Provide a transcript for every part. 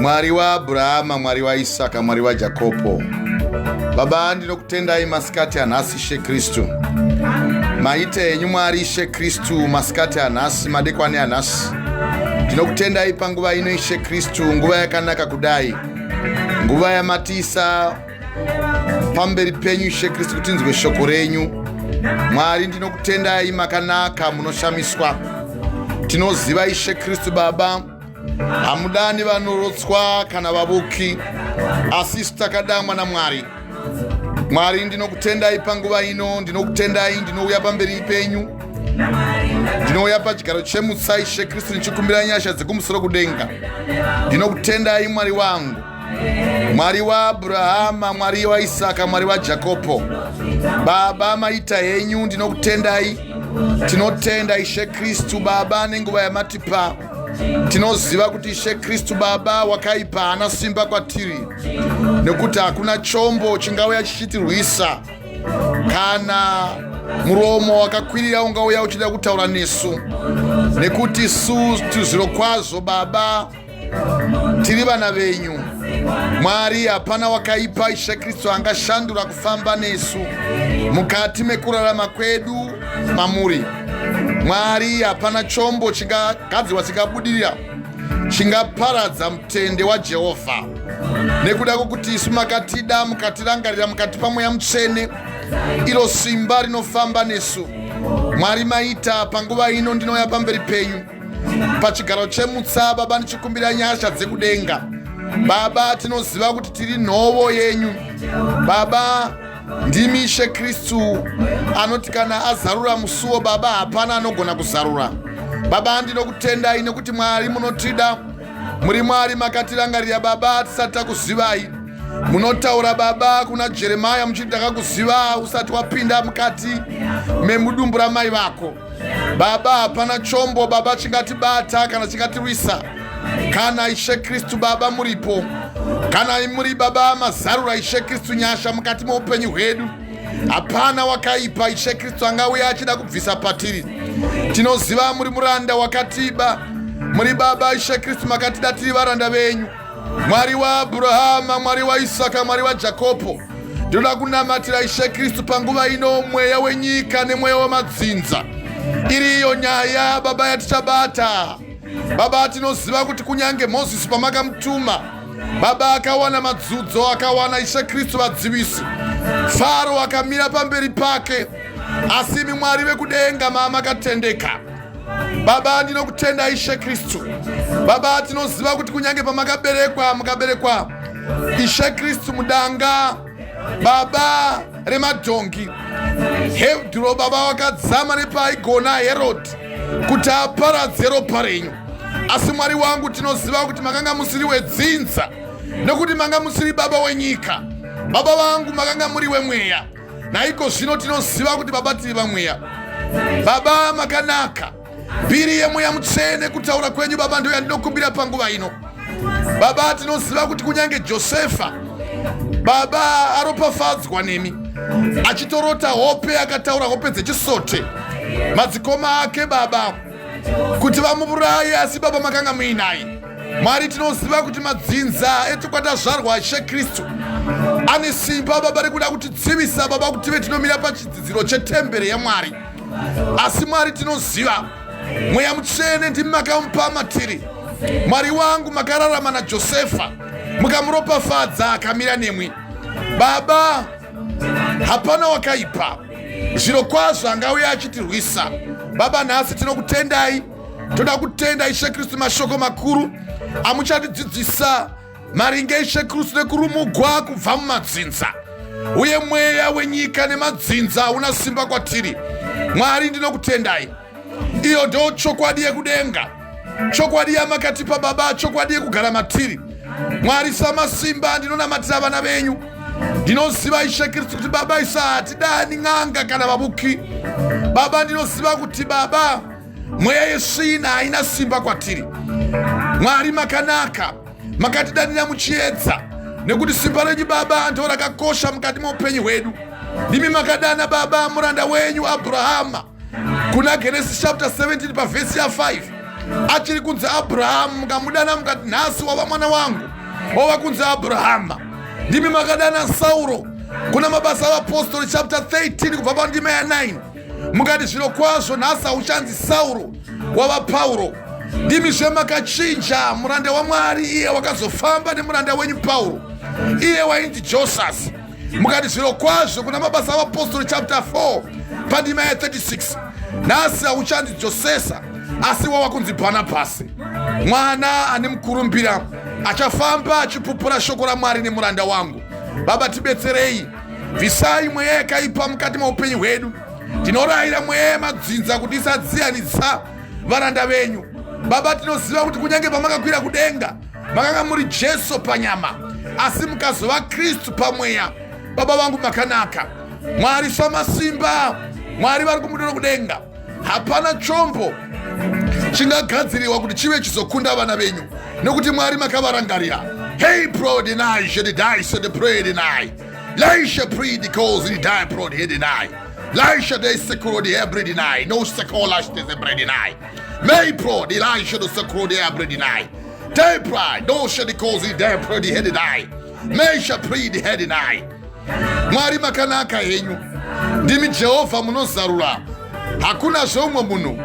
Mwari wa Abrahama, Mwari wa Isaka, Mwari wa Jakobo. Baba ndinokutendai masikati anhasi She Kristu. Maite enyu Mwari She Kristu masikati anhasi, madekwane anhasi. Ndinokutendai panguva ino She Kristu, nguva yakanaka kudai, nguva yamatisa pamberi penyu She Kristu kuti nzwe shoko renyu. Mwari ndinokutendai makanaka, munoshamiswa. Tinoziva She Kristu Baba, hamudani vanorotswa kana vavuki, asi takadamwa naMwari. Mwari ndinokutendai panguva ino, ndinokutendai, ndinouya pamberi penyu, ndinouya pachigaro chemutsai She Kristu ndichikumbira nyasha dzekumusoro kudenga. Ndinokutendai Mwari wangu, Mwari wa Abrahama, Mwari wa Isaka, Mwari wa Jakobo. Baba maita henyu ndinokutendai. Tinotenda She Kristu Baba nenguva yamatipa. Tinoziva kuti She Kristu Baba wakaipa hana simba kwatiri, nekuti hakuna chombo chingauya chichitirwisa kana muromo wakakwirira ungauya uchida kutaura nesu, nekuti su tuziro kwazvo Baba tiri vana venyu. Mwari hapana wakaipa She Kristu angashandura kufamba nesu mukati mekurarama kwedu mamuri. Mwari hapana chombo chingagadzirwa chikabudirira chingaparadza mutende waJehovha, nekuda kwokuti isu makatida, mukatirangarira, mukatipa Mweya Mutsvene, iro simba rinofamba nesu. Mwari maita panguva ino ndinouya pamberi penyu pachigaro chemutsa Baba ndichikumbira nyasha dzekudenga. Baba tinoziva kuti tiri nhovo yenyu Baba. Ndimi She Kristu anoti kana azarura musuwo Baba hapana anogona kuzarura. Baba ndinokutendai nekuti Mwari munotida, muri Mwari makatirangarira Baba tisati takuzivai. Munotaura Baba kuna Jeremia muchiti takakuziva usati wapinda mukati memudumbu ramai vako. Baba hapana chombo Baba chingatibata kana chingatirwisa kana She Kristu Baba muripo, kana muri Baba mazarura She Kristu nyasha mukati meupenyu hwedu. Hapana wakaipa She Kristu angauya achida kubvisa patiri. Tinoziva muri muranda wakatiba, muri Baba She Kristu makatida tiri varanda venyu, Mwari wa Abrahama, Mwari wa Isaka, Mwari wa Jakobo. Ndinoda kunamatira She Kristu panguva ino, mweya wenyika nemweya wamadzinza iriyo nyaya Baba yatichabata. Baba tinoziva kuti kunyange Mozisi pamakamutuma Baba akawana madzudzo, akawana She Kristu vadzivisi, Faro akamira pamberi pake, asi imi Mwari vekudenga makatendeka. Baba ndinokutenda She Kristu Baba, tinoziva kuti kunyange pamakaberekwa mukaberekwa She Kristu mudanga Baba remadhongi, Hebhuro Baba wakadzama nepaigona Herod kuti aparadze ropa renyu. Asi Mwari wangu tinoziva kuti makanga musiri wedzinza, nekuti manga musiri Baba wenyika. Baba vangu makanga muri wemweya, naiko zvino tinoziva kuti Baba tiri vamweya. Baba makanaka, mbiri yeMweya Mutsvene kutaura kwenyu Baba ndo yandinokumbira panguva ino. Baba tinoziva kuti kunyange Josefa Baba aropafadzwa nemi, achitorota hope, akataura hope dzechisote madzikoma ake Baba kuti vamuburaye, asi Baba makanga muinaye. Mwari tinoziva kuti madzinza etukwata zvarwa She Kristu ane simba Baba rekuda kutidzivisa Baba kuti tive tinomira pachidzidziro chetemberi yaMwari. Asi Mwari tinoziva Mweya Mutsvene ndimi makamupa matiri. Mwari wangu makararama naJosefa mukamuropafadza akamira nemwi. Baba hapana wakaipa, zviro kwazvo angauya achitirwisa. Baba nhasi tinokutendai, toda kutendai She Kristu mashoko makuru amuchatidzidzisa maringe She Kristu nekurumugwa kubva mumadzinza, uye mweya wenyika nemadzinza una simba kwatiri. Mwari ndinokutendai, iyo ndo chokwadi yekudenga, chokwadi yamakatipa Baba, chokwadi yekugara matiri. Mwari samasimba ndinonamatira vana venyu. Ndinoziva She Kristu kuti Baba isatidani n'anga kana vavuki. Baba ndinoziva kuti Baba mweya yesvina haina simba kwatiri. Mwari makanaka, makatidanira muchiedza, nekuti simba renyu Baba ndo rakakosha mukati meupenyu hwedu. Ndimi makadana Baba muranda wenyu Abrahama kuna Genesis chapter 17 pa verse ya 5. Achiri kunze Abraham mukamudana mukati nhasi wava mwana wangu. ova kunzi Abrahama. Ndimi makadana Sauro. Kuna mabasa aVapostoli chapter 13 kubva pandima ya 9. Mukati zviro kwazvo nhasi hauchanzi Sauro wava Pauro. Ndimi zvemakachinja muranda waMwari, iye wakazofamba nemuranda wenyu Pauro, iye wainzi Josas. Mukati zviro kwazvo kuna mabasa aVapostoli chapter 4 pandima ya 36. Nhasi hauchanzi Josesa asi wava kunzi Bhanabhasi, mwana ane mukurumbira, achafamba achipupura shoko raMwari nemuranda wangu. Baba, tibetserei, bvisai mweya yakaipa mukati maupenyu hwedu. Tinorayira mweya yemadzinza kuti isadziyanisa varanda venyu. Baba, tinoziva kuti kunyange pamakakwira kudenga makanga muri Jesu panyama, asi mukazova Kristu pamweya. Baba vangu makanaka, Mwari samasimba, Mwari vari kumudono kudenga, hapana chombo chingagadziriwa kuti chive chizokunda vana venyu, nokuti Mwari makavarangarira. Hey pro deny should die so the pray deny. Laisha pre the cause the die pro the deny. Laisha de secure the every deny. No secolash the every deny. May pro the Laisha the secure the every deny. Day pride no should the cause the die pro the head deny. May sha pre the head deny. Mwari makanaka yenyu. Ndimi Jehova munozarura. Hakuna zomwe muno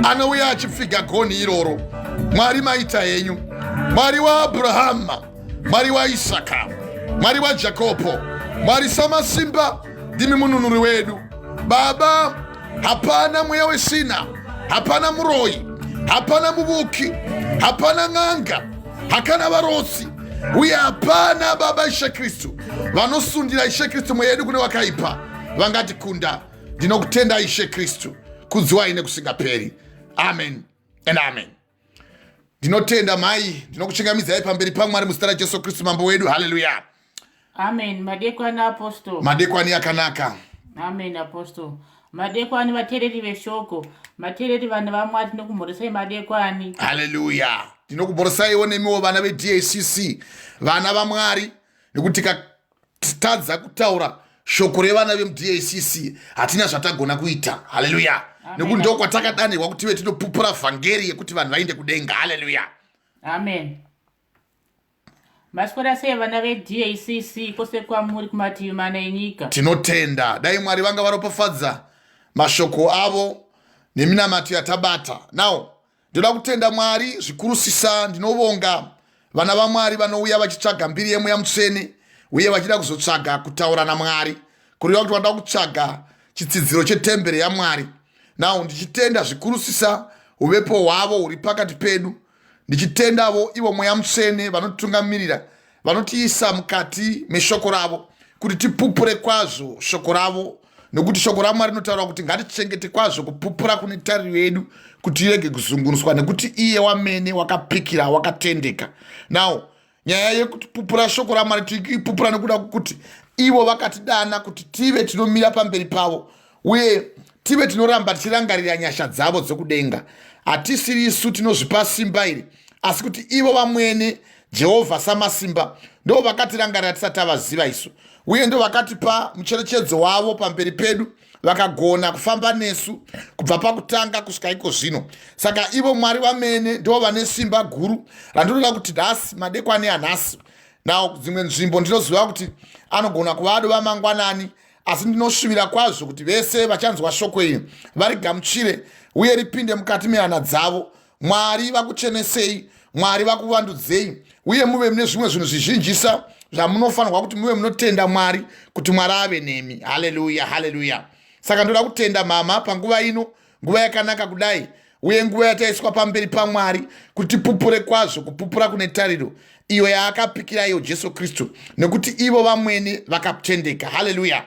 anouya achifika goni iroro. Mwari maita yenyu, Mwari wa Abrahama, Mwari wa Isaka, Mwari wa Jakobo, Mwari samasimba, ndimi mununuri wedu. Baba, hapana mweya wesina, hapana muroi, hapana mubuki, hapana ng'anga, hakana varosi, uye hapana Baba Ishe Kristu vanosundira Ishe Kristu mweya yedu kune wakaipa vangati kunda. Ndinokutenda Ishe Kristu, kudziwa ine kusingaperi. Amen and amen. Ndinotenda mai, ndinokuchingamidza pamberi paMwari muzita ra Jesu Kristu mambo wedu. Hallelujah. Amen. Madekwani apostle. Madekwani akanaka. Amen apostle. Madekwani vateereri veshoko, mateereri vanhu vaMwari, tinokumhoresai madekwani. Hallelujah. Ndinokumhoresaiwo nemiwo vana veDACC, vana vaMwari, nekuti tikatadza kutaura shoko revana vemuDACC hatina zvatagona kuita. Hallelujah. Nekuti ndiko kwatakadanirwa kuti tive tinopupura vhangeri yekuti vanhu vaende kudenga. Hallelujah. Amen. Maswera sei vana veDACC kwose kwamuri kumativi mana enyika? Tinotenda dai Mwari vanga varopafadza mashoko avo neminamato yatabata. Now ndoda kutenda Mwari zvikurusisa. Ndinovonga vana vaMwari vanouya vachitsvaga mbiri yemweya mutsvene uye vachida kuzotsvaga kutaura naMwari, kureva kuti vanoda kutsvaga chitsidziro chetemberi yaMwari. Now ndichitenda zvikurusisa uvepo hwavo huri pakati pedu. Ndichitendavo ivo mweya mutsvene vanotitungamirira, vanotiisa mukati meshoko ravo kuti tipupure kwazvo shoko ravo, nokuti shoko raMwari rinotaura kuti ngatichengete kwazvo kupupura kune tariro yedu kuti irege kuzungunuswa, nekuti iye wamene wakapikira wakatendeka. Now nyaya yekutipupura shoko raMwari tiipupura nekuda kuti ivo vakatidana kuti tive tinomira pamberi pavo uye tive tinoramba tichirangarira nyasha dzavo dzokudenga. Hatisiri isu tinozvipa simba iri, asi kuti ivo vamwene Jehovha samasimba ndo vakatirangarira tisati tavaziva isu, uye ndo vakatipa mucherechedzo wavo pamberi pedu, vakagona kufamba nesu kubva pakutanga kusvika iko zvino. Saka ivo Mwari vamene ndo vane simba guru randinoda kuti nhasi madekwani anhasi. Now dzimwe nzvimbo ndinoziva kuti anogona kuva ado vamangwanani, asi ndinosvibira kwazvo kuti vese vachanzwa shoko iri varigamuchire uye ripinde mukati mehana dzavo. Mwari vakuchenesei, Mwari vakuvandudzei, uye muve mune zvimwe zvinhu zvizhinjisa zvamunofanirwa kuti muve munotenda Mwari kuti Mwari ave nemi. Haleluya, haleluya. Saka ndoda kutenda mama panguva ino, nguva yakanaka kudai, uye nguva yataiswa pamberi paMwari kuti tipupure kwazvo, kupupura kune tariro iyo yaakapikira iyo Jesu Kristu, nekuti ivo vamwene vakatendeka. Haleluya.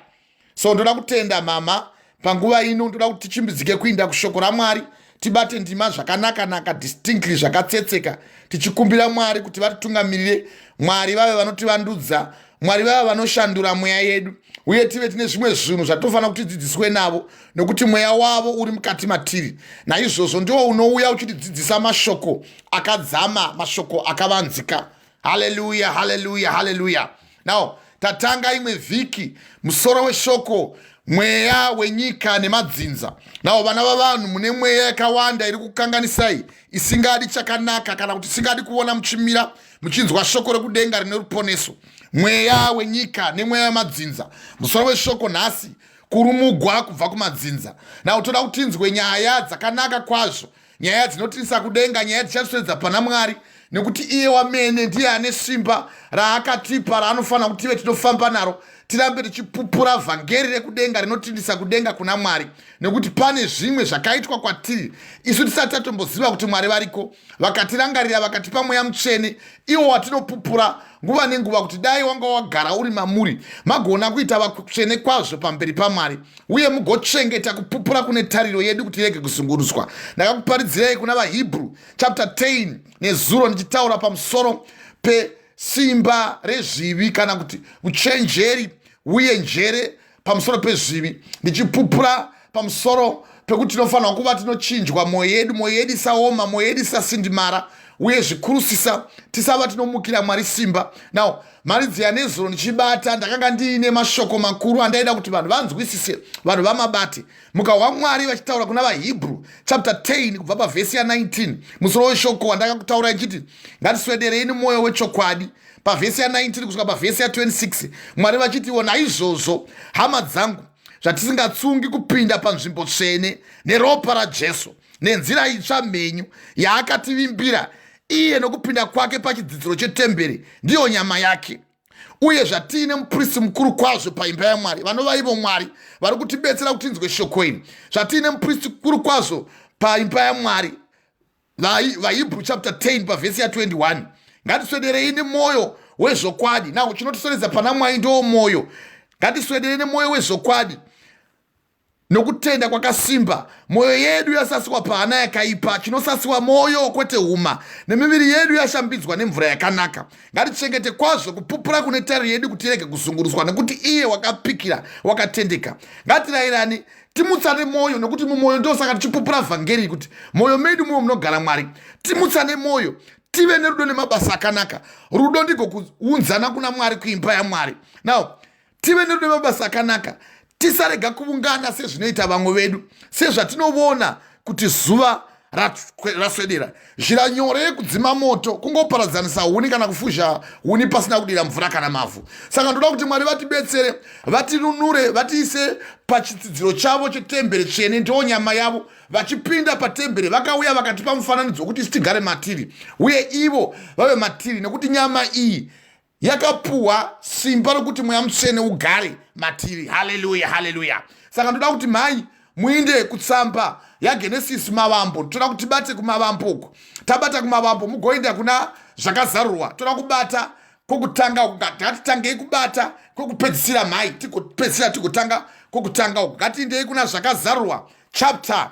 So ndoda kutenda mama panguva ino, ndoda kuti tichimbidzike kuinda kushoko raMwari, tibate ndima zvakanaka distinctly zvakatsetseka, tichikumbira Mwari kuti vatitungamirire. Mwari vave vanotivandudza, Mwari vave vanoshandura mweya yedu, uye tive tine zvimwe zvinhu zvatofanira kuti tidzidziswe navo, nokuti mweya wavo uri mukati matiri. Naizvozvo ndiwo unouya uchitidzidzisa mashoko akadzama, mashoko akavanzika. Haleluya, haleluya, haleluya. Now tatanga imwe vhiki musoro weshoko mweya wenyika nemadzinza. Nawo vana vavanhu mune mweya yakawanda iri kukanganisai, isingadi chakanaka kana kuti isingadi kuona muchimira muchinzwa shoko rekudenga rine ruponeso. Mweya wenyika nemweya wemadzinza. Musoro weshoko nhasi kurumugwa kubva kumadzinza. Nawo toda kuti tinzwe nyaya dzakanaka kwazvo, nyaya dzinotirisa kudenga, nyaya dzichatoswedza pana Mwari, nekuti iye wamene ndiye ane simba raakatipa raanofanira kuti tive tinofamba naro, tirambe tichipupura vhangeri rekudenga rinotindisa kudenga kuna Mwari, nekuti pane zvimwe zvakaitwa kwatiri isu tisati tatomboziva kuti Mwari variko, vakatirangarira vakatipa mweya mutsvene, iwo watinopupura nguva nenguva, kuti dai wanga wagara uri mamuri magona kuita vatsvene kwazvo pamberi paMwari, uye mugochengeta kupupura kune tariro yedu kuti irege kuzunguruswa. Ndakakuparidzirai kuna vaHebrew chapter 10 nezuro ndichitaura pamusoro pesimba rezvivi kana kuti uchenjeri uye njere pamusoro pezvivi, ndichipupura pamusoro pekuti tinofanira kuva tinochinjwa mwoyo yedu isaoma, mwoyo yedu isasindimara, uye zvikurusisa tisava tinomukira Mwari simba. Now maridzi anezuro ndichibata, ndakanga ndiine mashoko makuru andaida kuti vanhu vanzwisise, vanhu vamabate. Muka waMwari vachitaura kuna vaHebrew chapter 10 kubva pavhesi ya19, musoro weshoko wandakakutaura ichiti ngatiswederei mwoyo wechokwadi, pavhesi ya19 kusvika pavhesi ya26 Mwari vachitiwo, naizvozvo hama dzangu, zvatisingatsungi kupinda panzvimbo tsvene neropa raJesu nenzira itsva mhenyu yaakativimbira iye nokupinda kwake pachidzidziro chetemberi, ndiyo nyama yake, uye zvatiine muprista mukuru kwazvo paimba yaMwari, vanova ivo Mwari vari kutibetsera kuti tinzwe shoko iri. Zvatiine muprista mukuru kwazvo paimba yaMwari, vaHebrew chapter 10 pavhesi ya21, ngatiswederei nemwoyo wezvokwadi. Nawo chinotisoredza pana Mwari ndiwo mwoyo. Ngatiswederei nemwoyo wezvokwadi nokutenda kwakasimba, mwoyo yedu yasasiwa pahana yakaipa, chinosasiwa mwoyo kwete huma, nemiviri yedu yashambidzwa nemvura yakanaka. Ngatichengete kwazvo kupupura kune tariro yedu kuti irege kuzunguruswa, nekuti iye wakapikira wakatendeka. Ngatirayirani timutsane mwoyo, nekuti mumwoyo ndosaka tichipupura vhangeri, kuti mwoyo medu mumo munogara Mwari. Timutsane mwoyo, tive nerudo nemabasa akanaka. Rudo ndiko kuunzana kuna Mwari kuimba yaMwari. Now tive nerudo nemabasa akanaka, tisarega kuungana sezvinoita vamwe vedu, sezvatinoona kuti zuva raswedera. Zhira nyore yekudzima moto kungoparadzanisa huni kana kufuzha huni pasina kudira mvura kana mavhu. Saka ndoda kuti Mwari vatibetsere, vatinunure, vatiise pachidzidziro chavo chetemberi tsvene, ndiyo nyama yavo. Vachipinda patemberi vakauya vakatipa mufananidzo kuti tigare matiri, uye ivo vave matiri, nekuti nyama iyi yakapuwa simba rokuti mweya mutsvene ugare matiri. Haleluya, haleluya. Saka ndoda kuti mai muinde kutsamba yaGenesis mavambo, toda kuti bate kumavambo uko. Tabata kumavambo mugoenda kuna zvakazarurwa, toda kubata kokutanga uko. Ngatitangei kubata kokupedzisira mai, tikopedzisira tikotanga kokutanga uko. Ngatiindei kuna zvakazarurwa chapter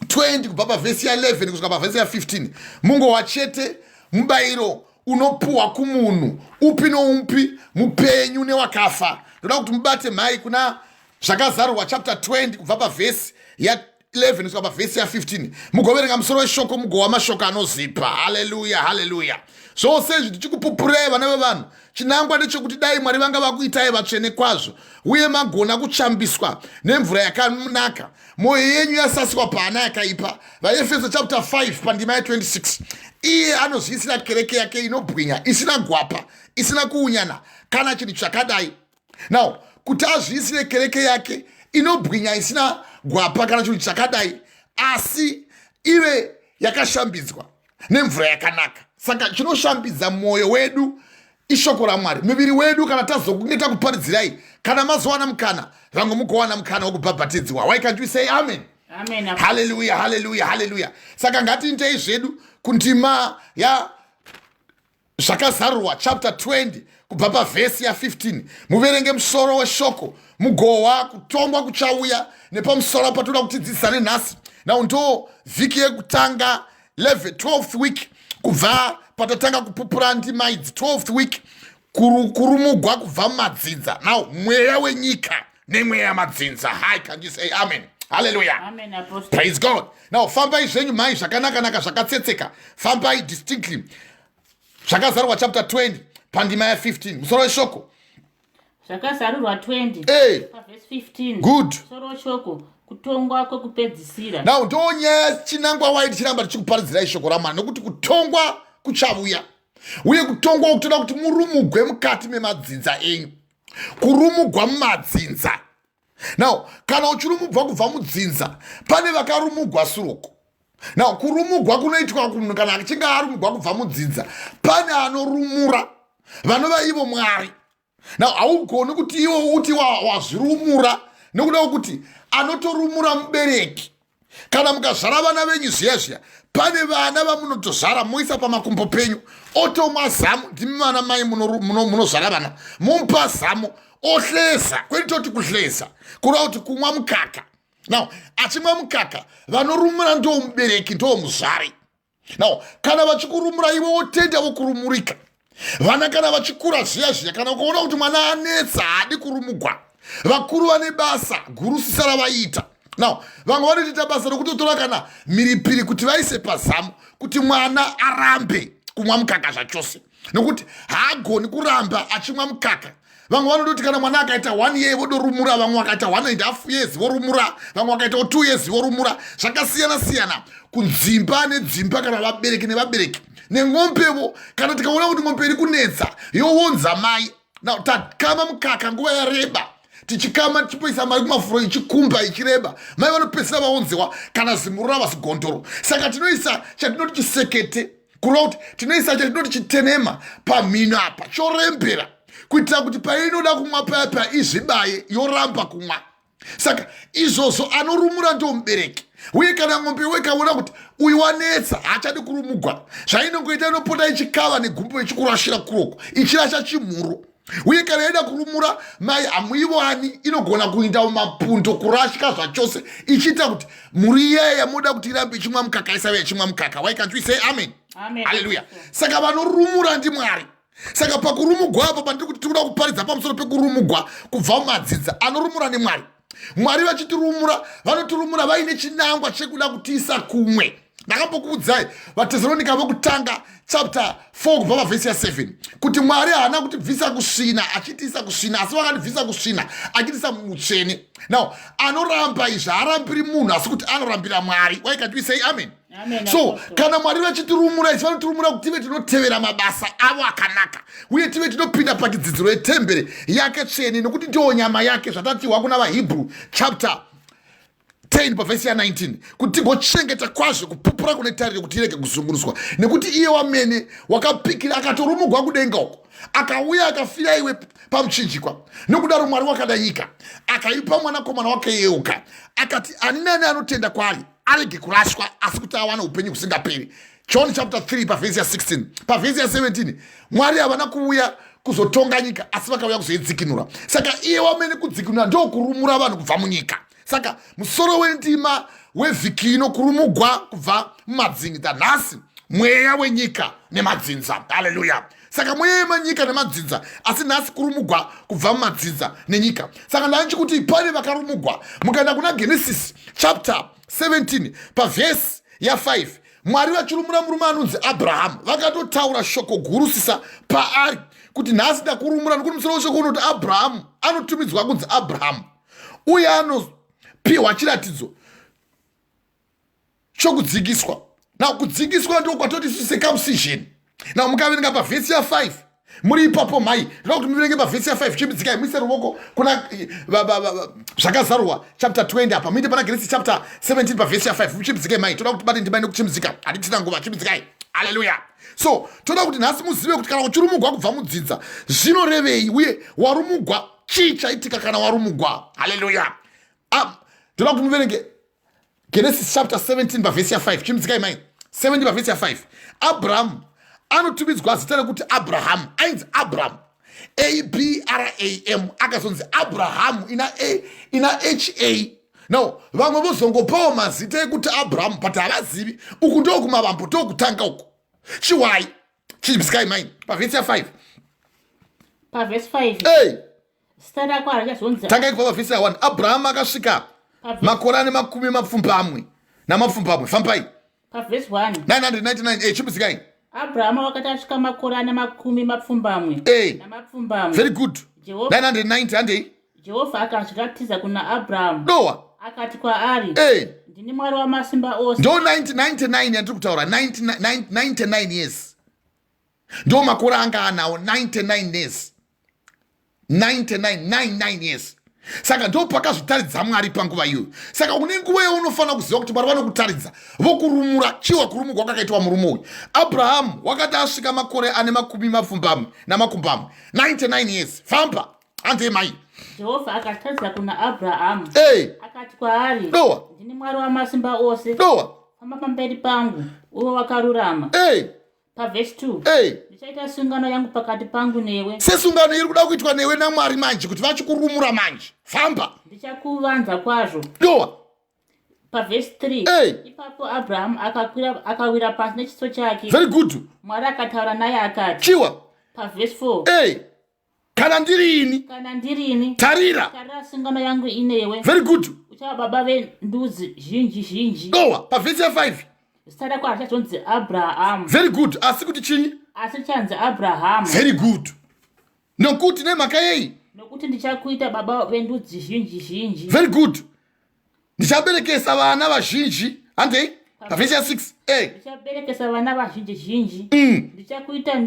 20 kubva pavhesi ya11 kusvika pavhesi ya15. Mungu wachete mubayiro unopuwa kumunhu upi noupi, mupenyu newakafa. Ndoda kuti mubate mai kuna zvakazarurwa chapter 20 kubva pavhesi ya11 kusvika pavhesi ya15. Mugoverenga musoro weshoko, mugowa mashoko anozipa. Haleluya, haleluya. Zvose izvi tichikupupurei vana vevanhu, chinangwa ndechekuti dai Mwari vanga vakuitai vatsvene kwazvo, uye magona kuchambiswa nemvura yakanaka, mwoyo yenyu yasasiwa pahana yakaipa. VaEfeso chapter 5 pandima ya26, iye anozviisira kereke yake inobwinya, isina gwapa, isina kuunyana kana chinhu chakadai. Now kuti azviisire kereke yake inobwinya, isina gwapa kana chinhu chakadai, asi ive yakashambidzwa nemvura yakanaka. Saka chinoshambidza mwoyo wedu ishoko raMwari. Miviri wedu kana tazokunge takuparidzirai, kana mazowana mukana, vamwe mugowana mukana wokubhabhatidzwa. Why can't we say amen? Amen. Hallelujah, hallelujah, hallelujah. Saka ngatiindei zvedu kundima ya zvakazarurwa chapter 20 kubva pavhesi ya15. Muverenge musoro weshoko, mugowa kutongwa kuchauya nepamusoro patoda kutidzidzisane nhasi. Now ndo vhiki yekutanga 12th week kubva patatanga kupupura ndima idzi. 12th week kurumugwa kubva mumadzinza. Now mweya wenyika nemweya madzinza. Hi, can you say amen? Hallelujah. Amen, Apostle. Praise God. Now fambai zvenyu mai zvakanaka zvakatsetseka, fambai distinctly. Zvakazarurwa chapter 20 pandima ya15 musoro weshoko, Zvakazarurwa 20 pavhesi 15. Good. Soro shoko kutongwa kwekupedzisira. Now ndonyaya chinangwa waiti chiramba tichikuparidzirai shoko raMwari nokuti kutongwa kuchauya. Uye kutongwa kutoda kuti murumugwe mukati memadzinza enyu. Kurumugwa mumadzinza. Now kana uchirumugwa kubva mudzinza pane vakarumugwa suroko. Now kurumugwa kunoitwa kunhu kana achinge arumugwa kubva mudzinza pane anorumura vanova ivo Mwari. Now haugoni kuti iwo uti wazvirumura nekuda kuti anotorumura mubereki. Kana mukazvara vana venyu zviya pane vana vamunotozvara moisa pamakumbo penyu otomwa zamu. Ndimi vana mai munozvara vana mupa zamu ohleza. Kwenitoti kuhleza kureva kuti kumwa mukaka. Now achimwa mukaka vanorumura ndo mubereki ndo muzvari. Now kana vachikurumura iwe wotenda wokurumurika. Vana kana vachikura zviya kana ukaona kuti mwana anetsa haadi kurumugwa vakuru vane basa guru sisa ravaita. Now vamwe vanoita basa rokutotora kana mhiripiri kuti vaise pazamu kuti mwana arambe kumwa mukaka zvachose nokuti haagoni kuramba achimwa mukaka. Vamwe vanototi kana mwana akaita 1 year vodorumura, vamwe vakaita 1.5 years vorumura, vamwe vakaita 2 years vorumura. Zvakasiyana kunzimba nedzimba kana vabereki nevabereki neng'ombevo. Kana tikaona kuti ng'ombe iri kunetsa yowonza mai. Now takama mukaka nguva yareba tichikama tichipoisa mari kumafuro ichikumba ichireba mai vanopedzisira vaonzewa kana zimurura vasigondoro. Saka tinoisa chatinoti chisekete kureva kuti tinoisa chatinoti chitenema pamhino apa chorembera kuitira kuti painoda kumwa paya izvibaye yoramba kumwa. Saka izvozvo anorumura ndo mubereki. Uye kana ng'ombe wekaona kuti uyu wanetsa haachadi kurumugwa zvainongoita inopota ichikava negumbo ichikurashira kuroko ichirasha chimhuru. Uye kana ida kurumura mai hamuivani inogona kuinda mumapundo kurashika zvachose ichiita kuti mhuri iyaya yamuda kuti irambe ichimwa mukaka isave ichimwa mukaka. Why can't we say amen? Amen. Hallelujah. Saka vanorumura ndiMwari. Saka pakurumugwa apa pandiri kuti tikuda kuparidza pamusoro pekurumugwa kubva mumadzidza anorumura neMwari. Mwari vachitirumura vanotirumura vaine chinangwa chekuda kutiisa kumwe. Ndakambokuudzai vaTesaronika vokutanga chapter 4 kubva pavhesi ya 7 kuti Mwari haana kutibvisa kusvina achitiisa kusvina asi vakatibvisa kusvina achitiisa mutsvene. Now anoramba izvi haarambiri munhu asi kuti anorambira Mwari. Why can't we say amen? Amen. So kana Mwari vachitirumura isi vanotirumura kuti tive tinotevera mabasa avo akanaka uye tive tinopinda pachidzidziro yetemberi yake tsvene nokuti ndiwo nyama yake zvatatirwa kuna vaHebrew chapter 10 pavhesi ya 19 kuti tigochengeta kwazvo kupupura kunetariro kuti irege kuzungunuswa nekuti iye wamene wakapikira akatorumugwa kudenga uko akauya akafira iwe pamuchinjikwa. Nokudaro Mwari wakada nyika akaipa mwanakomana wake yeuka akati ani nani anotenda kwaari arege kurashwa asi kuti awana upenyu kusingaperi. John chapter 3 pavhesi ya 16 pavhesi ya 17 Mwari havana kuuya kuzotonga nyika asi vakauya kuzoidzikinura. Saka iye wamene kudzikinura ndo kurumura vanhu kubva munyika. Saka musoro wendima wevhiki ino kurumugwa kubva mumadzinza. Nhasi mweya wenyika nemadzinza. Haleluya. Saka mweya wemanyika nemadzinza asi nhasi kurumugwa kubva mumadzinza nenyika. Saka ndanchi kuti pane vakarumugwa. Mukaenda kuna Genesis chapter 17 pavhesi ya 5 Mwari vachirumura murume anonzi Abrahamu vakatotaura shoko gurusisa paari kuti nhasi ndakurumura nokuti musoro weshoko unoti Abrahamu anotumidzwa kunzi Abrahamu uye anopiwa chiratidzo chokudzingiswa. Na kudzingiswa ndo kwatoti circumcision. Na mukaverenga pavhesi ya 5 muri ipapo mai ndoda kuti muverenge pavhesi ya 5 chimbidzikai muise ruoko kuna zvakazarurwa chapter 20 apa muite pana Genesis chapter 17 pavhesi ya 5 muchimbidzikai mai toda kuti bate ndimai nekuchimbidzika hatitina nguva chimbidzikai. Haleluya. So toda kuti nhasi muzive kuti kana uchirumugwa kubva mudzinza zvinorevei uye warumugwa chii chaitika kana warumugwa. Haleluya. Toda kuti muverenge Genesis chapter 17 pavhesi ya 5 chimbidzikai mai 17 pavhesi ya 5 Abrahamu anotumidzwa zita rekuti Abrahamu ainzi Abrahamu Abraham akazonzi Abrahamu ina ha. No vamwe vozongopawo mazita ekuti Abrahamu but havazivi uku ndo kumavambo ndo kutanga uku chiwai chimbidzikai mai pavhesi ya 5 pavhesi 5 zita rako harachazonzi tangai kubva pavhesi ya 1 Abrahamu akasvika makore ane makumi mapfumbamwe namapfumbamwe fambai pavhesi 1 999 chimbidzikai Abrahamu wakati asvika makore ane makumi mapfumbamwe namapfumbamwe. Very good. 990 handei. Jehovha akazviratidza kuna Abraham Dowa. akati kwaari, ndini Mwari wamasimba ose. Ndo 99 yandiri kutaura, 99 years. Ndo makore anga anawo 99 years. 99 years. Saka ndo pakazvitaridza Mwari panguva iyoyo. Saka une nguva yaunofanira kuziva kuti Mwari vanokutaridza vokurumura chiwa kurumurwa kwakaitwa murume uyu. Abraham wakati asvika makore ane makumi mapfumbamwe namakumbamwe 99 years. Famba ande mai. Jehovha akataridza kuna Abraham akati kwaari, ndini Mwari wamasimba ose. Famba pamberi pangu uve wakarurama. Pavhesi 2 ndichaita sungano yangu pakati pangu newe. Sesungano iri kuda kuitwa newe naMwari manje kuti vachikurumura manje. Famba. Ndichakuvanza kwazvo. Pavhesi 3 ipapo Abraham akawira pasi nechiso chake. Very good. Mwari akataura naye akati. Chiwa. Pavhesi 4 kana ndiri ini tarira sungano yangu inewe. Very good. Uchava baba vendudzi zhinji. Pavhesi 5 zita rako harichazonzi Abraham. Very good. Asi kuti chinyi? Asi chanzi Abraham. Very good. Nokuti nemhaka yei? Nokuti ndichakuita baba vendudzi zhinji. Very good. Ndichaberekesa vana vazhinji. Handei? Pavhesi 6 ndichaberekesa vana vazhinji. Ndichakuita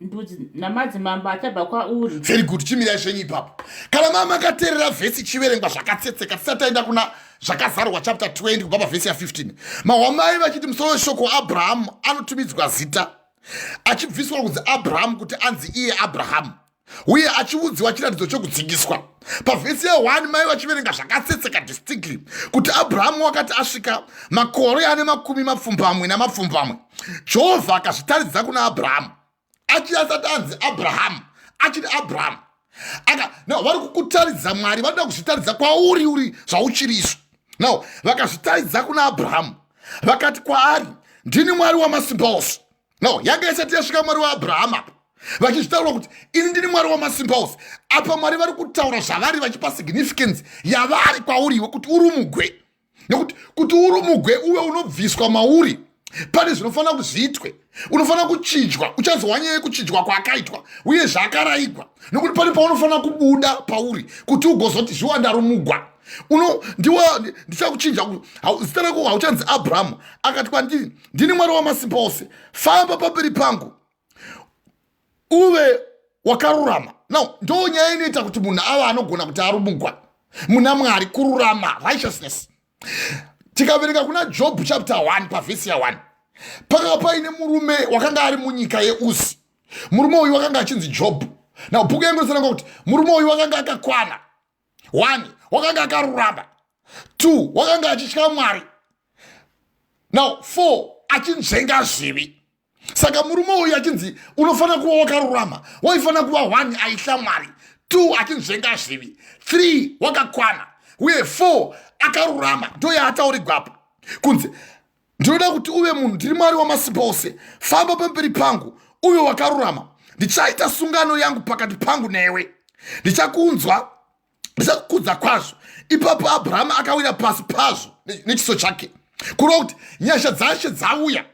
ndudzi namadzimambo achabva kwauri. Very good. Chimirai zvenyu ipapo. Kana mama akateerera vhesi chiverengwa zvakatsetseka tisati taenda kuna zvakazarwa chapter 20 kubva pavhesi ya 15. Mahwamai vachiti musoro weshoko Abraham anotumidzwa zita achibviswa kunzi Abraham kuti anzi iye Abraham, uye achiudziwa chiratidzo chokudzingiswa. Pavhesi ya 1 mai vachiverenga zvakatsetseka distinctly kuti Abraham wakati asvika makore ane makumi mapfumbamwe namapfumbamwe, Jehovha akazvitaridza kuna Abraham asati anzi Abraham, achiti Abraham. Vari kukutaridza Mwari, vanoda kuzvitaridza kwauri uri zvauchiriswa. Vakazvitaridza kuna Abraham vakati kwaari, ndini Mwari wamasimba ose. Yanga isati yasvika Mwari waAbraham apa vachizvitaura kuti ini ndini Mwari wamasimba ose. Apa Mwari vari kutaura zvavari vachipa significance yavari kwauriwe kuti uri mugwe. Nekuti kuti uri mugwe uve unobviswa mauri, pane zvinofanira kuzviitwe. Unofanira kuchinjwa, uchazowanyeye kuchinjwa kwaakaitwa uye zvakarayigwa, nokuti pane paunofanira kubuda pauri kuti ugozoti zviwa ndarumugwa. Ndichakuchinja zita rako hauchanzi Abraham. Akati kwandiri, ndini Mwari wamasimba ose, famba pamberi pangu uve wakarurama. Ndo nyaya inoita kuti munhu ava anogona kuti arumugwa muna Mwari, kururama, righteousness. Tikaverenga kuna Job chapter 1 pavhesi ya 1 pakanga paine murume wakanga ari munyika yeUzi. Murume uyu wakanga achinzi Job. Bhuku yangu inosananga kuti murume uyu wakanga akakwana. 1 wakanga akarurama. 2 wakanga achitya Mwari. 4 achinzvenga zvivi. Saka murume uyu achinzi unofanira kuva wakarurama, waifanira kuva 1 aitya Mwari, 2 achinzvenga zvivi, 3 wakakwana, uye 4 akarurama. Ndo yaataurigwa apa kunzi ndinoda kuti uve munhu, ndiri Mwari wamasimba ose, famba pamberi pangu uve wakarurama. Ndichaita sungano yangu pakati pangu newe, ndichakukudza kwazvo. Ipapo Abraham akawira pasi pazvo nechiso chake, kureva kuti nyasha dzashe dzauya.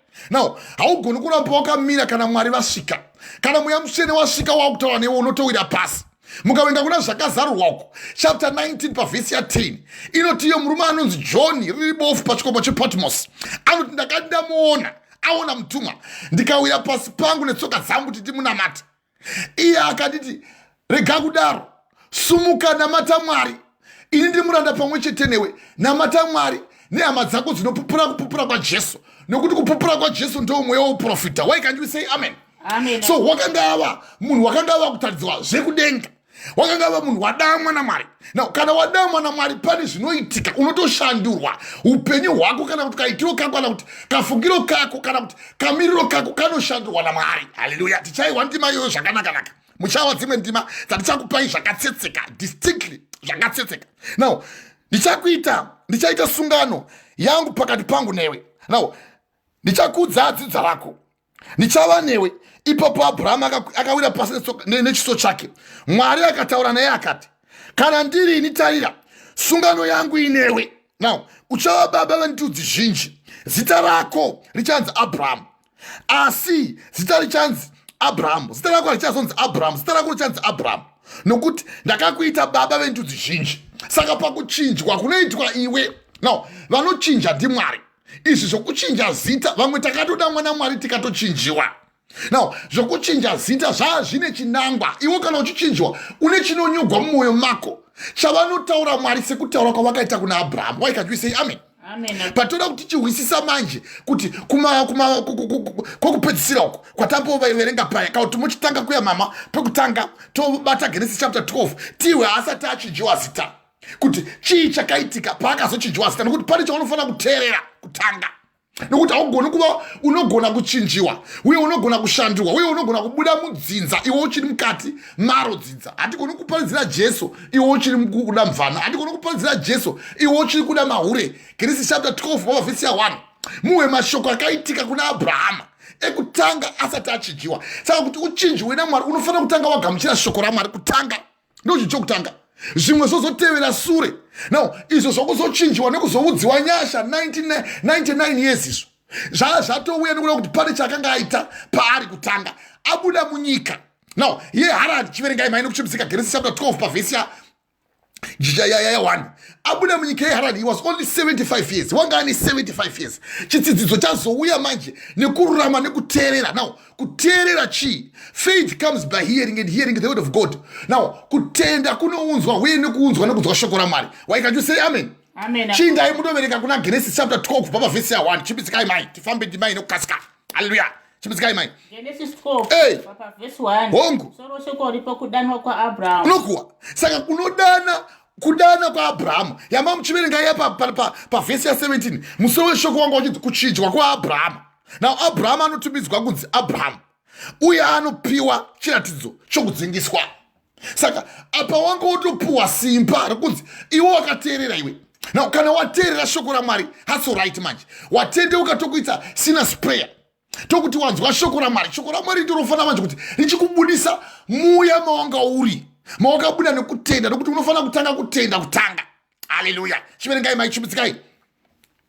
Haugoni kuramba wakamira kana Mwari vasvika. Kana mweya mutsvene wasvika wakutaura newe unotowira pasi. Mukaenda kuna zvakazarurwa uko chapter 19 pavhesi ya 10 inoti iyo murume anonzi John riri bofu pachikomo chePatmos anoti ndamuona, aona mutumwa, ndikawira pasi pangu netsoka dzangu kuti ndimunamate. Iye akaditi, rega kudaro, sumuka, namata Mwari, ini ndiri muranda pamwe chete newe. Namata Mwari nehama dzako dzinopupura kupupura kwaJesu, nokuti kupupura kwaJesu ndo mweya wouprofita. Why can't you say amen? Amen. So wakanga ava munhu wakanga ava kutaridzwa zvekudenga, wakanga ava munhu wadamwa naMwari. Kana wadamwa naMwari pane zvinoitika, unotoshandurwa upenyu hwako, kana kuti kaitiro kako, kana kuti kafungiro kako, kana kuti kamiriro kako kanoshandurwa naMwari. Haleluya. Tichaiwa ndima iyoyo zvakanaka. Muchawa dzimwe ndima dzatichakupai zvakatsetseka, distinctly zvakatsetseka. Ndichaita sungano yangu pakati pangu newe. Ndichakudza dzidza rako, ndichava newe. Ipapo Abraham akawira pasi nechiso chake. Mwari akataura naye akati, kana ndiri ini tarira, sungano yangu inewe. Uchava baba vendudzi zhinji. Zita rako richanzi Abraham, asi zita richanzi Abraham. Zita rako richazonzi Abraham, zita rako richanzi Abraham. nokuti ndakakuita baba vendudzi zhinji. Saka pakuchinjwa kunoitwa iwe. Now, vanochinja ndiMwari. Izvi zvokuchinja zita, vamwe takatoda mwana Mwari tikatochinjiwa. Now, zvokuchinja zita zvine chinangwa. Iwe kana uchichinjwa une chinonyogwa mumwoyo mako. Chavanotaura Mwari sekutaura kwavakaita kuna Abraham. Why can't we say amen? Amen. Patoda kuti tichihwisisa manje kuti kwokupedzisira uko kwatamboverenga paya kuti muchitanga kuya mama pekutanga tobata Genesis chapter 12 tiwe asati achinjiwa zita kuti chii chakaitika paakazochinjiwa zita nokuti pane chaunofanira kuteerera kutanga nokuti haugoni kuva unogona kuchinjiwa uye unogona kushandiwa uye unogona kubuda mudzinza iwe uchiri mukati maro dzinza. Hatigoni kuparidzira Jesu iwe uchiri kuda mvana. Hatigoni kuparidzira Jesu iwe uchiri kuda mahure. Genesis chapter 12 vhesi ya 1 muwe mashoko akaitika kuna Abrahama ekutanga asati achinjiwa. Saka kuti uchinjiwe naMwari unofanira kutanga wagamuchira shoko raMwari kutanga. Ndochinhu chokutanga. Zvimwe zvozotevera sure. Now, izvo zvokuzochinjiwa nekuzoudziwa nyasha 99 years izvo zvatouya nekuda kuti pane chakanga aita paari kutanga abuda munyika. Now, ye Harani chiverengai maino kuchimbisika Genesis chapter 12 pavhesi ya 1 abuda munyika yeHarani. He was only 75 years. Wanga ane 75 years. Chidzidzo chazouya manje nekururama nekuteerera. Now, kuteerera chi? Faith comes by hearing and hearing the word of God. Now, kutenda kunounzwa uye nekuunzwa nekudzwa shoko raMwari. Why can't you say amen? Amen. Chindai munovereka kuna Genesis chapter 12 pavhesi ya 1. Chimbidzikai mai tifambe ndimai nokukasika. Hallelujah. Chimbidzikai mai. Genesis 12 hey. pavhesi 1. Hongu. Soro shoko ripo kudanwa kwa Abraham. Unokuwa. Saka kudana kwa Abrahamu yama muchiverenga iya pavhesi ya 17 musoro weshoko wanga uchiti kuchinjwa kwa Abrahamu. Now Abrahamu anotumidzwa kunzi Abrahamu uye anopiwa chiratidzo chokudzingiswa. Saka apa wanga wotopiwa simba rekunzi iwe wakateerera iwe. Now kana wateerera shoko raMwari that's all right manje watendeuka tokuita sinner's prayer tokuti wanzwa shoko raMwari. Shoko raMwari ndinofanira manje kuti richikubudisa muya mawanga uri mawakabuda nekutenda nokuti unofanira kutanga kutenda kutanga. Haleluya. Chiverengai mai chimudzikai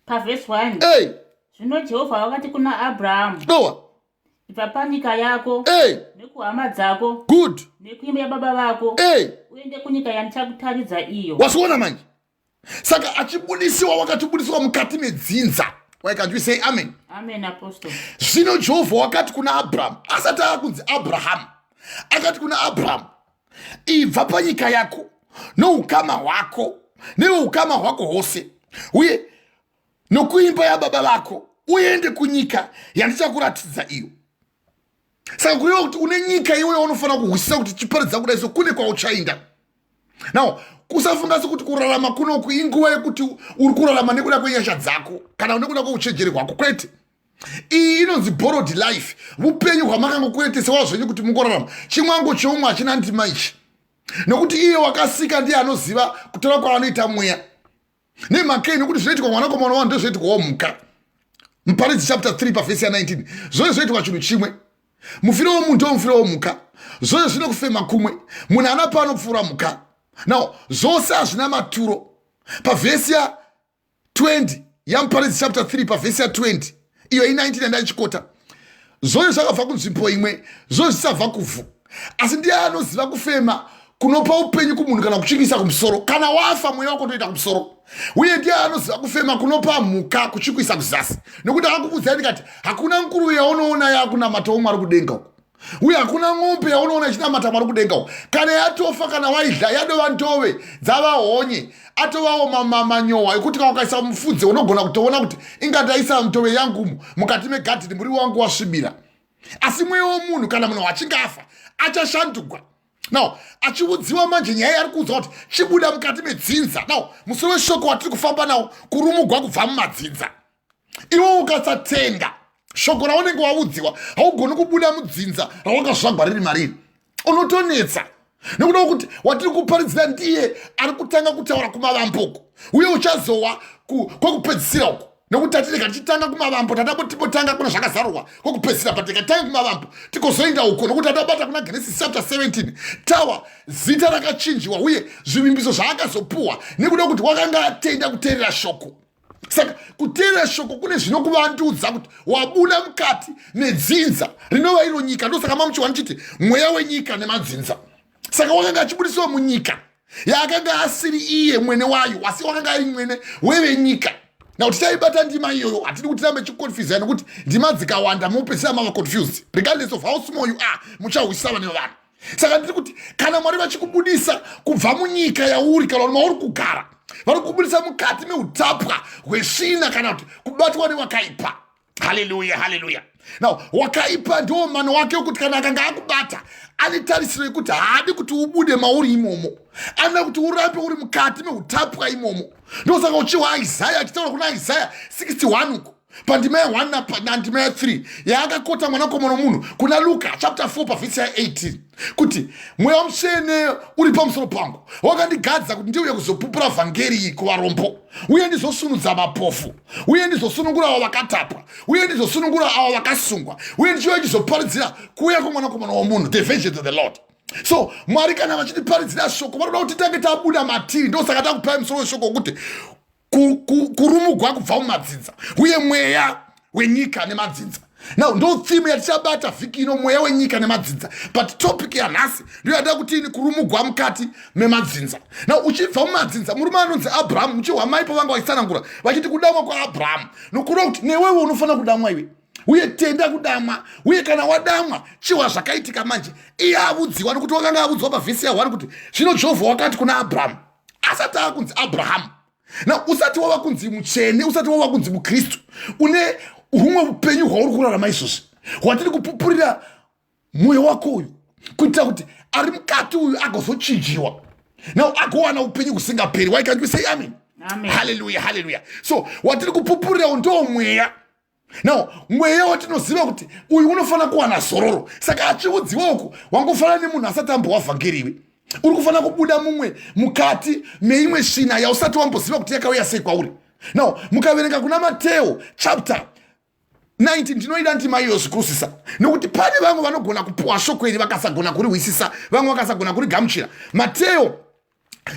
pavhesi 1. hey. Zvino Jehovha wakati kuna Abraham, Noah, ibva panyika yako hey. nekuhama dzako Good. nekuimba yababa vako hey. uende kunyika yandichakutaridza iyo. Wasiona manje. Saka achibudisiwa wakatibudisiwa mukati medzinza. Why can't we say amen? Amen apostle. Zvino Jehovha wakati kuna Abraham asati akunzi Abraham akati kuna Abraham ibva panyika yako noukama hwako neukama hwako hwose uye nokuimba yababa vako uende kunyika yandichakuratidza iyo. Saka kureva kuti une nyika iwe unofanira kuhwisisa kuti chiparidza kudai so kune kwauchaenda. Now kusafunga sekuti kurarama kunoku inguva yekuti uri kurarama nekuda kwenyasha dzako kana nekuda kweuchenjeri hwako kwete. Iyi inonzi borrowed life. Upenyu hwamakanga kuetesewa zvenyu kuti mungorarama chimwango cheumwe hachina ndima ichi nokuti iye wakasika ndiye anoziva kutora kwaanoita mweya nemhakei nokuti zvinoitika mwanakomana wangu ndozvoitikwawo mhuka. Muparidzi chapter 3 pavhesi ya 19 zvose zvoitikwa chinhu chimwe. Mufiro womunhu ndomufiro womhuka. Zvose zvino kufema kumwe. Munhu anapa anopfuura mhuka. Now zvose hazvina maturo. Pavhesi ya 20 yamuparidzi chapter 3 pavhesi ya 20 iyo i19 andaichikota zvose zvakabva kunzvimbo imwe zvose zvisabva kuvhu asi ndiye anoziva kufema kunopa upenyu kumunhu kana kuchikisa kumusoro. Kana wafa mweya wako toita kumusoro uye ndiye anoziva kufema kunopa mhuka kuchikisa kuzasi nokuti akakuudzai ndikati hakuna nkuru yaunoona yakunamata Mwari kudenga uko uye hakuna ng'ombe yaunoona ichinamata Mwari kudenga uko. Kana yatofa kana waidla yadova ndove dzava honye atovawo manyowa ekuti kana ukaisa mufudze unogona kutoona kuti ingataisa mtove yangu mukati megadhini muriwo wangu wasvibira. Asi mweya womunhu kana munhu achinge afa achashandurwa. Now achiudziwa manje nyaya yari kuudzwa kuti chibuda mukati medzinza. Now musoro weshoko watiri kufamba nawo kurumugwa kubva mumadzinza. Iwe ukasatenga shoko raunenge waudziwa haugoni kubuda mudzinza rawakazvagwa riri mariri unotonetsa nekuda kuti watiri kuparidzira ndiye ari kutanga kutaura kumavamboko uye uchazowa kwekupedzisira uko nekuti tatireka tichitanga kumavambo tatambotanga kuna zvakazarurwa kwekupedzisira patikatanga kumavambo tikozoenda uko nokuti tatabata kuna Genesis chapter 17 tawa zita rakachinjiwa uye zvivimbiso zvaakazopuwa nekuda kuti wakanga atenda kuteerera shoko. Saka kuteerera shoko kune zvinokuvandudza kuti wabuda mukati medzinza rinova iro nyika. Ndosaka mamuchiwana chiti mweya wenyika nemadzinza. saka wakanga achibudiswa munyika yakanga asiri iye mwene wayo, asi wakanga ari mwene wevenyika. Now tichaibata ndima iyoyo, hatidi kuti tirambe chiconfuse nokuti ndima dzikawanda mupesera mava confused. Regardless of how small you are, muchawisana nevanhu. Saka ndiri kuti kana Mwari vachikubudisa kubva munyika yauri kana mauri kugara, vari kubudisa mukati meutapwa hwesvina kana kuti kubatwa newakaipa. Hallelujah, hallelujah. Now wakaipa ndio mano wake kuti kana akanga akubata anitarisiro yekuti haadi kuti ubude mauri imomo, anoda kuti urambe uri mukati meutapwa imomo. Ndosaka uchiwa Isaiah achitaura kuna Isaiah 61 uko pandima ya 1 na ndima ya 3 yaakakota mwanakomana womunhu kuna Luka chapter 4 pavhesi ya 18 kuti mweya mutsvene uri pamusoro pangu, wakandigadza kuti ndiuye kuzopupura vhangeri kuvarombo, uye ndizosunudza mapofu, uye ndizosunungura avo vakatapwa, uye ndizosunungura avo vakasungwa, uye ndichiuya ndizoparidzira kuuya kwomwanakomana womunhu, the vengeance of the Lord. So Mwari kana vachitiparidzira shoko vanoda kuti tange tabuda matiri. Ndosaka takupai musoro weshoko kuti kurumugwa kubva mumadzinza uye mweya wenyika nemadzinza. Now ndo theme yatichabata vhiki ino, mweya wenyika nemadzinza, but topic yanhasi ndiyo yada kuti ini kurumugwa mukati memadzinza. Now uchibva mumadzinza, murume anonzi Abrahamu, muchihwa maipo vanga vachitsanangura vachiti kudamwa kwaAbrahamu nokureva kuti newewe unofanira kudamwa iwe, uye tenda kudamwa, uye kana wadamwa chiwa zvakaitika manje. Iye avudziwa nokuti wakanga avudziwa pavhesi ya 1 kuti zvino Jehovha wakati kuna Abrahamu asati akunzi Abrahamu. Na usati wava kunzi mutsvene, usati wava kunzi mukristu, une humwe upenyu hwauri kurarama izvozvi hwatiri kupupurira mwoyo wako uyu kuitira kuti ari mukati uyu agozochinjiwa now agowana upenyu kusingaperi. Why can't we say amen? Amen. Hallelujah, hallelujah. So watiri kupupurira ndo mweya. Now mweya watinoziva kuti uyu unofanira kuwana zororo, saka achiudziwa uku wangofanana nemunhu asati ambova vhangeriwe. Uri kufanira kubuda mumwe mukati meimwe svina yausati wamboziva kuti yakauya sei kwauri. Now mukaverenga kuna Mateo chapter 19 ndinoida ndima iyo zvikurusisa nokuti pane vamwe vanogona kupuwa shoko iri vakasagona kuriwisisa, vamwe vakasagona kurigamuchira. Mateo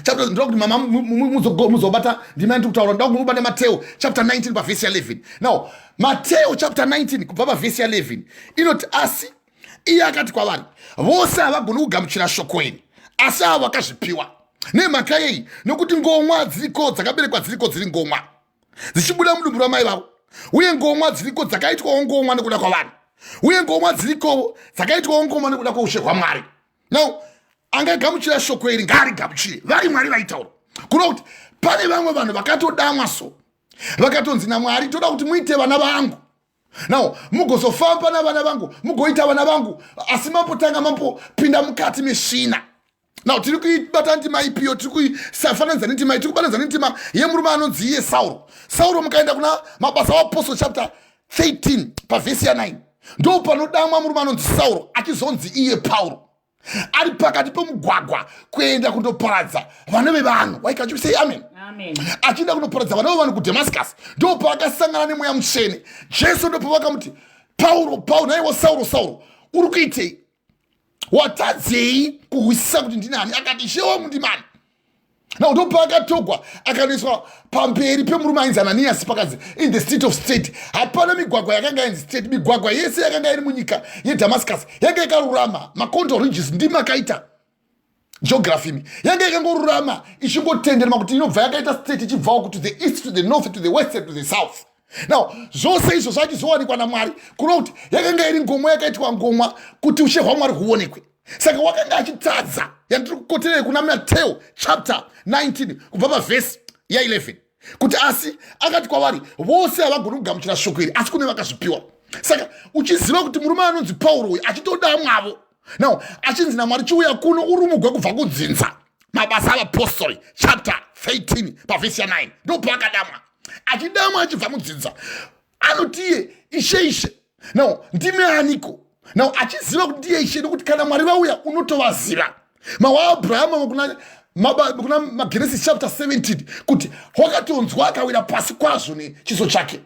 chapter ndokuti mama muzobata ndima ndiri kutaura ndokuti mubate Mateo chapter 19 pavhesi ya 11. Now Mateo chapter 19 kubva pavhesi ya 11 inoti asi iye akati kwavari vose havagoni kugamuchira shoko iri, asi avo vakazvipiwa. Nemhaka yei? Nokuti ngomwa dziriko dzakaberekwa dziriko dziri ngomwa dzichibuda mudumbu ramai vavo, uye ngomwa dziriko dzakaitwawo ngomwa nekuda kwavanhu, uye ngomwa dziriko dzakaitwawo ngomwa nekuda kwoushe hwaMwari. Now angagamuchira shoko iri ngaarigamuchire, vari Mwari vaitaura kuda kuti pane vamwe vanhu vakatodamwa so vakatonzi naMwari toda kuti muite vana vangu. Now mugozofamba navana vangu, mugoita vana vangu, asi mambotanga mambopinda mukati mesvina. Now tiri kuibata ndima ipiyo, tiri kuifananidza nendima iyi, tiri kufananidza nendima yemurume anonzi iye Sauro. Sauro mukaenda kuna mabasa apostle chapter 13 pavhesi ya 9 ndo panodamwa murume anonzi Sauro achizonzi iye Pauro, ari pakati pemugwagwa kuenda kundoparadza vana vevanhu. Why can't you say amen? Amen. Achienda kundoparadza vana vevanhu kuDamascus ndo paakasangana nemweya mutsvene. Jesu ndo pavakamuti Pauro, naiwo Sauro, Sauro uri kuitei? Watadzei kuhwisisa kuti ndinani? Akati shewa mundimani. Now ndo paakatogwa akanoiswa pamberi pemurume ainzi Ananias pakazi in the street of state. Hapana migwagwa yakanga inzi state, migwagwa yese yakanga iri munyika yeDamascus yanga ikarurama. Macondo ridges ndimi akaita geography yanga ikangorurama ichingotenderema kuti inobva yakaita state ichibvawo to the east, to the north, to the west, to the south. Now zvose izvo zvachizowanikwa naMwari kuno kuti yakanga iri ngomwa yakaitwa ngomwa kuti ushe hwaMwari huonekwe. Saka wakanga achitadza yandiri kukoterei kuna Mateo chapter 19 kubva pavhesi ya 11 kuti asi akati kwavari vose havagoni kugamuchira shoko iri, asi kune vakazvipiwa. Saka uchiziva kuti murume anonzi Pauro uyu achitodamwavo, now achinzi naMwari chiuya kuno urumugwe kubva kudzinza. Mabasa avapostori chapter 13 pavhesi ya 9 ndo paakadamwa. Achidamwa achibva mudzinza anoti iye ishe. Now ndime aniko? Now achiziva kuti ndiye ishe nokuti kana Mwari vauya unotovaziva. Mawaabhurahama kuna maGenesis chapter 17 kuti wakatonzwa akawira pasi kwazvo nechiso chake,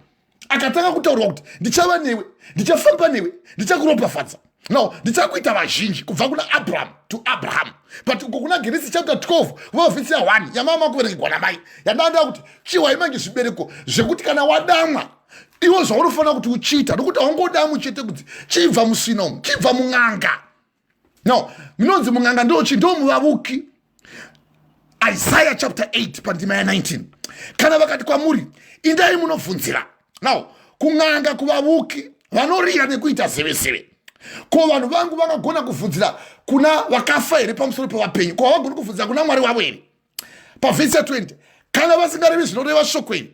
akatanga kutaurwa kuti ndichava newe, ndichafamba newe, ndichakuropafadza. Now ndichakuita vazhinji kubva kuna Abraham to Abraham. But uko kuna Genesis chapter 12 kubva pavhesi ya 1 yamama kuverengwa namai yandanda kuti chiwa imange zvibereko zvekuti kana wadamwa iwo zvaunofanira kuti uchiita, nokuti haungodamwi chete kuti chibva musvina umu, chibva mun'anga. Now, minonzi munganga ndochi ndo muvavuki. Isaiah chapter 8 pandima ya 19. Kana vakati kwamuri indai munobvunzira. Now, kunganga kuvavuki vanorira nekuita seveseve. Ko vanhu vangu vakagona kubvunzira kuna vakafa here pamusoro pevapenyu. Ko havagoni kubvunzira kuna Mwari wavo here. Pavhesi 20. Kana vasingarevi zvinoreva shoko here.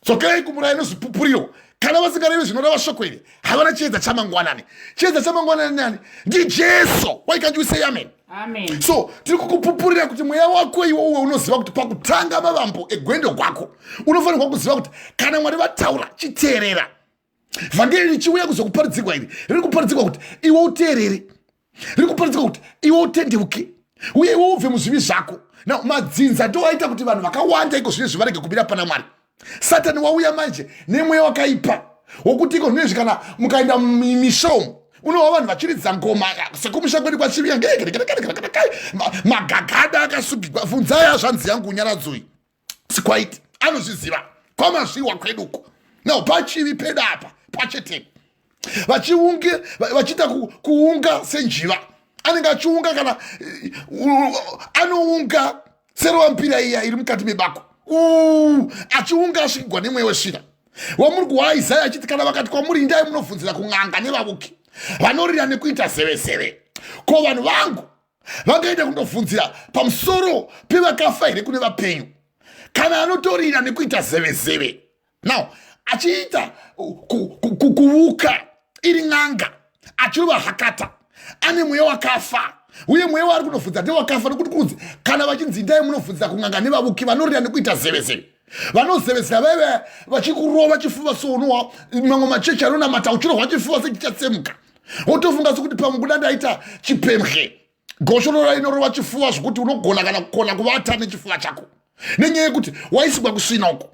Dzokerai kumurayiro inozvipupuriro. Kana vasingarevi zvinoreva shoko here. Havana chiedza chamangwanani. Chiedza chamangwanani nani? Ndi Jesu. Why can't you say amen? Amen. So, tiri kukupupurira kuti mweya wako iwowo unoziva kuti pakutanga mavambo egwendo gwako unofanirwa kuziva kuti kana Mwari vataura chiteerera. Vhangeri richiuya kuzokuparidzirwa iri riri kuparidzirwa kuti iwe uteerere, riri kuparidzirwa kuti iwe utendeuke uye iwe ubve muzvivi zvako. Na madzinza ndo aita kuti vanhu vakawanda iko zvine zvivarege kumira pana Mwari. Satani wauya manje nemweya wakaipa wokuti iko zvinezvi kana mukaenda mumisha umu unowa vanhu vachiridza ngoma sekumusha kwedu kwachiviya magagada akasugirwa. Bvunzai hazvanzi yangu unyaradzoi sikwaiti anozviziva kwamazviwa kweduko. Now pachivi pedu apa pachete vachiita kuunga senjiva. Anenge achiunga kana anounga serovampira iya iri mukati mebako achiunga asvikigwa nemweya weshira. Wamuri kuwa Isaiah achiti kana vakati kwamuri indai munobvunzira kung'anga nevavuki vanorira nekuita seveseve. Ko vanhu vangu vangaenda kundobvunzira pamusoro pevakafa here kune vapenyu kana anotorira nekuita seveseve. Now achiita kuvuka iri ng'anga achirova hakata ane mweya wakafa uye mweya waari kunobvunza ndewakafa nekuti kunzi kana vachinzi ndai munobvunzira kung'anga nevavuki vanorira nekuita seveseve. Vanozevesera vaive vachikurova chifuva sounowa mamwe machechi anonamata uchirohwa chifuva sechichatsemuka wotofunga sekuti pamubuda ndaita chipemhe goshorora inorova chifuva zvokuti unogona kana kukona kuvata nechifuva chako nenyaya yekuti waisigwa kusvina uko.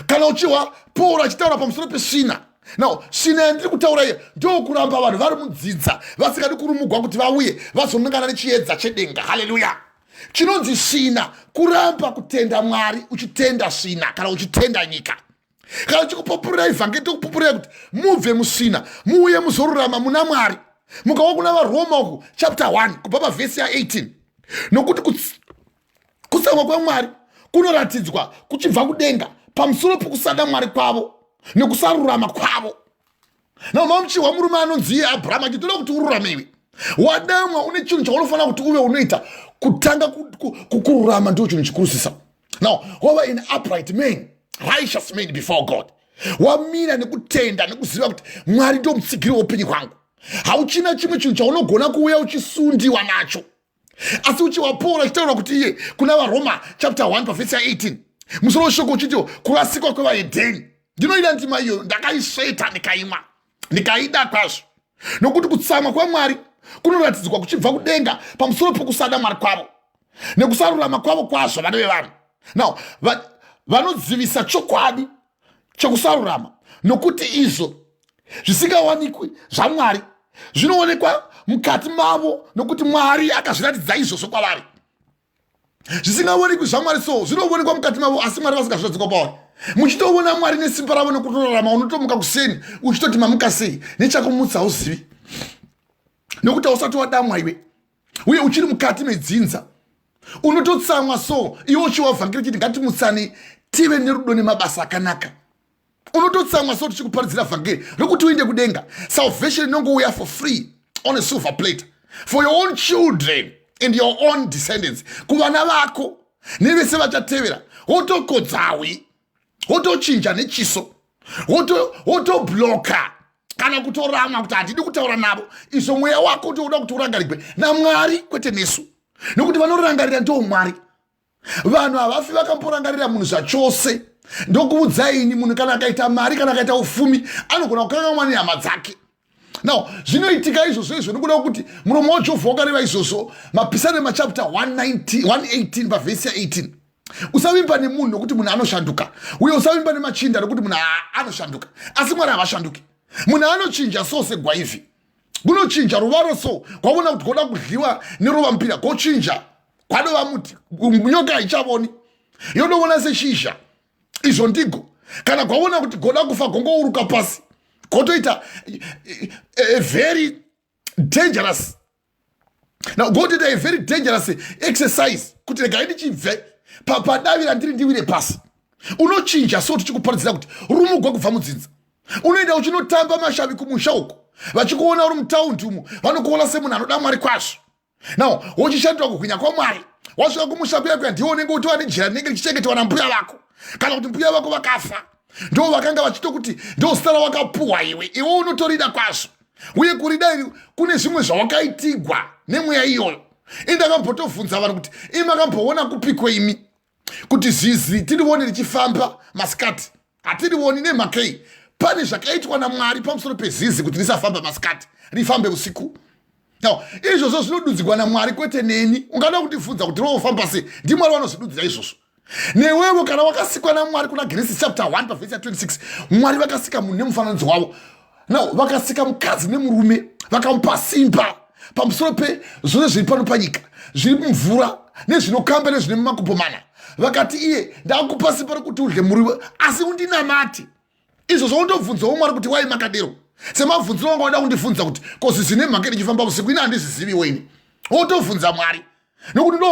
Kana uchiwa Pauro achitaura pamusoro pesvina. Now svina yandiri kutaura iyo ndo kuramba vanhu vari mudzidza vasikadi kurumugwa kuti vauye vazonangana nechiedza chedenga. Haleluya. Chinonzi svina kuramba kutenda Mwari uchitenda svina kana uchitenda nyika. Kana uchikupupurira ivhangeri tokupupurira kuti mubve musvina muuye muzorurama muna Mwari. Mukawa kuna vaRoma uku chapter 1 kubva pavhesi ya 18. Nokuti kutsamwa kwaMwari kunoratidzwa kuchibva kudenga pamusoro pokusada Mwari kwavo nekusarurama kwavo. Na mamuchiwa murume anonzi Abraham achitoda kuti ururamiwe. Wadamwa une chinhu chaunofanira kuti uve unoita kutanga kukururama ndio chinhu chikurusisa. Now wava an upright man, righteous man before God. Wamira nekutenda nekuziva kuti Mwari ndio mutsigiri weupenyu hwangu. Hauchina chimwe chinhu chaunogona kuuya uchisundiwa nacho. Asi uchiwa Pauro achitaura kuti iye kuna vaRoma chapter 1 pavhesi ya 18 musoro shoko uchiti kurasikwa kwevahedheni. Ndinoida ndima iyo ndakaisveta ndikaimwa ndikaida kwazvo nokuti kutsamwa kwaMwari kunoratidzwa kuchibva kudenga pamusoro pokusada Mwari kwavo nekusarurama kwavo kwazvo vana vevanhu. Now vanodzivisa chokwadi chekusarurama nokuti izvo zvisingawanikwi zvaMwari zvinoonekwa mukati mavo nokuti Mwari akazviratidza izvozvo kwavari. Zvisingaonekwi zvaMwari so zvinoonekwa mukati mavo asi Mwari vasingazviratidzwa kwavari. Muchitoona Mwari nesimba ravo nokutorarama unotomuka kuseni uchitoti mamuka sei nechakumutsa hauzivi nokuti hausati wadamwa iwe uye uchiri mukati medzinza unototsamwa so iwe uchiwa vhangeri chiti ngatimutsani tive nerudo nemabasa akanaka. Unototsamwa so tichikuparidzira vhangeri rokuti uende kudenga. Salvation inongouya for free on a silver plate for your own children and your own descendants. Kuvana vako nevese vachatevera wotokodzawi wotochinja nechiso wotobloka kana kutorama kuti handidi kutaura navo. Izvo mweya wako utoda kuti urangarigwe naMwari kwete nesu nokuti vanorangarira ndo Mwari. Vanhu havafi vakamborangarira munhu zvachose. Ndokuudzaini munhu kana akaita mari kana akaita ufumi anogona kukanganwa nehama dzake. Now zvinoitika izvozvo izvo nokuda kuti muromo waJehovha wakareva izvozvo mapisane machapter 118 pavhesi ya 18. Usavimba nemunhu nokuti munhu anoshanduka uye usavimba nemachinda nokuti munhu anoshanduka asi Mwari havashanduki. Munhu anochinja so segwaivi kunochinja ruvaro so kwavona kuti goda kudliwa nerovampira gochinja kwadova muti nyoka haichavoni yonovona seshizha. Izvo ndigo kana kwavona kuti goda kufa gongouruka pasi gotoita a very dangerous Now God did a very dangerous exercise kuti regai ndichibve padavi randiri ndiwire pasi. Unochinja so tichikuparadzira kuti rumugwa kubva mudzinza. Unoenda uchinotamba mashavi kumusha uko. Vachikuona uri mutaundi umo vanokuona semunhu anoda Mwari kwazvo. Now wochishandura kugwinya kwaMwari. Wasvika kumusha kuya ndiwo unenge utori jira rinenge richichengetwa nambuya vako. Kana kuti mbuya vako vakafa. Ndo vakanga vachito kuti ndo zita rawakapuwa iwe unotorida kwazvo. Uye kurida iri kune zvimwe zvawakaitigwa nemweya iyoyo. Indakambotovhunza vanhu kuti imakamboona kupikwe imi kuti zizi tirione richifamba masikati. Hatirioni nemhakei. Pane zvakaitwa naMwari pamusoro pezizi kuti risafamba masikati, rifambe usiku. Now, izvozvo zvinodudzirwa naMwari kwete neni. Ungada kundibvunza kuti rinofamba sei? NdiMwari vanozvidudzira izvozvo. Newewo kana wakasikwa naMwari kuna Genesis chapter 1 pavhesi 26, Mwari vakasika munhu nemufananidzo wavo. Now, vakasika mukadzi nemurume, vakamupa simba pamusoro pezvose zviri pano panyika, zviri mumvura nezvinokamba nezvine mumakumbo mana. Vakati iye ndakupa simba rokuti udye muriwo asi undinamate. Izvozvo undobvunzawo Mwari kuti wai makadero. Semabvunziro wanga wada kundibvunza kuti kozizi nemhaka richifamba usiku ina handizizivi weni. Wotobvunza Mwari. Nokuti ndo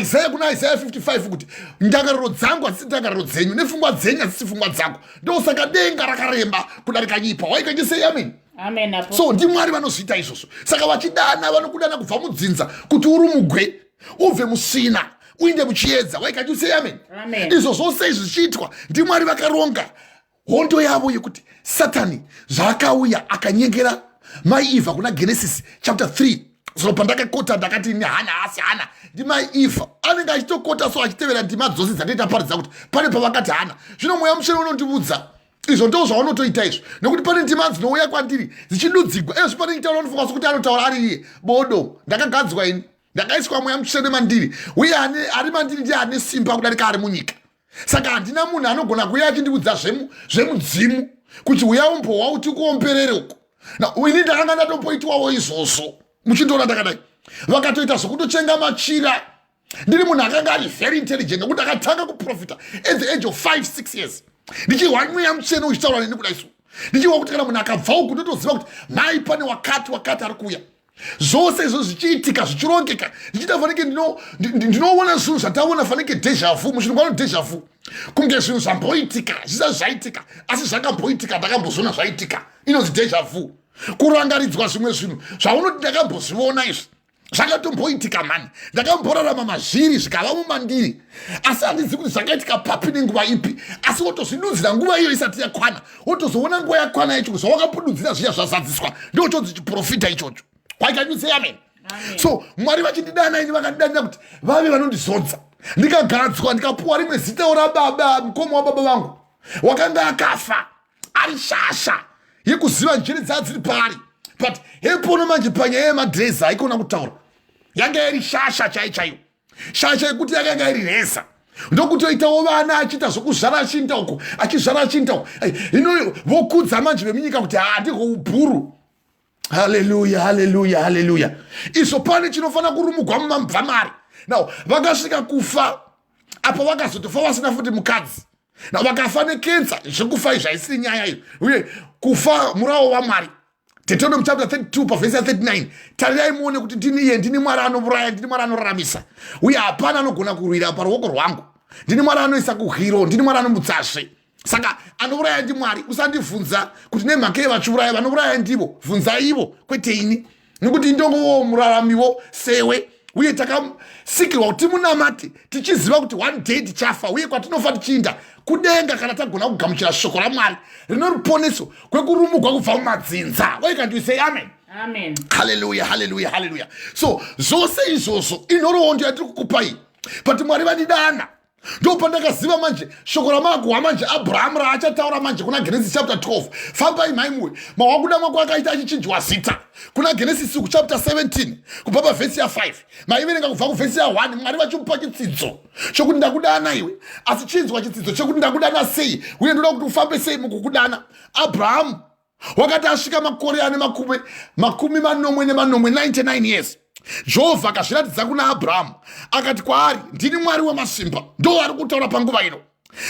Isaiah kuna Isaiah 55 kuti ndangariro dzangu hadzisi ndangariro dzenyu nepfungwa dzenyu hadzisi pfungwa dzangu. Ndosaka denga rakaremba kudarika nyika. Waikanyise amen. Amen. So ndiMwari vanozviita izvozvo. Saka vachidana vanokudana kubva mudzinza kuti uri mugwe ubve musina uinde muchiedza. Waikanyise amen. Amen. Izvo zvose izvi zvichiitwa ndiMwari vakaronga hondo yavo yekuti Satani zvaakauya akanyengera mai Eva kuna Genesis chapter 3. So pandakakota ndakati ni hana asi hana ndimai Eva anenge achitokota so achitevera ndima dzose dzandita paridza kuti pane pavakati hana. Zvino mweya mucheno unondibudza izvo ndo zvaunotoita izvo nekuti pane ndima dzinouya kwandiri dzichidudzigwa ezvo pane itaura unofunga sokuti anotaura ari iye bodo ndakagadzwa ini ndakaiswa mweya mucheno mandiri uye ari mandiri ndiye ane simba kudarika ari munyika. Saka handina munhu anogona kuuya achindibudza zvemudzimu kuti uya umbowa uti kuomperere uko. Ini ndakanga ndatomboitwawo izvozvo muchindoona ndakadai. Vakatoita zvokutochenga machira. Ndiri munhu akanga ari very intelligent nekuti akatanga kuprofita at the age of 5-6 years. Ndichihwa mweya mucheno uchitaura neni kudai so. Ndichihwa kuti kana munhu akabva uku ndotoziva kuti mai pane wakati ari kuuya. Zvose izvo zvichiitika zvichirongeka ndichita fanike ndinoona zvinhu zvataona fanike deja vu muchirungu deja vu kunge zvinhu zvamboitika zvisati zvaitika asi zvakamboitika ndakambozviona zvaitika inonzi deja vu kurangaridzwa zvimwe zvinhu zvaunoti ndakambozviona izvi zvakatomboitika mani ndakamborarama mazviri zvikava mumandiri asi handizi kuti zvakaitika papi nenguva ipi asi wotozvidudzira nguva iyo isati yakwana wotozoona nguva yakwana yacho zvawakapodudzira zviya zvazadziswa ndochodzi chiprofita ichocho. Why can you say amen? Amen. So Mwari vachindidana ini vakandidana kuti vave vanondizodza. Ndikagadzwa ndikapuwa rimwe zita rababa mukoma wababa vangu wakanga akafa ari shasha yekuziva njere dzadziri pari. But hepono manje panyaya yemadreza haikona kutaura. Yanga iri shasha chaiyo. Shasha yekuti yakanga iri reza. Ndokutoitawo vana achita zvokuzvara chinda uko achizvara chinda uko. Ino vokudza manje vemunyika kuti handiko ubhuru. Hallelujah, hallelujah, hallelujah. Izvo pane chinofana kurumugwa mumabva Mwari. Now, vakasvika kufa. Apa vakazotofa vasina futi mukadzi. Now, vakafa nekensa. Zvekufa izvi haisiri nyaya iyo. Uye kufa murawo waMwari. Deuteronomy chapter 32 pavhesi 39. Tarirai muone kuti ndini Mwari anouraya, ndini Mwari anoraramisa. Uye hapana anogona kurwira paruoko rwangu. Ndini Mwari anoisa kuhiro, ndini Mwari anomutsazve. Saka anouraya ndiMwari. Usandibvunza kuti nemhaka yevachiuraya vanouraya ndivo. Bvunza ivo kwete ini. Nekuti ndongowo muraramiwo sewe. Uye takasikirwa kuti munamate tichiziva kuti one day tichafa uye kwatinofa tichiinda kudenga kana tagona kugamuchira shoko raMwari rino ruponeso kwekurumugwa kubva mumadzinza. Why can't you say amen? Amen. Hallelujah, hallelujah, hallelujah. So zvose izvozvo inhoroondo yatiri kukupai. But Mwari vanidana. Ndo pandakaziva manje shoko ramaguhwa manje Abraham raachataura manje kuna Genesis chapter 12. Fambai maimuwe mawakuda mako akaita achichinjwa zita kuna Genesis chapter 17 kubva pavhesi ya5 maiverenga kubva kuvhesi ya1 Mwari vachimupa chitsidzo chokuti ndakudana iwe asi chinzwa chitsidzo chokuti ndakudana sei uye ndoda kuti ufambe sei mukukudana. Abraham wakati asvika makore ane makumi manomwe nemanomwe 99 years Jehovha akazviratidza kuna Abraham akati kwaari ndini Mwari wamasimba. Ndo ari kutaura panguva ino.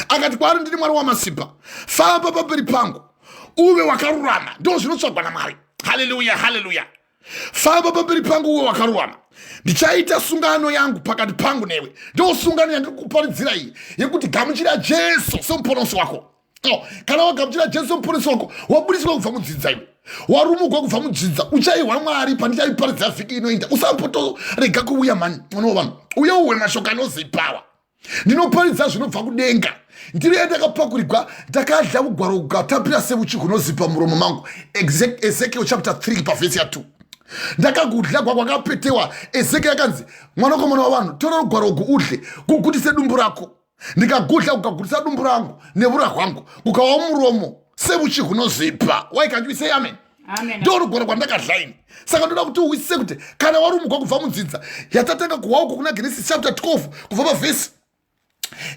Akati kwaari ndini Mwari wamasimba, famba pamberi pangu uve wakarurama. Ndo zvinotsvagwa naMwari. Hallelujah, hallelujah. Famba pamberi pangu uve wakarurama. ndichaita sungano yangu pakati pangu newe. Ndo sungano yandiri kuparidzira iyi yekuti gamuchira Jesu somuponesi wako. Kana wagamuchira Jesu somuponesi wako, wabudiswa kubva mudzidza iwe, warumugwa kubva mudzidza, uchaiwa Mwari pandichaiparidza vhiki inoenda. Usambotorega kuuya mani, mwana wavanhu, uye uwe mashoko anozipawa. Ndinoparidza zvinobva kudenga. Ndiri yandakapakurirwa ndakadya ugwaro ukatapira sebuchi kunozipa muromo mangu. Ezekiel chapter 3 pavhesi ya 2. Ndakagudya kwakapetewa. Ezekiel akanzi, mwanakomana wavanhu, tora ugwaro ugu udle kugutise dumbu rako. Ndikagudya kukagutisa dumbu rangu nevura hwangu kukawa muromo sebuchi kunozipa. Why can't you say amen? Amen. Ndo rugwaro kwandakadya ini. Saka ndoda kuti uwisise kuti kana warumugwa kubva mudzidza yatatanga kuwa uko kuna Genesis chapter 12 kubva pavhesi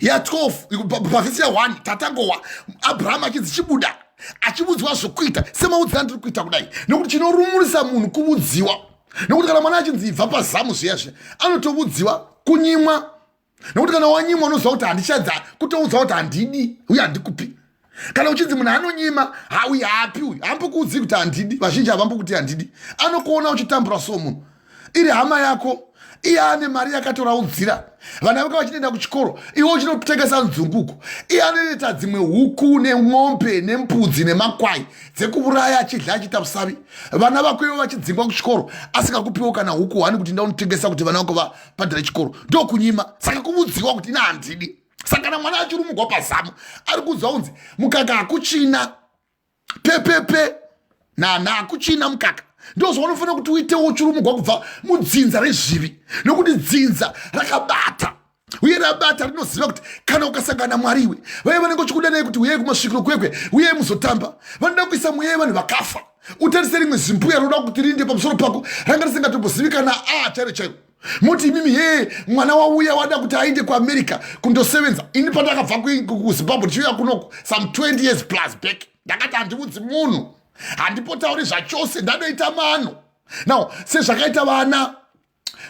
ya 12 pavhesi ya 1 tatangowa Abraham achidzichibuda achibudziwa zvokuita semaudzira ndiri kuita kudai, nekuti chinorumurisa munhu kubudziwa. Nekuti kana mwana achinzibva pazamu zviyazve anotobudziwa kunyimwa. Nekuti kana wanyimwa unoziva kuti handichadza kutoudza kuti handidi uye handikupi. Kana uchinzi munhu anonyima uyu haapi uyu haambokuudzi kuti handidi, vazhinji havambokuti handidi, anokuona uchitambura so munhu. Iri hama yako iye ane mari yakatoraudzira, vana vake vachinoenda kuchikoro, iwe uchinotengesa nzunguko. Iye anoita dzimwe huku nemombe nembudzi nemakwai dzekuuraya achidya achiita usavi. Vana vako iwe vachidzingwa kuchikoro asingakupiwo kana huku hwani kuti ndaunotengesa kuti vana vako vabhadhare chikoro, ndokunyima. Saka kubudziwa kuti ina handidi. Saka kana mwana achirumugwa pazamu ari kuziva kunzi mukaka hakuchina pepepe nana hakuchina mukaka. Ndo zvaunofanira kuti uitewo uchirumugwa kubva mudzinza rezvivi, nokuti dzinza rakabata uye rabata rinoziva kuti kana ukasangana Mwari iwe vaya vanenge uchikuda naye kuti uyei kumasvikiro kwekwe uyei muzotamba, vanoda kuisa muyei vanhu vakafa. Utarise rimwe zimbuya roda kuti rinde pamusoro pako ranga risingatobhozivikana chairo chairo. Muti imimi mwana wauya wada kuti aende kuAmerica kundosevenza. Ini pandakabva kuZimbabwe ndichiuya kunoko some 20 years plus back, ndakati handibudzi munhu, handipotauri zvachose, ndanoita mano. Now sezvakaita vana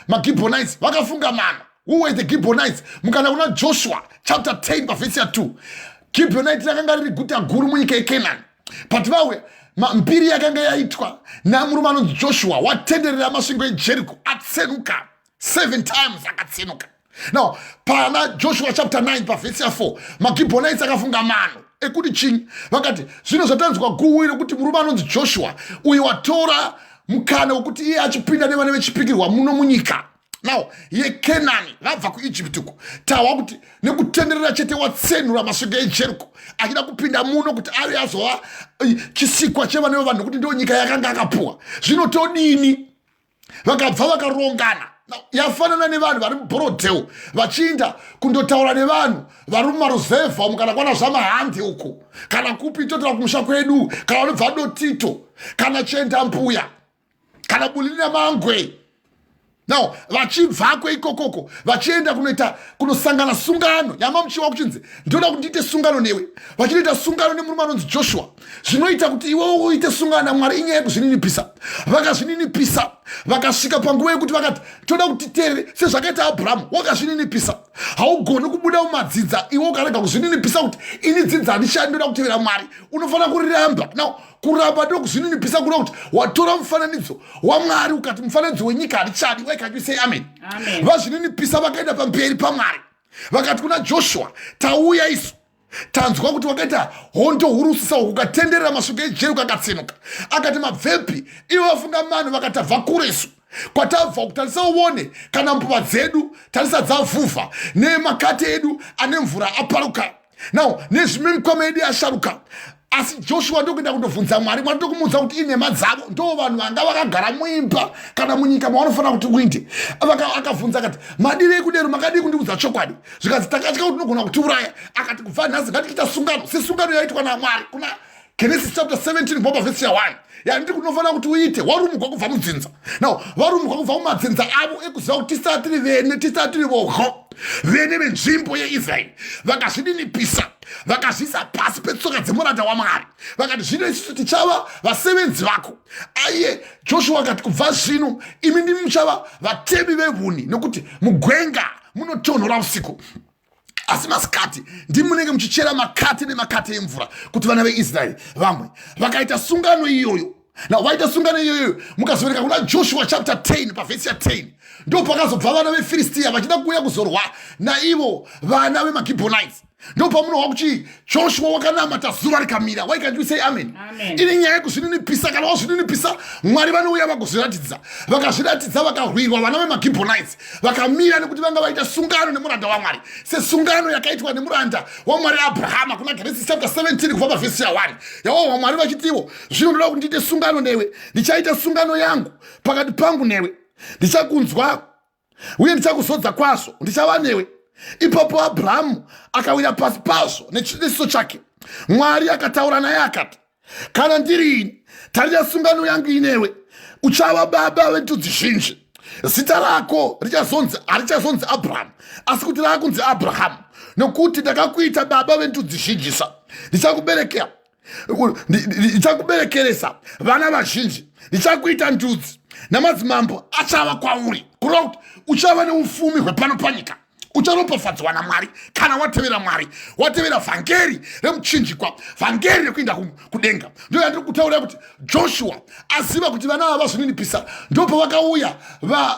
maGibeonites vakafunga mano. Who were the Gibeonites? Mukana kuna Joshua chapter 10 pavhesi ya 2. Gibeonite rakanga riri guta guru munyika yeKenani. But vauya mbiri yakanga yaitwa namurume anonzi Joshua watenderera masvingo eJeriko atsenuka 7 times akatsenuka. Now pana Joshua chapter 9 pavhesi ya 4 maGibeonites akafunga mano ekuti chinyi, vakati zvino zvatanzwa guwiro kuti murume anonzi Joshua uyu watora mukana wekuti iye achipinda nevana vechipikirwa muno munyika now yeKenani vabva kuIjipiti uko, tawa kuti nekutenderera chete watsenura masvingo eJeriko achida kupinda muno kuti ave azova chisikwa chevana vevanhu kuti ndo nyika yakanga akapuwa. Zvino todini? Vakabva vakarongana. Yafanana nevanhu vari muBorodheo vachiinda kundotaura nevanhu vari mumaruzevha mukana kwana zvamahande uko, kana kupi totora kumusha kwedu, kana vanobva Dotito, kana Chenda Mbuya, kana Bulina Mangwe. Now vachibvako ikokoko vachienda kunosangana sungano yamamuchiwa kuchinzi ndoda kuti ndiite sungano newe. Vachinoita sungano nemurume anonzi Joshua, zvinoita kuti iwe uite sungano naMwari inyaya yekuzvininipisa. Vakazvininipisa vakasvika panguva yekuti vakati toda kuti tere sezvakaita Abrahamu wakazvininipisa. Haugoni kubuda mumadzidza iwe ukarega kuzvininipisa kuti ini dzidza handishandi, ndoda kutevera Mwari. Unofanira kuriramba. Now kuramba ndokuzvininipisa kuda kuti watora mufananidzo waMwari ukati mufananidzo wenyika handichadi. Why can't you say amen? Amen. Vazvininipisa vakaenda pamberi paMwari vakati kuna Joshua, tauya isu tanzwa kuti wakaita hondo huru sisa ukatenderera masvingo eJeriko akatsenuka. Akati mabvepi ivo vafunga mano vakati tabva kuresu kwatabva kutarisa uone kana mbuva dzedu tarisa dzavhuvha nemakate edu ane mvura aparuka now nezvimwe mikwama edu yasharuka. Asi Joshua ndokuenda kundobvunza Mwari. Mwari ndokumuudza kuti inhema dzavo ndo vanhu vanga vakagara muimba kana munyika mavanofana kuti uinde. Akabvunza akati madii ekudero makadii kundiudza chokwadi? Zvikati takatya kuti unogona kutiuraya. Akati kubva nhasi ngatiita sungano sesungano yaitwa naMwari kuna Genesis chapter 17 kubva pavhesi ya 1 yandiri kunofanira kuti uite warumugwa kubva mudzinza. Now varumugwa kubva mumadzinza avo ekuziva kuti tisati tiri vene tisati tiri voho vene venzvimbo yeIsraeri vakazvininipisa vakazviisa pasi petsoka dzemuranda waMwari vakati zvino isusu tichava vasevenzi vako. Aiye Joshua akati kubva zvino imi ndimi muchava vatemi vehuni nokuti mugwenga munotonhora usiku, asi masikati ndimi munenge muchichera makate nemakate emvura kuti vana veIsraeri vamwe. Vakaita sungano iyoyo na waita sungano iyoyo mukazovereka kuna Joshua chapter 10 pavhesi ya 10 ndo pakazobva vana veFilistia vachida kuuya kuzorwa naivo vana veMagibhonites. Ndo pamunowa kuti Joshua wakanamata zuva rikamira. Why can't you say amen? Ine nyaya yekuzvininipisa kana wazvininipisa Mwari vanouya vagozviratidza. Vakazviratidza vakarwirwa vana veMagibhonites vakamira nekuti vanga vaita sungano nemuranda waMwari sesungano yakaitwa nemuranda waMwari Abrahama kuna Genesis chapter 17 kubva pavhesi ya 1 yawo Mwari vachitiwo zvinoda kuti ndiite sungano newe, ndichaita sungano yangu pakati pangu newe, ndichakunzwa uye ndichakuzodza kwazvo, ndichava newe. Ipapo Abrahamu akawira pasi pazvo nechiso chake. Mwari akataura naye akati, kana ndiri ini, tarira sungano yangu inewe, uchava baba vendudzi zhinji. Zita rako harichazonzi Abrahamu asi kuti rakunzi Abrahamu, nokuti ndakakuita baba vendudzi zhinjisa. Ndichakuberekeresa vana vazhinji, ndichakuita ndudzi namadzimambo achava kwauri, kureva kuti uchava neufumi hwepano panyika. Ucharopafadzwa naMwari kana watevera Mwari, watevera vhangeri remuchinjikwa, vhangeri rekuenda kudenga. Ndo yandiri kutaura kuti Joshua aziva kuti vana ava vazvininipisa. Ndo pavakauya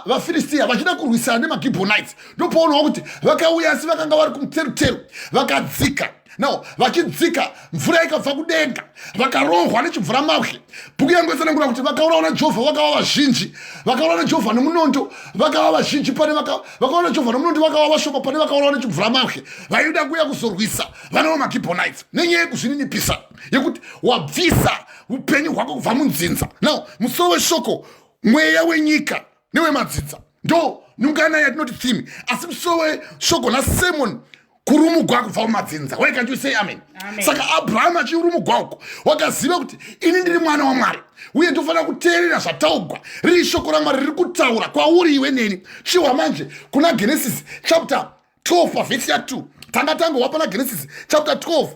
vaFilistia vachida kurwisana neMagibhonites. Ndo paunowa kuti vakauya asi vakanga vari kumuteruteru vakadzika. No, vachidzika mvura ikabva kudenga vakarohwa nechimvura mabwe. Bhuku yangu yasanangura kuti vakaurawa naJehovha vakava vazhinji, vakaurawa naJehovha nemunondo vakava vazhinji, pane vakaurawa naJehovha nemunondo vakava vashoma, pane vakaurawa nechimvura mabwe. Vaida kuuya kuzorwisa vana veMagibhonites nenyaya yekuzvininipisa yekuti wabvisa upenyu hwako kubva munzinza. Now musoro weshoko mweya wenyika newemadzidza ndo nungana yatinoti theme, asi musoro weshoko naSimon kurumugwa kubva mumadzinza. Why can't you say amen? Saka Abraham achirumugwa uko wakaziva kuti ini ndiri mwana waMwari uye ndofanira kuteerera zvataugwa. Riri shoko raMwari riri kutaura kwauri iwe neni. Chiwa manje kuna Genesis chapter 12 pavhesi ya 2. Tanga wapana Genesis chapter 12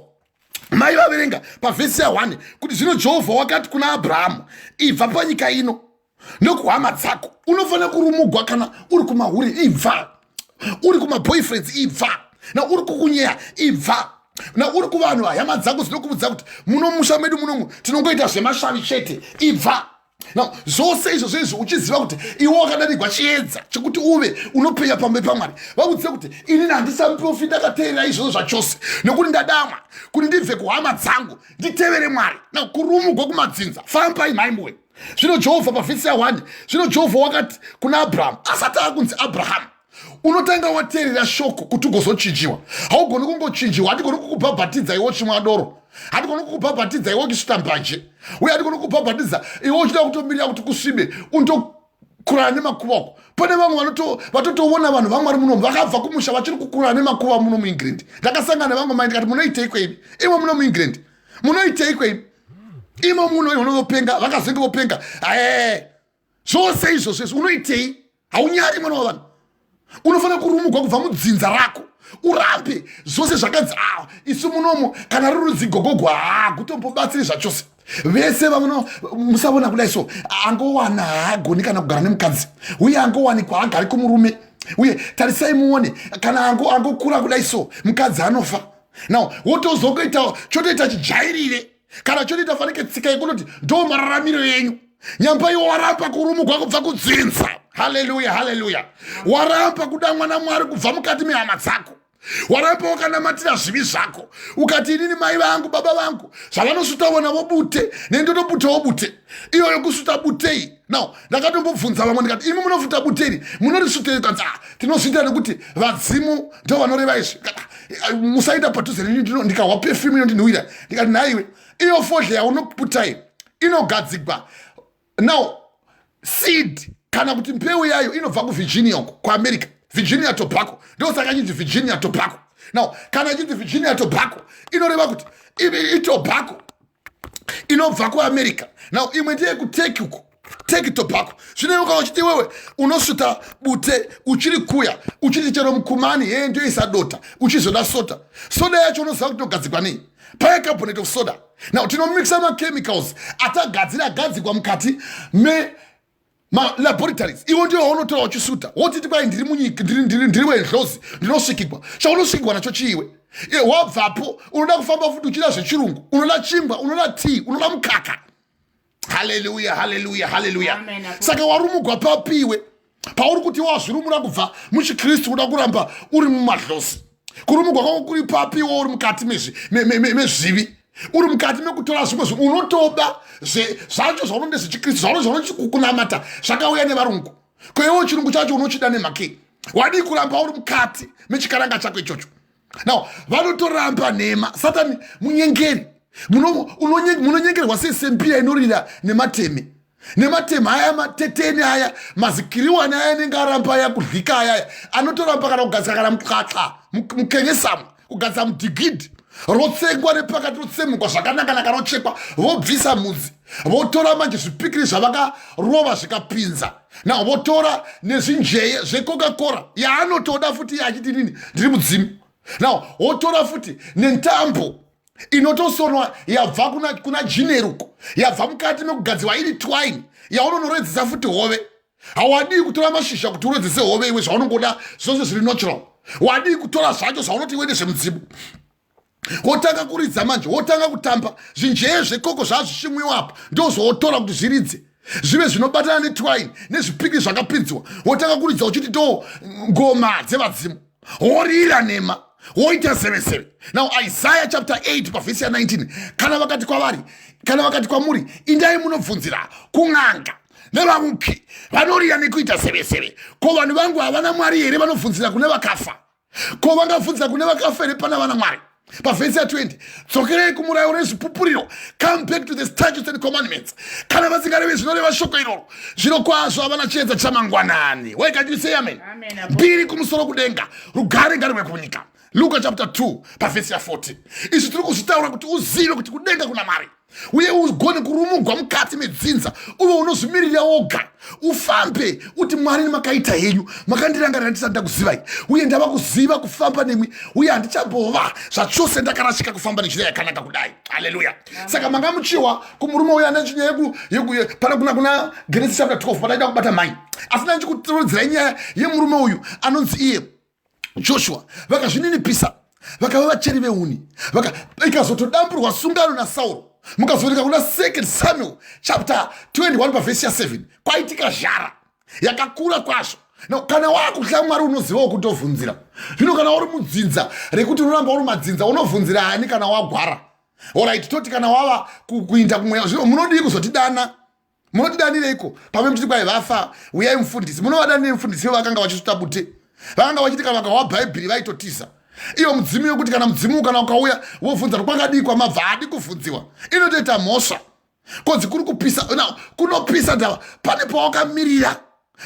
mai vaverenga pavhesi ya 1 kuti zvino Jehovha wakati kuna Abrahamu, ibva panyika ino nokuhama dzako. Unofanira kurumugwa kana uri kumahuri, ibva. Uri kumaboyfriends, ibva. Na uri kukunyeya, ibva. Na uri kuvanhu hama dzako dzinokuvudza kuti muno musha medu munomu tinongoita zvemashavi chete, ibva. Na zvose izvo uchiziva kuti iwe wakadanirwa chiedza chekuti uve unopenya pamberi paMwari. Vakudze kuti ini handisamuprofita akateerera izvozvo zvachose nekuti ndadamwa kuti ndibve kuhama dzangu nditevere Mwari. Na kurumugwa kumadzinza, fambai mhaimuwe. Zvino Jehovha pavhesi ya 1, zvino Jehovha wakati kuna Abrahamu asati akunzi Abrahamu, unotanga wateerera shoko kuti ugozochinjiwa. Haugoni kungochinjiwa. Hatigoni kukubhabhatidza iwe chimwa doro, hatigoni kukubhabhatidza iwe uchisvita mbanje, uye hatigoni kukubhabhatidza iwe uchida kutomirira kuti kusvibe undokurana nemakuva ako. Pane vamwe vatotoona vanhu vaMwari munomu vakabva kumusha vachiri kukurana nemakuva muno muEngland. Ndakasangana nevamwe mai ndikati munoiteiko ivi imwe muno muEngland, munoiteiko ivi imwe muno unovopenga vakazenge vopenga. Zvose izvozvo unoitei? Haunyari mwana wavanhu. Unofanira kurumugwa kubva mudzinza rako urambe zvose zvakanzi isu munomu kana rurudzi gogogwa kutombobatsiri zvachose. Vese vamwe musavona kudai so angowana haagoni kana kugara nemukadzi uye angowanikwa haagari kumurume uye tarisai muone kana angokura kudai so mukadzi anofa. Now wotozokoita chotoita chijairire kana chotoita fanike tsika yekunoti ndo mararamiro yenyu. Nyamba iwo waramba kurumugwa kubva kudzinza. Haleluya, haleluya. Waramba kuda mwana Mwari kubva mukati mehama dzako. Waramba wakanamatira zvivi zvako ukati inini mai vangu baba vangu zvavanosuta vona vobute nendotobuta wobute iyoyo kusuta butei. Now ndakatombobvunza vamwe ndikati imi munofuta butei munorisutei? Kanzi tinozviita nekuti vadzimu ndo vanoreva izvi. Musaita padhuze ndikahwa perfume inondinhuhwira ndikati nhaiwe iyo fodhleya unoputai inogadzikwa. Now seed kana kuti mbeu yayo inobva kuVirginia uko kuAmerica, Virginia Tobacco. Ndio saka chinzi Virginia Tobacco. Now kana chinzi Virginia Tobacco inoreva kuti itobacco inobva kuAmerica. Now imwe ndiye kuteki uko, take tobacco. Zvino ukachiti wewe unosuta bute uchiri kuya uchiti chero mukumani ndio isadota uchizoda soda yacho unoziva kuti inogadzikwa nei? Bicarbonate of soda. Now tinomixa ma-chemicals atagadzikwa mukati laboratories. Iwo ndio waunotora uchisuta wotiti kwai ndiri munyika ndiri wendlozi ndinosvikirwa. Chaunosvikirwa nacho chiiwe. Wabvapo unoda kufamba futi uchida zvechirungu, unoda chingwa, unoda tea, unoda mukaka. Haleluya, haleluya, haleluya. Saka warumugwa papiwe pauri kuti wazvirumura kubva muchikristu uda kuramba uri mumadlosi. Kurumugwa kwako kuri papiwe uri mukati mezvivi, uri mukati mekutora zvimwe unotoda zvacho zvaunonde zvechikristu zvaunonchikunamata zvakauya nevarungu. Kwewo chirungu chacho unochida nemhake wadi kuramba uri mukati mechikaranga chako ichocho. Now vanotoramba nhema. Satani munyengeri, munonyengerwa sesempira inorira nemateme aya mateteni aya mazikiriwani aya anenge aramba aya kudlika aya anotoramba kana kugadzika kana mukaka mukenyesamwa kugadzika mudhigidhi rotsengwa nepakati rotsemugwa zvakanaka kana rochekwa vobvisa mudzi votora manje zvipikiri zvavakarova zvikapinza na votora nezvinjeye zvecoca-cola yaanotoda futi achiti nini ndiri mudzimu. Now votora futi nentambo inotosonwa yabva kuna jineruko yabva mukati mekugadzirwa iri twine yaunonoredzesa futi hove. Hawadi kutora mashizha kuti uredzese hove iwe zvaunongoda zvose zviri natural. Wadi kutora zvacho zvaunoti iwe nezvemudzimu. Wotanga kuridza manje, wotanga kutamba zvinjeye zvekoko zvazvishimwiwapo ndo zvotora kuti zviridze zvive zvinobatana netwine nezvipikiri zvakapinzwa. Wotanga kuridza uchiti ndo ngoma dzevadzimu, worira nema, woita seveseve. Now Isaiah chapter 8 verse 19, kana vakati kwamuri indai munobvunzira kun'anga nevamuki vanorira nekuita seveseve, ko vanhu vangu havana Mwari here vanobvunzira kune vakafa? Ko vangabvunzira kune vakafa here pana vana Mwari? Pavhesi 20, dzokerei kumurayiro nezvipupuriro, come back to the statutes and commandments. Kana vasingarevi zvinoreva shoko iroro, zvino kwazvo havana chiedza chamangwanani. Why can't you say amen? Mbiri kumusoro kudenga, rugare ngarimwe kunyika. Luka chapter 2 pavhesi 40. Izvi tiri kuzvitaura kuti uzive kuti kudenga kuna Mwari, uye ugone kurumugwa mukati medzinza, uve unozvimirira woga, ufambe uti Mwari makaita henyu, makandirangarira ndisati ndakuzivai, uye ndava kuziva kufamba nemwi, uye handichambova zvachose ndakarashika kufamba nenzira yakanaka kudai. Haleluya. Saka manga muchiwa kumurume uya nechinya pana kuna Genesis chapter 12 padaida kubata mai, asina ndichikurodzera nyaya yemurume uyu anonzi iye Joshua. Vakazvininipisa vakava vacheri veuni, ikazotodamburwa sungano naSauro. Mukazovereka kuna 2 Samuel chapter 21 pavhesi 7, kwaitika zhara yakakura kwazvo. No, kana wakudya Mwari unozivawo kutovhunzira. Zvino kana uri mudzinza rekuti unoramba uri madzinza unovhunzira ani kana wagwara? Alright, toti kana wava kuinda kumweya, zvino munodii kuzotidana? Munotidanireko pamwe mchiti kwai vafa uyai mufundisi? Munovadanire mufundisi vakanga vachisvuta bute, vakanga vachiti kana vakawa bhaibheri vaitotiza. Iyo mudzimu yokuti kana mudzimu kana ukauya wobvunza kwakadii kwamabva adi kuvhunziwa, inotoita mhosva. Kodzi kuri kupisa, kunopisa ndava pane pawakamirira.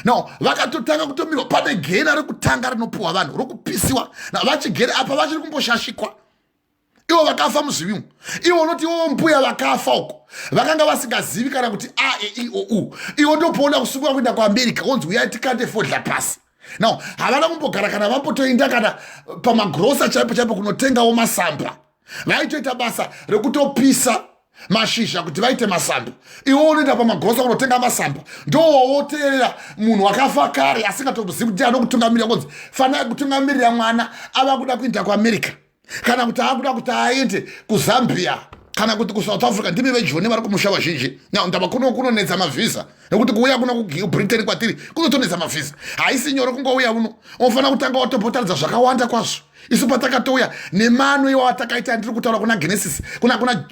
Now vakatotanga kutomirwa pane gena rekutanga rinopuwa vanhu rokupisiwa, na vachigere apa vachiri kumboshashikwa. Ivo vakafa muzvivimu, ivo unoti ivo mbuya vakafa uko vakanga vasingazivi kana kuti AEIOU. Ivo ndopoona kusubuka kuenda kuAmerica onzi uyai tikande fodla pasi. Now havana kumbogara kana vambotoenda kana pamagrosa chaipo kunotengawo masamba. Vaitoita basa rekutopisa mashizha kuti vaite masamba. Iwo unoenda pamagrosa kunotenga masamba, ndowoteerera munhu wakafa kare asingatozivi kuti anokutungamirira, konzi fanai kutungamirira mwana ava kuda kuenda kuAmerica, kana kuti akuda kuti aende kuZambia kana kuti kuSouth Africa. Ndimi vejoni vari kumusha vazhinji. Ndava kunonetsa mavhisa, nekuti kuuya kuno kuBritain kwatiri kunotonetsa mavhisa. Haisi nyore kungouya uno, unofana kutanga watopotaridza zvakawanda kwazvo. Isu patakatouya nemano iwo atakaita ndiri kutaura kuna Genesis, kuna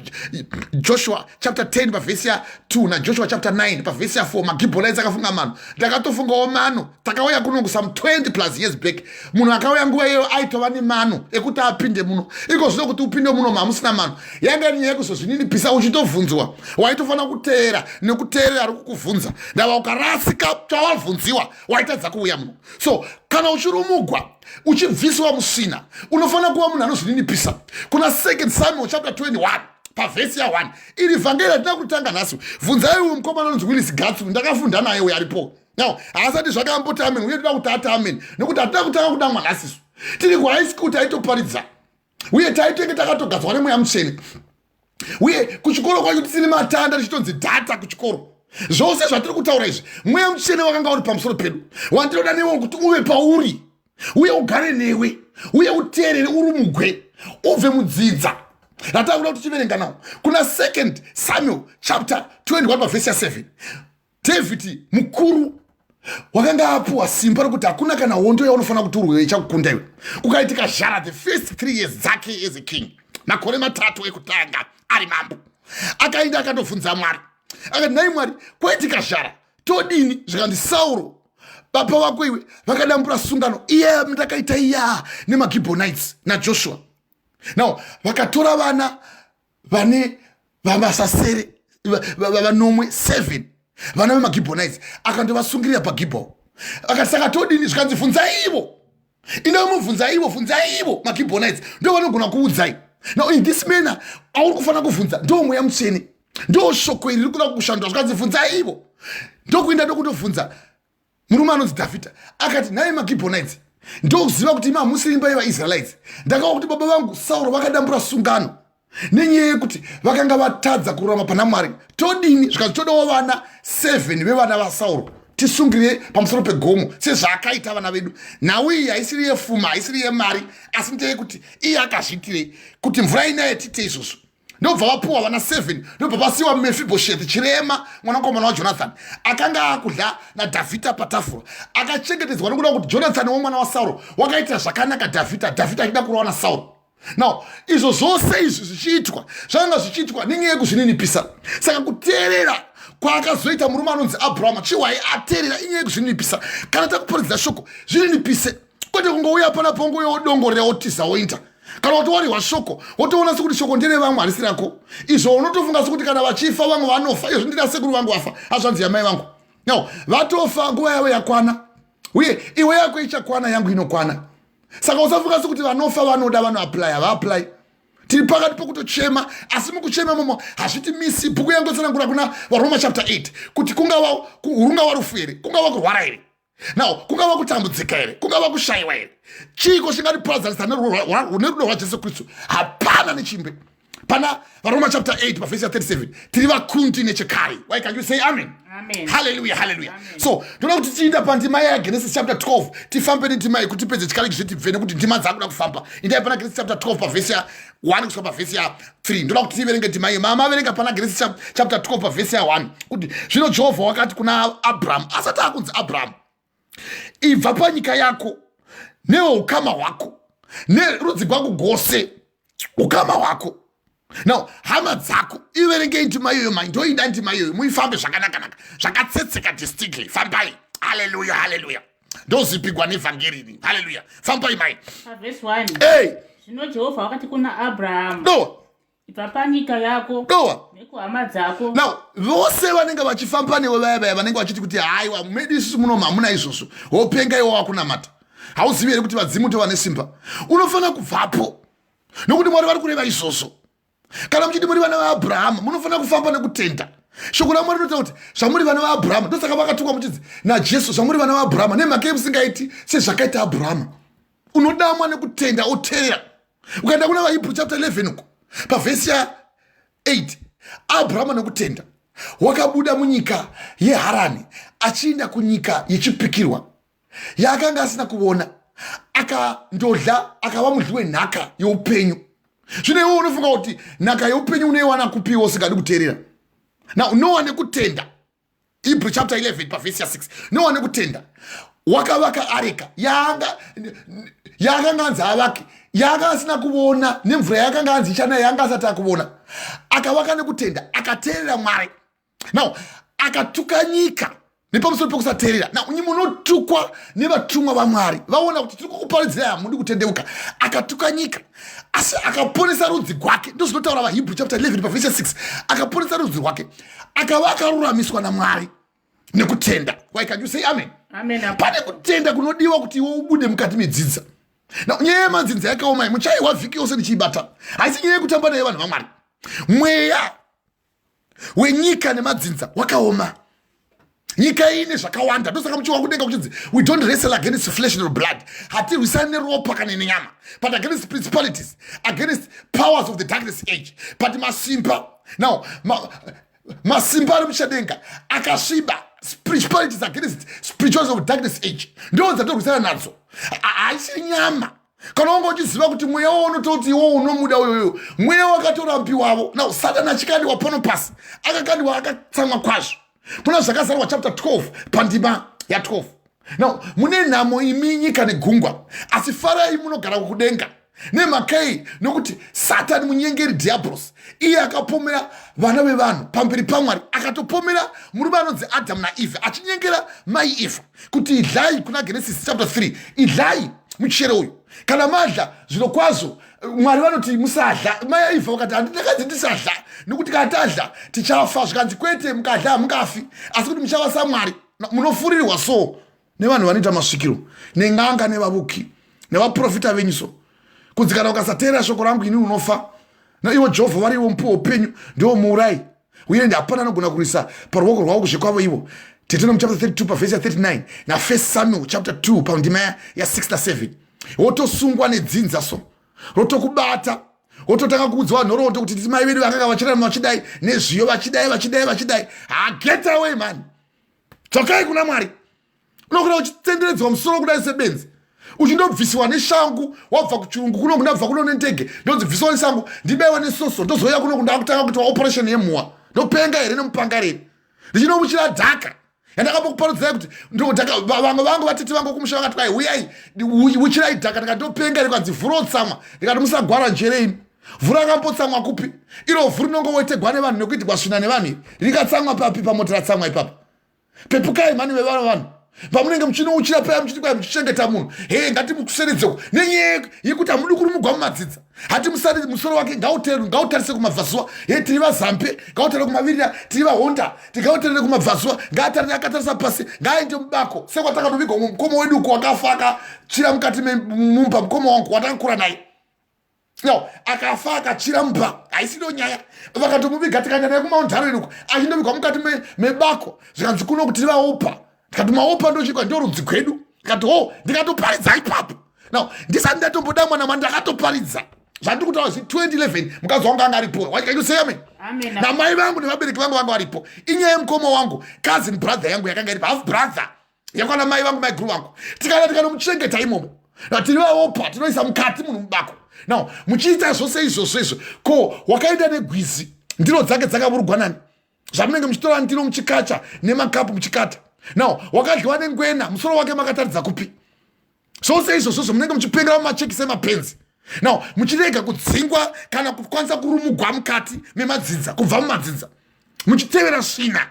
Joshua chapter 10 pavhesi 2 na Joshua chapter 9 pavhesi 4, Magibholaites akafunga mano. Ndakatofungawo mano, takauya kuno some 20 plus years back. Munhu akauya nguva iyo aitova nemano ekuti apinde muno. Iko zvino kuti upinde muno mamusina mano, yanga ni yekuzozvininipisa uchitovhunzwa. Waitofana kuteera nekuteerera ari kukuvhunza. Ndava ukarasika tawavhunziwa waitadza kuuya muno. So kana uchirumugwa uchibviswa musina, unofana kuva munhu anozvininipisa. Kuna 2 Samuel chapter 21 pavhesi 1, iri vhangeri atina kutanga nhasi. Bvunzai uyu mukomana anonzi Willis Gatsu, ndakafunda naye uyo aripo. Now haasati zvakamboti amen, uye toda kuti ati amen, nekuti hatina kutanga kudamwa nhasi. Tiri kuhigh school taitoparidza, uye taitenge takatogadzwa nemweya mutsvene, uye kuchikoro kwacho tisine matanda tichitonzi dhata kuchikoro. Zvose zvatiri kutaura izvi mweya mutsvene wakanga uri pamusoro pedu. Wandinoda newe kuti uve pauri, uye ugare newe, uye uteerere uri mugwe, ubve mudzinza. ratakuda kuti tiverenga nawo kuna 2 Samuel chapter 21 verse 7. David mukuru wakanga apuwa simba rokuti hakuna kana hondo yaunofana kuti urwe ichakukunda iwe. Kukaitika zhara the first 3 years dzake as a king, makore 3 ekutanga ari mambo. Akaenda akandobvunza Mwari, akati nhai Mwari, kwaitika zhara todini zvikandi Sauro baba wako iwe vakadambura sungano iye mutakaita iya nemaGibhonites naJoshua. Now vakatora vana vane vamasasere vanomwe 7 vana vemaGibhonites akandovasungirira paGibho. Akati saka todini zvikanzi bvunzai ivo, indomubvunzai ivo maGibhonites ndo vanogona kuudzai. Now in this manner auri kufana kubvunza ndo mweya mutsvene, ndo shoko iri rikuda kushandwa zvikanzi bvunzai ivo. Ndokuenda ndokundobvunza murume anonzi Dhavhidha akati nhai maGibhonites ndokuziva kuti hamusi imba yevaIsraelites. Ndakaona kuti baba vangu Sauro vakadambura sungano nenyaya yekuti vakanga vatadza kururama pana Mwari. Todini zvikanzi todawo vana 7 vevana vaSauro tisungire pamusoro pegomo sezvaakaita vana vedu. Nhau iyi haisiri yepfuma, haisiri yemari, asi ndeye kuti iye akazviitire kuti mvura inaye tite izvozvo. Ndobva vapuwa vana 7, ndobva pasiwa Mefibhosheti chirema mwanakomana waJonathan akanga akudya naDhavhidha patafura, akachengetedzwa nokuda kuti Jonathan womwana waSauro wakaita zvakanaka Dhavhidha achida kurwa naSauro. Now izvo zvose izvi zvichiitwa zvanga zvichiitwa nenyaya yekuzvininipisa. Saka kuteerera kwaakazoita murume anonzi Abrahama chiwai ateerera inyaya yekuzvininipisa. Kana takuporedza shoko zvininipise, kwete kungouya pana pongo yodongorera wotiza woinda. Kana kuti wari washoko wotoona sekuti shoko ndere vamwe harisi rako. Izvo unotofunga sekuti kana vachifa vamwe vanofa, izvo ndina sekuru vangu vafa, hazvanzi yamai vangu. No, vatofa nguva yavo yakwana, uye iwe yako ichakwana, yangu inokwana. Saka usafunga sekuti vanofa vanoda vanoapply, havaapply. Tiri pakati pokutochema, asi mukuchema momo hazviti misi. Bhuku yangu yotsanangura kuna vaRoma chapter 8 kuti kungava rufu here, kungava kurwara here, now kungava kutambudzika here, kungava kushayiwa here, chiko chingatiparadzanisa nerudo rwaJesu Kristu? Hapana nechimbe. Pana vaRoma chapter 8 verse 37 tiri vakundi nechekare. Why can you say amen? Amen. Hallelujah, hallelujah. Amen. So ndoda kuti tiinda pandima yaGenesis chapter 12 tifambe nendima iyi kuti pedze chikale chizviti bve nekuti ndima dzakuda kufamba. Indai pana Genesis chapter 12 pavhesi ya 1 kusvika pavhesi ya 3. Ndoda kuti tiverenge ndima iyi. Mama averenga pana Genesis chapter 12 pavhesi ya 1 kuti zvino Jehovha wakati kuna Abraham, asati akunzi Abraham, ibva panyika yako neukama hwako nerudzi rwako rwose ukama hwako. Now hama dzako iverengei ndima iyoyo mai, ndoinda ndima iyoyo muifambe zvakanakanaka zvakatsetseka distinctly. Fambai. Hallelujah, hallelujah. Ndozipigwa nevhangeri. Hallelujah. Fambai mai. Verse 1. Hey. Zvino Jehovha wakati kuna Abraham, Noa, ibva panyika yako Noa, nekuhama dzako. now vose vanenge vachifamba newe vaya vaya vanenge vachiti kuti haiwa medu isusu munoma hamuna izvozvo, wopenga iwo wakunamata, hauzivi here kuti vadzimu ndovane simba. Unofana kubvapo nokuti Mwari vari kureva izvozvo. Kana muchiti muri vana vaAbhurahama munofana kufamba nekutenda. Shoko raMwari rinotaura kuti zvamuri vana vaAbhurahama, ndosaka vakatukwa muchidzi naJesu zvamuri vana vaAbhurahama nemhaka yemusingaiti sezvakaita Abhurahama. Unodamwa nekutenda oteerera. Ukaenda kuna vaHebrew chapter 11 uko pavhesi ya 8, Abhurahama nekutenda wakabuda munyika yeHarani achienda kunyika yechipikirwa yaakanga asina kuona, akandodla akava mudyi wenhaka youpenyu. Zvino iwe unofunga kuti nhaka youpenyu unoiwana kupiwa usingadi kuteerera. Now Noa nekutenda, Hebrew chapter 11 pavhesi ya 6, Noa nekutenda wakavaka areka yaakanga anzi avake, yaanga asina kuona nemvura yaakanga anzi ichana yaanga asati akuona. Akavaka nekutenda akateerera Mwari. Now akatuka nyika nepamusoro pekusateerera. Now munotukwa nevatumwa vaMwari vaona kuti tiri kukuparidzirai hamudi kutendeuka. Akatuka nyika asi akaponesa rudzi rwake. Ndozvinotaura vaHebrew chapter 11 pavhesi 6. Akaponesa rudzi rwake akava akaruramiswa naMwari nekutenda. Why can you say amen? Amen. Pane kutenda kunodiwa kuti iwe ubude mukati medzidza. Now nyaya yemadzinza yakaoma muchaiwa vhiki yose ndichiibata, haisi nyaya yekutamba naye vanhu vaMwari. Mweya wenyika nemadzinza wakaoma. Nyika ine zvakawanda, ndosaka muchiwa kudenga kuchidzi we don't wrestle against flesh and blood. Hatirwisani neropa kana nenyama, but against principalities, against powers of the darkness age. But masimba, now masimba ari muchadenga akasviba, principalities against spirituals of darkness age. Ndo dzatorwisana nadzo, haisi nyama, kana wanga uchiziva kuti mweya wao unototi iwo unomuda uyoyo mweya wakatorambiwavo. Now Satani achikandiwa pano pasi akakandiwa akatsamwa kwazvo. Kuna zvakazarwa chapter 12 pandima ya 12. Now mune nhamo imi nyika negungwa, asi farai munogara kudenga nemakai, nokuti Satani munyengeri Diablos iye akapomera vana vevanhu pamberi paMwari, akatopomera murume anonzi Adam naEve achinyengera mai Eva kuti idlai. Kuna Genesis chapter 3, idlai muchero uyu, kana madla zvino kwazvo Mwari vanoti musadla. Mai Eva vakati handinakadzi ndisadla nokuti kana tadla tichafa. Zvikanzi kwete, mukadla mungafi, asi kuti muchava saMwari. Munofurirwa so nevanhu vanoita masvikiro neng'anga nevavuki nevaprofita venyu so, kunzi kana ukasateerera shoko rangu ini unofa. Naivo Jehovha varivo mupuwo upenyu ndiwo muurai, uye hapana anogona kurwisa paruoko rwavo kuzvikwavo ivo. Titino muchapter 32 pavhesi ya 39 na 1 Samuel chapter 2 pandima ya 6 na 7. Wotosungwa nedzinza so, rotokubata, wototanga kuudzwa nhoroondo kuti titi mai vedu vakanga vachirarama vachidai nezviyo vachidai. Get away man, dzokai kuna Mwari. Unogona uchitenderedzwa musoro kudai sebenzi, uchindobvisiwa neshangu. Wabva kuchirungu kuno kundabva kuno nendege, ndobvisiwa neshangu ndibaiwa nesoso, ndozoya kuno kundakutanga kuitwa operation yemhuwa, ndopenga here nemupanga here, ndichinomuchira dhaka yandakabokuparudzai kuti ndodhaka. Vamwe vangu vatete vangu kumusha vakati kwai uyai uchirai dhaka, ndikatopenga here kwanzi vhuru rotsamwa, ndikati musagwara njere imi. Vhuru akambotsamwa kupi? Iro vhuru nongowetegwa nevanhu nekuitigwa svina nevanhu, rikatsamwa papi pamoti ratsamwa ipapa. Pepukai mani vevana vanhu pamunenge muchinouchira paya muchiti kwai muchichengeta munhu. Ngatimukuseredzeko nenyaya yekuti hamudi kurumugwa mumadzidza. Hati musari musoro wake ngautarise kumabvasuwa. Tiri vazampe ngautarire kumavirira, tiri vahonda tingautarire kumabvasuwa. Ngaatarire akatarisa pasi, ngaaende mubako sekwatakandovigwa mukoma wedu uko wakafa akachira mukati mumba. Mukoma wangu watakakura naye akafa akachira mumba, haisino nyaya. Vakatomuviga tikanya naye kumaundhareni uko achindovigwa mukati mebako. Zvikanzi kuno kuti vaopa, tikati maopa ndochikwa ndio rudzi kwedu. Tikati ndikatoparidza ipapo. Now ndisati ndatomboda mwana mandakatoparidza zvandiri kutaura 2011 mukadzi wangu anga aripo. What can you say amen? Amen. Na mai vangu nevabereki vangu vanga varipo. Inyaya yemukoma wangu, cousin brother yangu yakanga iripo, half brother yakwana mai vangu, mai guru vangu. Tikanomuchengeta imomo. Na tiri vaopa, tinoisa mukati munhu mubako. Now muchiita zvose izvozvo ko wakaenda negwizi ndiro dzake dzakavurugwa nani? Zvamunenge muchitora ndiro muchikacha nemakapu muchikata. Now wakadyiwa nengwena, musoro wake makataridza kupi? Zvose izvozvo munenge muchipengera mumachekisi emapenzi. Now muchirega kudzingwa kana kukwanisa kurumugwa mukati memadzidza, kubva mumadzidza muchitevera svina,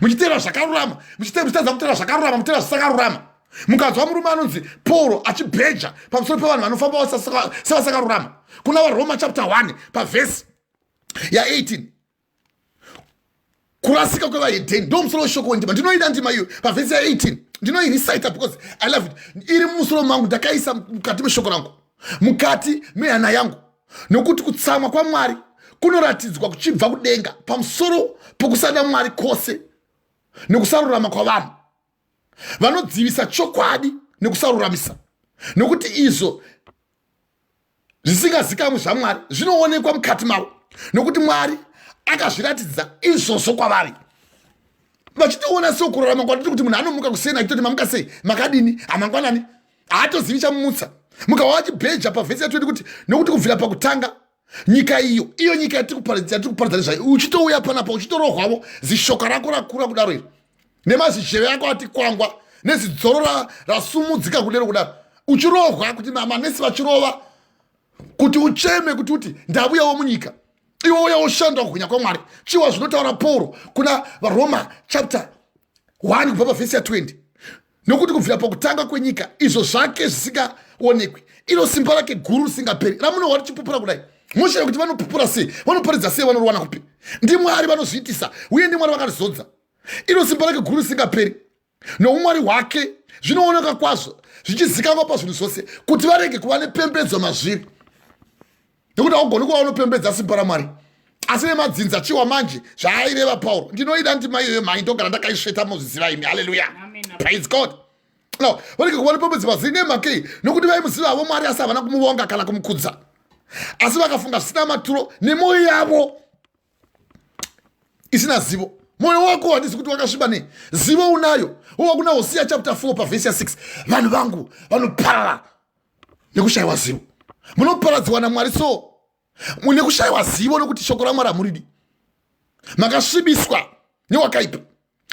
muchitevera zvakarurama, muchitadza kutevera zvakarurama, mutevera zvisakarurama. Mukadzwa murume anonzi Pauro achibheja pamusoro pevanhu vanofamba sevasakarurama. Kuna vaRoma chapter 1 pavhesi ya 18, kurasika kwevahedheni ndo musoro weshoko wendima. Ndinoida ndima iyo pavhesi ya 18, ndinoirecita because I love it. Iri mumusoro mangu, ndakaisa mukati meshoko rangu, mukati mehana yangu, nokuti kutsamwa kwaMwari kunoratidzwa kuchibva kudenga pamusoro pokusada Mwari kwose nekusarurama kwavanhu vanodzivisa chokwadi nekusaruramisa. Nokuti izvo zvisingazikamwe zvaMwari zvinoonekwa mukati mavo, nokuti Mwari akazviratidza izvozvo kwavari. Vachitoona sekurarama kwatoti kuti munhu anomuka kusena achitoti mamuka sei, makadini, amangwanani, haatozivi chamumutsa. Mukawa wachibheja pavhesi ya 20 kuti nokuti kubvira pakutanga nyika iyo nyika yatiri kuparidza nezvayo, uchitouya panapa uchitorohwavo zishoka rako rakura kudaro iri nemazvizheve yako ati kwangwa nezidzoro rasumudzika kudero kudaro, uchirohwa kuti manesi vachirova kuti ucheme kuti uti ndavuyawo munyika. Iwo uya ushanda kuhwinya kwaMwari. Chiwa zvinotaura Pauro kuna vaRoma chapter 1 kubva pavhesi ya 20, nokuti kubvira pakutanga kwenyika izvo zvake zvisingaonekwi, iro simba rake guru risingaperi ramunowa richipupura kudai. Moshaya kuti vanopupura sei, vanoparidza sei, vanorowana kupi? NdiMwari vanozviitisa, uye ndiMwari vakarizodza. Iro simba rake guru risingaperi noumwari hwake zvinooneka kwazvo, zvichizikanwa pazvinhu zvose, kuti varege kuva nepembedzo mazviri. Nokuti haugoni kuva unopembedza simba raMwari asi nemadzinza chiwa manje zvaaireva Pauro. Ndinoida ndima iyoyo mhai ndogara ndakaisveta muzviziva imi. Haleluya, praise God. No, varege kuva nepembedzo mazviri nemakei, nokuti vaimuziva havo Mwari asi havana kumuvonga kana kumukudza, asi vakafunga zvisina maturo nemwoyo yavo isina zivo. Mwoyo wako handisi kuti wakasviba nei, zivo unayo. Uwa kuna Hosea chapter 4 pavhesi ya 6, vanhu vangu vanoparara nekushayiwa zivo. Munoparadzwa naMwari so nekushayiwa zivo nokuti shoko raMwari hamuridi. Makasvibiswa newakaipa.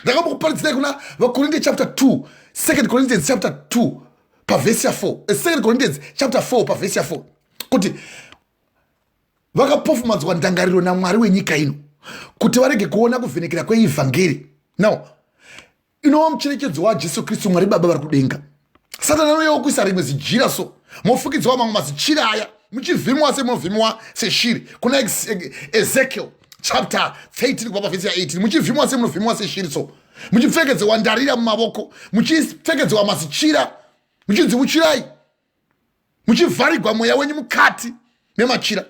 Ndakambokuparadzai kuna vaKorinde chapter 2, 2 Corinthians chapter 2 pavhesi ya 4. 2 Corinthians chapter 4 pavhesi ya 4. Kuti vakapofumadzwa ndangariro naMwari wenyika ino kuti varege kuona kuvhenekera kweivhangeri. Now, inova mucherechedzo waJesu Kristu Mwari Baba vari kudenga. Satani anouyawo kuisa rimwe zijira so mofukidzwa mamwe mazichira aya muchivhimwa semunovhimwa seshiri. Kuna Ezekiel chapter 13 kubva pavhesi ya 18 muchivhimwa semunovhimwa seshiri so muchipfekedzwa ndarira mumavoko muchipfekedzwa mazichira muchinziuchirai muchivharigwa mweya wenyu mukati memachira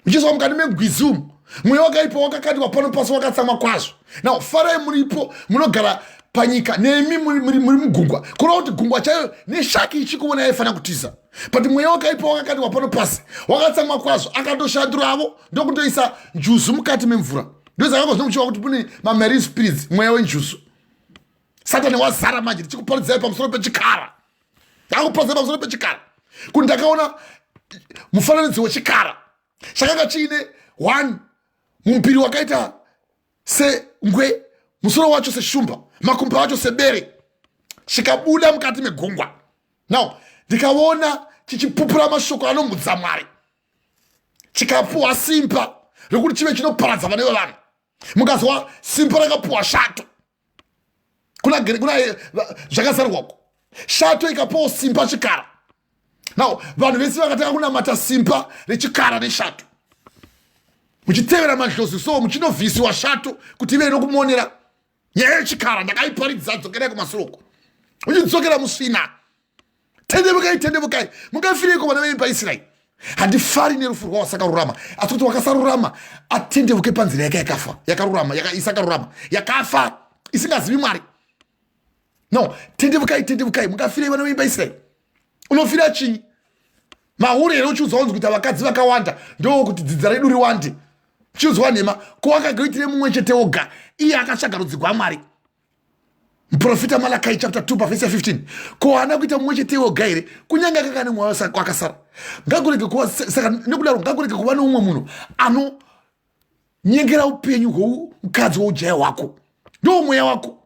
muchizwa mukati megwizumu mweya wakaipa wakakandwa pano pasi wakatsamwa kwazvo. Now farai muripo munogara panyika nemi muri mugungwa kureva kuti gungwa chayo neshaki ichikuona yaifana kutiza but mweya wakaipa wakakandwa pano pasi wakatsamwa kwazvo akatoshanduravo ndokutoisa njuzu mukati memvura. Ndozakako zvinomuchiwa kuti kune mamarine spirits mweya wenjuzu. Satani wazara manje tichikuparidzai pamusoro pechikara. Ndakuparidzai pamusoro pechikara kuti ndakaona mufananidzo wechikara chakanga chiine 1 mumpiri wakaita sengwe, musoro wacho seshumba, makumbo acho sebere, chikabuda mukati megungwa. Now ndikaona chichipupura mashoko anomudza Mwari, chikapuwa simba rokuti chive chinoparadza vane vanhu. Mukazwa simba rakapuwa shato, kuna zvakazarwako shato ikapuwa simba chikara. Now vanhu vese vakatanga kunamata simba rechikara neshato muchitevera mazhlozi so muchinovhisiwa shato kuti ive nokumuonera nyaya yechikara. Ndakaiparidza dzokerai kumasuroko muchidzokera musvina. Tendevukai mungafireko vana venyu paIsraeri. Handifari nerufu rwawasakarurama asi kuti wakasarurama atendevuke panzira yake yakafa yakarurama isakarurama yakafa isingazivi Mwari. No, tendevukai mungafirei vana venyu paIsraeri. Unofira chinyi? Mahuri here uchiudzwa kunzi kuti vakadzi vakawanda ndokuti dzidza redu riwande. Chiudzwa nhema kwakagaitire mumwe chete woga iye akatsvaga rudzi rwaMwari. Muprofita Malakai chapter 2 pavhesi ya 15 ko haana kuita mumwe chete woga here kunyange akakane mwoyo wakasara. Ngagurege kuva saka nekudaro ngagurege kuva neumwe munhu anonyengera upenyu hwoukadzi woujaya hwako. Ndo mweya wako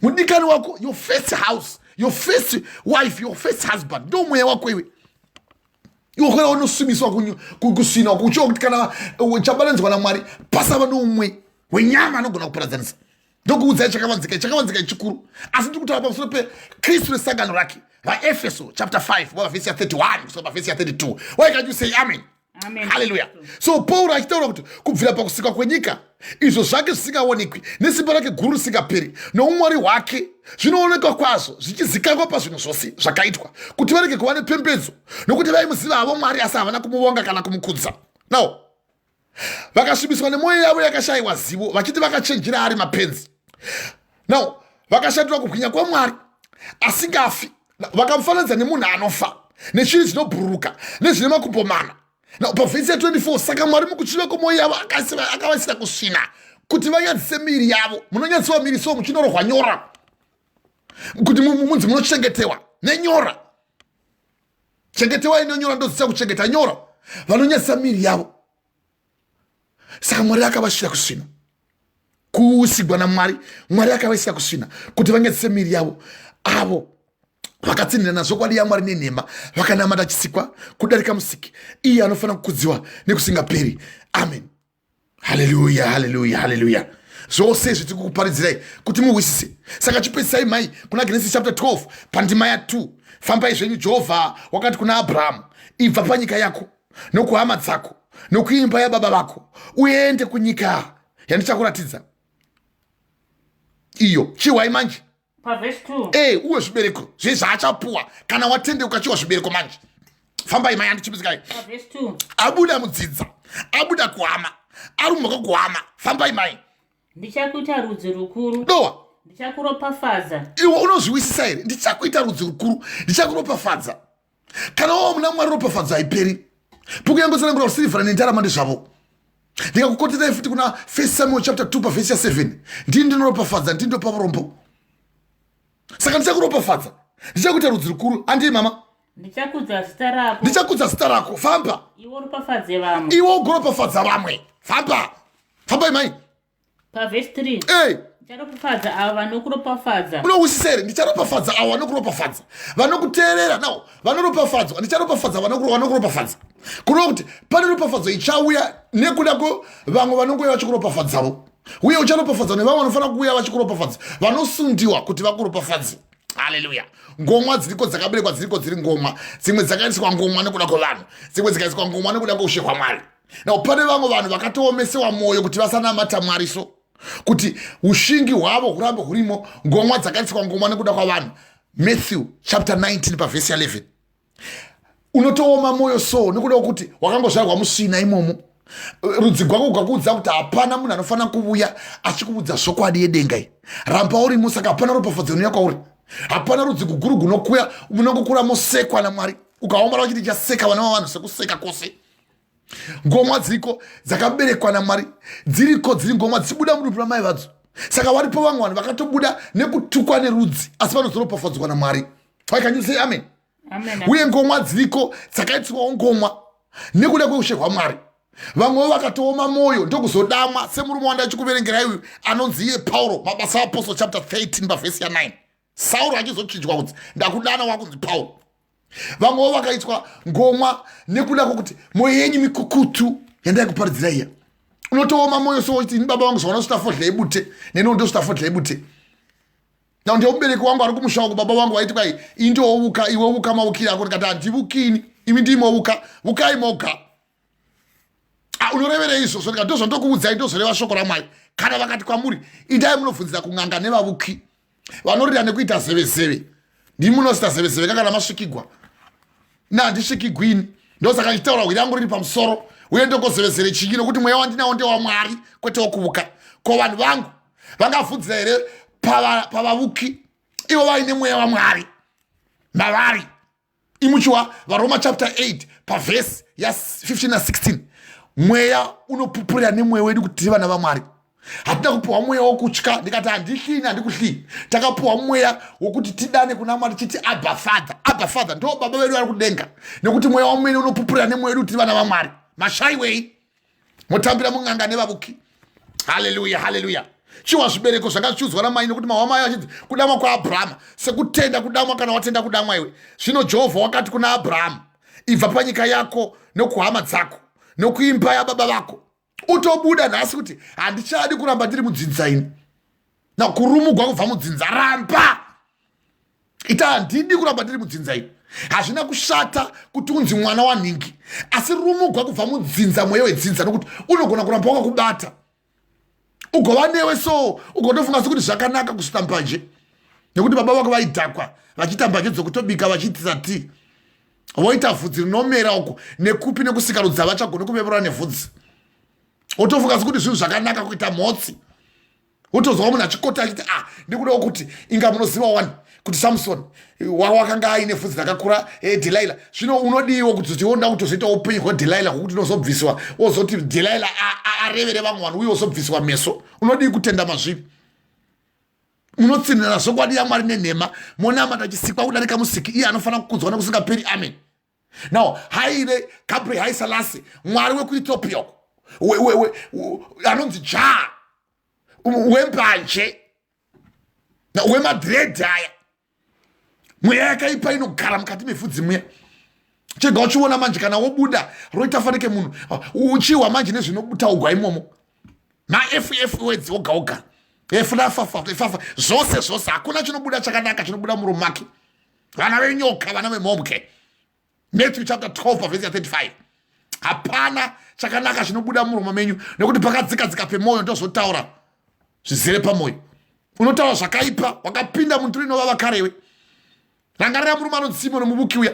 mudikani wako, your first house, your first wife, your first husband. Ndo mweya wako iwe iwokwera unosumiswa kusina kuchiwa kuti kana chabalenzwa naMwari pasava noumwe wenyama anogona kuparadzanisa. Ndokuudzai chakavanzika chikuru asi ndiri kutaura pamusoro peKristu nesangano rake. VaEfeso chapter 5 pavhesi ya 31 kusvika pavhesi ya 32. Why can't you say amen? Amen. Hallelujah. So Paul achitaura kuti kubvira pakusikwa kwenyika izvo zvake zvisingaonekwi nesimba rake guru risingaperi noumwari hwake zvinoonekwa kwazvo zvichizikanwa pazvinhu zvose zvakaitwa kuti varege kuva nepembedzo nokuti vaimuziva havo Mwari asi havana kumuvonga kana kumukudza. Now vakasvibiswa nemwoyo yavo yakashayiwa zivo vachiti vakachenjera ari mapenzi. Now vakashandura kubwinya kwaMwari asingafi vakamufananidza nemunhu anofa neshiri dzinobhururuka nezvine makumbo mana. Now pavhesi ya 24 saka Mwari mukuchiva kwemwoyo yavo akavaisira kusvina kuti vanyadzise miri yavo. Munonyadziwa miri so muchinorohwa nyora kuti munzi munochengetewa nenyora. Chengetewa inonyora ndozicha kuchengeta nyora vanonyadzisa miri yavo. Saka Mwari akavasvina kusvina kuusigwa naMwari. Mwari akavaisira kusvina kuti vanyadzise miri yavo avo vakatsinhira zvokwadi yaMwari nenhema vakanamata chisikwa kudarika musiki iye anofanira kukudziwa nekusingaperi. Amen. Haleluya, haleluya, haleluya. Zvose izvi tiri kukuparidzirai kuti muwisise. Saka chipedzisai mai kuna Genesis chapter 12 pandima ya 2. Fambai zvenyu Jehovha wakati kuna Abrahamu, ibva panyika yako nokuhama dzako nokuimba yababa vako uende kunyika yandichakuratidza iyo. Chiwai manje pavhesi 2 uwe zvibereko zvezvaachapuwa kana watendeuka chiwa zvibereko manje. Fambai mai handichipizikai. pavhesi 2 abuda mudzidza abuda kuhama arumboka kuhama. Fambai mai. Ndichakuita rudzi rukuru. Dowa. Ndichakuropafadza. Iwe unozviwisisa here? Ndichakuita rudzi rukuru ndichakuropafadza. Kana wava muna Mwari ropafadza haiperi. Bhuku yangu tsanangura kusirivhara nendarama ndezvavo. Ndikakukoterai futi kuna 1 Samuel chapter 2 pavhesi ya 7 ndini ndinoropafadza ndindopa urombo. Saka ndichakuropafadza ndichakuita rudzi rukuru. Andii mama ndichakudza zita rako. Famba iwo ugoropafadza vamwe. Famba imai. Verse 3 ndicharopafadza avo vanokuropafadza. Unowisisa here? Ndicharopafadza avo vanokuropafadza. Vanokuteerera nawo vanoropafadzwa. Ndicharopafadza vanokuropafadza. Kurova kuti pane ropafadzo ichauya nekuda vamwe vanongouya vachikuropafadzavo, uye ucharopafadzwa nevamwe vanofanira kuuya vachikuropafadza, vanosundiwa kuti vakuropafadze. Haleluya. Ngomwa dziriko dzakaberekwa dziriko dziri ngomwa, dzimwe dzakaiswa ngomwa nekuda kwevanhu, dzimwe dzikaiswa ngomwa nekuda kweushe hwaMwari. Nawo pane vamwe vanhu vakatoomesewa mwoyo kuti vasanamata Mwari, so kuti ushingi hwavo hurambe hurimo. Ngomwa dzakaiswa ngomwa nekuda kwavanhu. Matthew chapter 19 pavhesi 11. Unotooma moyo so nekuda kuti wakangozvarwa musina imomo. Rudzi rwako rwakakuudza kuti hapana munhu anofanira kuuya achikuudza zvokwadi yedenga iyi. Ramba urimo, saka hapana ropafadzo inouya kwauri. Hapana rudzi guguru munongokura mosekwa naMwari, ukaomara uchiti chaseka vana vavanhu sekuseka kwose. Ngomwa dziriko dzakaberekwa naMwari, dziriko dziri ngomwa dzichibuda mudupi ramai vadzo. Saka varipo vamwe vanhu vakatobuda nekutukwa nerudzi, asi vanozoropafadzwa naMwari. Can you say amen? Uye ngomwa dziriko dzakaitwawo ngomwa nekuda kweushe hwaMwari. Vamwe vakatooma moyo ndokuzodamwa, semurume wanda achikuverengerai uyu anonzi iye Pauro, Mabasa aPostol chapter 13 pavhesi 9. Sauro achizochinjwa kuti ndakudana wakunzi Pauro. Vamwe vakaitwa ngomwa nekuda kwokuti moyo yenyu mikukutu yandai kuparidzira iya. Unotooma moyo so kuti baba vangu zvaona sutafodhla ibute, neno ndo sutafodhla ibute. Na ndio mubereki wangu ari kumusha wangu baba wangu waiti kwai indouka iwe uka maukira ako ndikati handivukini imi ndimouka vukai moka. Unorevera izvo so ndikati ndokuudzai ndozoreva shoko raMwari. Kana vakati kwamuri idai munobvunzira kung'anga nevavuki vanorira nekuita zeve ndimi munosita zeve kana masvikigwa na handisvikigwini. Ndosaka ndichitaura hwiri yangu riri pamusoro uye ndokozevezere chingi nokuti mweya wandinawo ndewaMwari kwete wokuvuka. Ko vanhu vangu vangabvunzira here pavavuki ivo vaine mweya waMwari mavari? Imuchiwa vaRoma chapter 8 pavhesi ya 15 na 16. Mweya unopupurira nemweya wedu kuti tiri vana vaMwari. Hatina kupiwa mweya wokutya ndikati handihlini handikuhlini. Takapiwa mweya wokuti tidane kuna Mwari tichiti Abba Father. Abba Father ndo baba vedu vari kudenga, nekuti mweya wamene unopupurira nemweya wedu kuti tiri vana vaMwari. Mashaiwei motambira mung'anga nevavuki. Haleluya, haleluya. Chiwa zvibereko zvakachudzwa namai nokuti mahwamai vachiti kudamwa kwaAbhurahama sekutenda kudamwa kana watenda kudamwa iwe. Zvino Jehovha wakati kuna Abhurahama, ibva panyika yako nokuhama dzako nokuimba yababa vako utobuda nhasi kuti handichadi kuramba ndiri mudzinza ini. Na kurumugwa kubva mudzinza, ramba ita handidi kuramba ndiri mudzinza ini. Hazvina kushata kuti unzi mwana wanhingi, asi rumugwa kubva mudzinza, mweya wedzinza, nokuti unogona kuramba wakakubata ugova newe, so ugotofunga sekuti zvakanaka kusvika mbanje, nekuti baba vako vaidhakwa vachiita mbanje dzokutobika vachiitisa tii, voita vhudzi rinomera uko nekupi nekusikarudza vachagone kuveurwa nevhudzi. Wotofunga sekuti zvinhu zvakanaka kuita mhotsi. Wotozwa munhu achikota achiti ndikudawo kuti inga munoziva wani kuti Samson wakanga aine vhudzi rakakura Delilah. Zvino unodiwo kuti tionda kutozoita upenyu hwaDelilah hwokuti unozobviswa wozoti Delilah arevere vamwe vanhu uye wozobviswa meso. Unodii kutenda mazvivi? Munotsinhira zvokwadi yaMwari nenhema, monamata achisikwa kudarika musiki iye anofanira kukudzwa nekusingaperi. Amen. Now haile Gabriel Haile Selassie mwari wekuEthiopia anonzi Jah wembanje wemadhiredhi aya, mweya yakaipa inogara mukati mevhudzi muya. Chega uchiona manje kana wobuda roita fanike munhu uchiwa manje nezvinobutaugwa imomo maFF words oga oga efafa zvose hakuna chinobuda chakanaka chinobuda muromo make. Vana venyoka, vana vemhomke. Matthew chapter 12 verse 35. Hapana chakanaka chinobuda muromo menyu, nekuti pakadzikadzika pemoyo ndozotaura zvizere pamoyo. Unotaura zvakaipa, wakapinda munthu rinovava karewe. Rangarira murume anonzi Simoni muvuki uya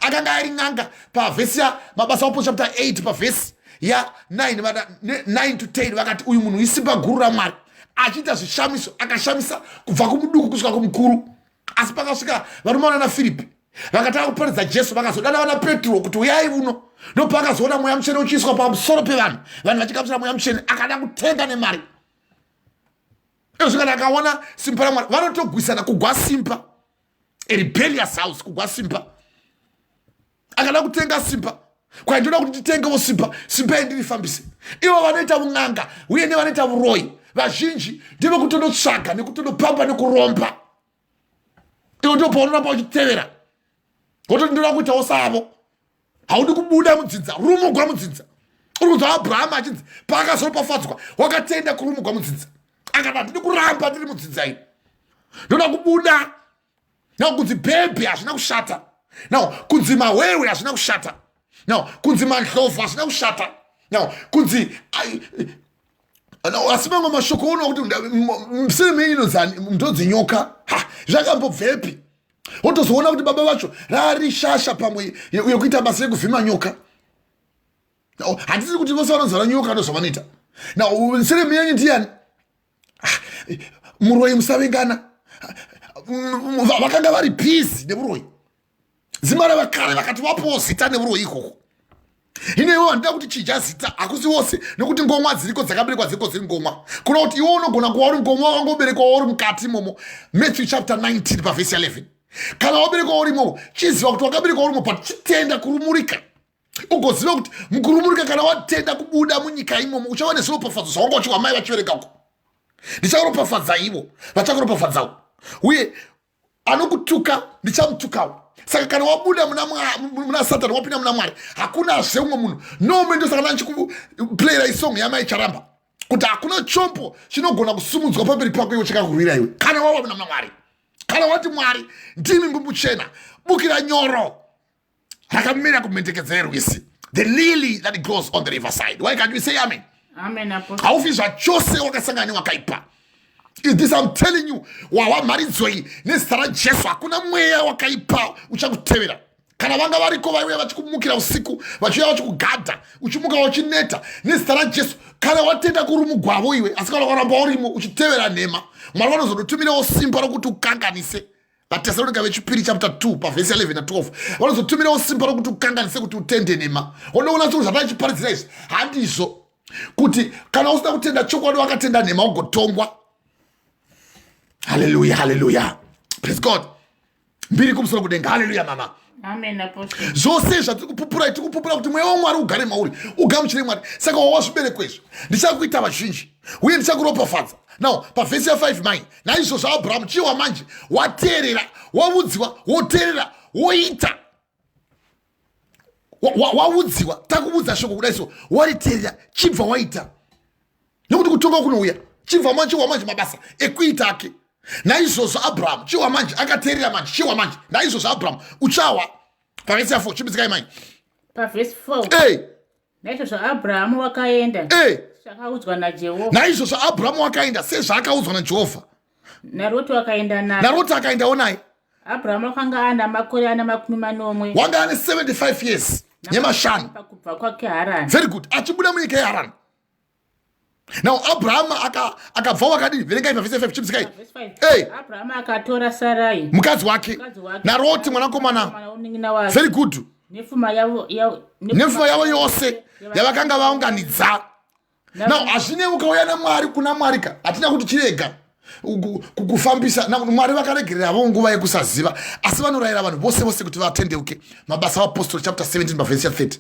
akanga ari n'anga pavhesi ya Mabasa aPostol chapter 8 pavhesi ya 9 to 10 vakati uyu munhu isimba guru raMwari achiita zvishamiso, akashamisa kubva kumuduku kusvika kumukuru. Asi pakasvika varume vana Firipi vakatanga kuparidza Jesu, vakazodana vana Petro kuti uyai uno. Ndopakazoona mweya mutsvene uchiiswa pamusoro pevanhu, vanhu vachikamusira mweya mutsvene akada kutenga nemari. Ezvikana akaona simba raMwari vanotogwisana kugwa simba, a rebellious house kugwa simba. akada kutenga simba kwaindoda kuti titengewo simba yendirifambise. Ivo vanoita un'anga uye nevanoita uroyi vazhinji ndivo kutondotsvaga nekutondopamba nekuromba. Ivo ndo paunoramba uchitevera kuti ndoda kuitawo savo. Haudi kubuda mudzidza rumugwa mudzidza. Uri kuzva Abrahama achinzi paakazopafadzwa wakatenda kurumugwa mudzidza akati ndiri kuramba ndiri mudzidza iyi ndoda kubuda. Now kunzi bhebhe hazvina kushata. Now kunzi mahwewe hazvina kushata. Now kunzi mandlovu hazvina kushata. Now kunzi asi mamwe mashoko uno kuti musiri meinozani ndodzinyoka zvakambobvepi. Wotozoona kuti baba vacho rari shasha pamwe yekuita basa rekuvhima nyoka. Handisi kuti vose vanozara nyoka ndozvavanoita. Now musiri menyu ndiani muroyi musavengana. Vakanga vari bhizi neburoyi. Zimara vakare vakati vapowo zita neburoyi ikoko. Hino iwo handida kuti chija zita hakusi wose nekuti ngomwa dziriko dzakaberekwa dziriko dziri ngomwa. Kuna kuti iwo unogona kuva uri ngomwa wangoberekwa uri mukati imomo. Matthew chapter 19 pavhesi 11. Kana waberekwa uri imomo chiziva kuti wakaberekwa uri imomo chitenda kurumurika. Ugoziva kuti mukurumurika kana watenda kubuda munyika imomo uchava nezviropafadzo zvawanga uchiwa mai vachiverekako. Ndichakuropafadza ivo vachakuropafadzawo. Uye anokutuka ndichamutukawo. Saka kana wabuda muna Satani wapinda muna Mwari hakuna zveumwe munhu. Nomwe ndosaka ndichikuplayera isong yamai Charamba kuti hakuna chombo chinogona kusumudzwa pamberi pako iwe chikakurwira iwe kana wawa muna Mwari. Kana wati Mwari ndimi mbumbu chena bukira nyoro rakamira kumendekedzera yerwisi, the lily that grows on the riverside. Why can't you say amen? Amen, Apostle. Haufi zvachose wakasangana wakaipa. This I'm telling you, wawa maridzoi nezita raJesu hakuna mweya wakaipa uchakutevera. Kana vanga variko vaiuya vachikumukira usiku vachiuya vachikugadha uchimuka wachineta nezita raJesu kana watenda kuri mugwavo iwe asi kana ukaramba urimo uchitevera nhema Mwari vanozotumirawo simba rokuti ukanganise. Vatesaronika vechipiri chapter 2 pavhesi 11 na 12 vanozotumirawo simba rokuti ukanganise kuti utende nhema. Unoona zvinhu zvandachiparidzira izvi handizvo kuti kana usina kutenda chokwadi wakatenda nhema ugotongwa. Hallelujah, hallelujah. Praise God. Mbiri kumusoro kudenga. Hallelujah, mama. Amen, Apostle. Zvose zvatikupupura kuti mweya waMwari ugare mauri ugamuchire Mwari. Saka wawazvibereko izvo ndichakuita vazhinji uye ndichakuropafadza. Now pavhesi ya 5 mai naizvozvo Abrahamu chiwa manje wateerera waudziwa woteerera woita waudziwa takubudza shoko kudai so wariteerera chibva waita nekuti kutonga kunouya chibva manje mabasa ekuita ake. Naizvozvo Abrahamu chiwa manje akateerera manje chiwa manje naizvozvo Abrahamu uchawa pavhesi ya 4 chimbidzikai mai pavhesi 4 naizvozvo Abrahamu wakaenda zvakaudzwa naJehovha. Naizvozvo Abrahamu wakaenda sezvaakaudzwa naJehovha. naRoti wakaenda naye. naRoti akaendawo naye. Abrahamu akanga ana makore ana 40 wanga ane 75 years nyemashanu pakubva kwake Harani. Very good. Achibuda munyika yeHarani. Now Abrahamu akabva wakadini verengai pavhesi 5 chimbidzikai. Abrahamu akatora Sarai mukadzi wake naRoti mwanakomana. Very good. nefuma yavo yose yavakanga vaunganidza. Now hazvine ukauya naMwari kuna Mwarika hatina kuti chirega kufambisa Mwari vakaregereravo nguva yekusaziva asi vanorayira vanhu vose vose kuti vatendeuke. Mabasa aPostoli chapter 17 pavhesi 30.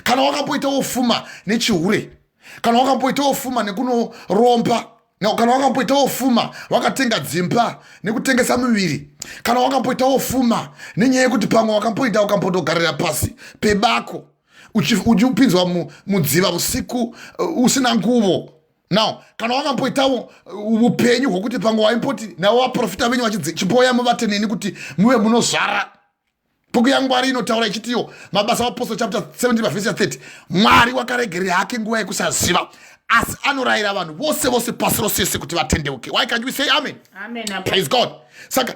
Kana wakamboitawo fuma nechihure kana wakamboitawo fuma nekunoromba kana wakamboitawo fuma wakatenga dzimba nekutengesa miviri kana wakamboitawo fuma nenyaya yekuti pamwe wakamboita ukambotogarira pasi pebako uchipinzwa mudziva usiku usina nguvo. Now kana wakamboitawo upenyu hwokuti pamwe waimboti navo vaprofita venyu vachidzi chimboya muvate neni kuti muve munozvara. Bhuku yaMwari inotaura ichitiwo mabasa aPostoli chapter 17 pavhesi 30 Mwari wakaregerera hake nguva yekusaziva asi anorayira vanhu vose vose pasi rose kuti vatendeuke. Why can't we say amen? Amen. Praise God. Saka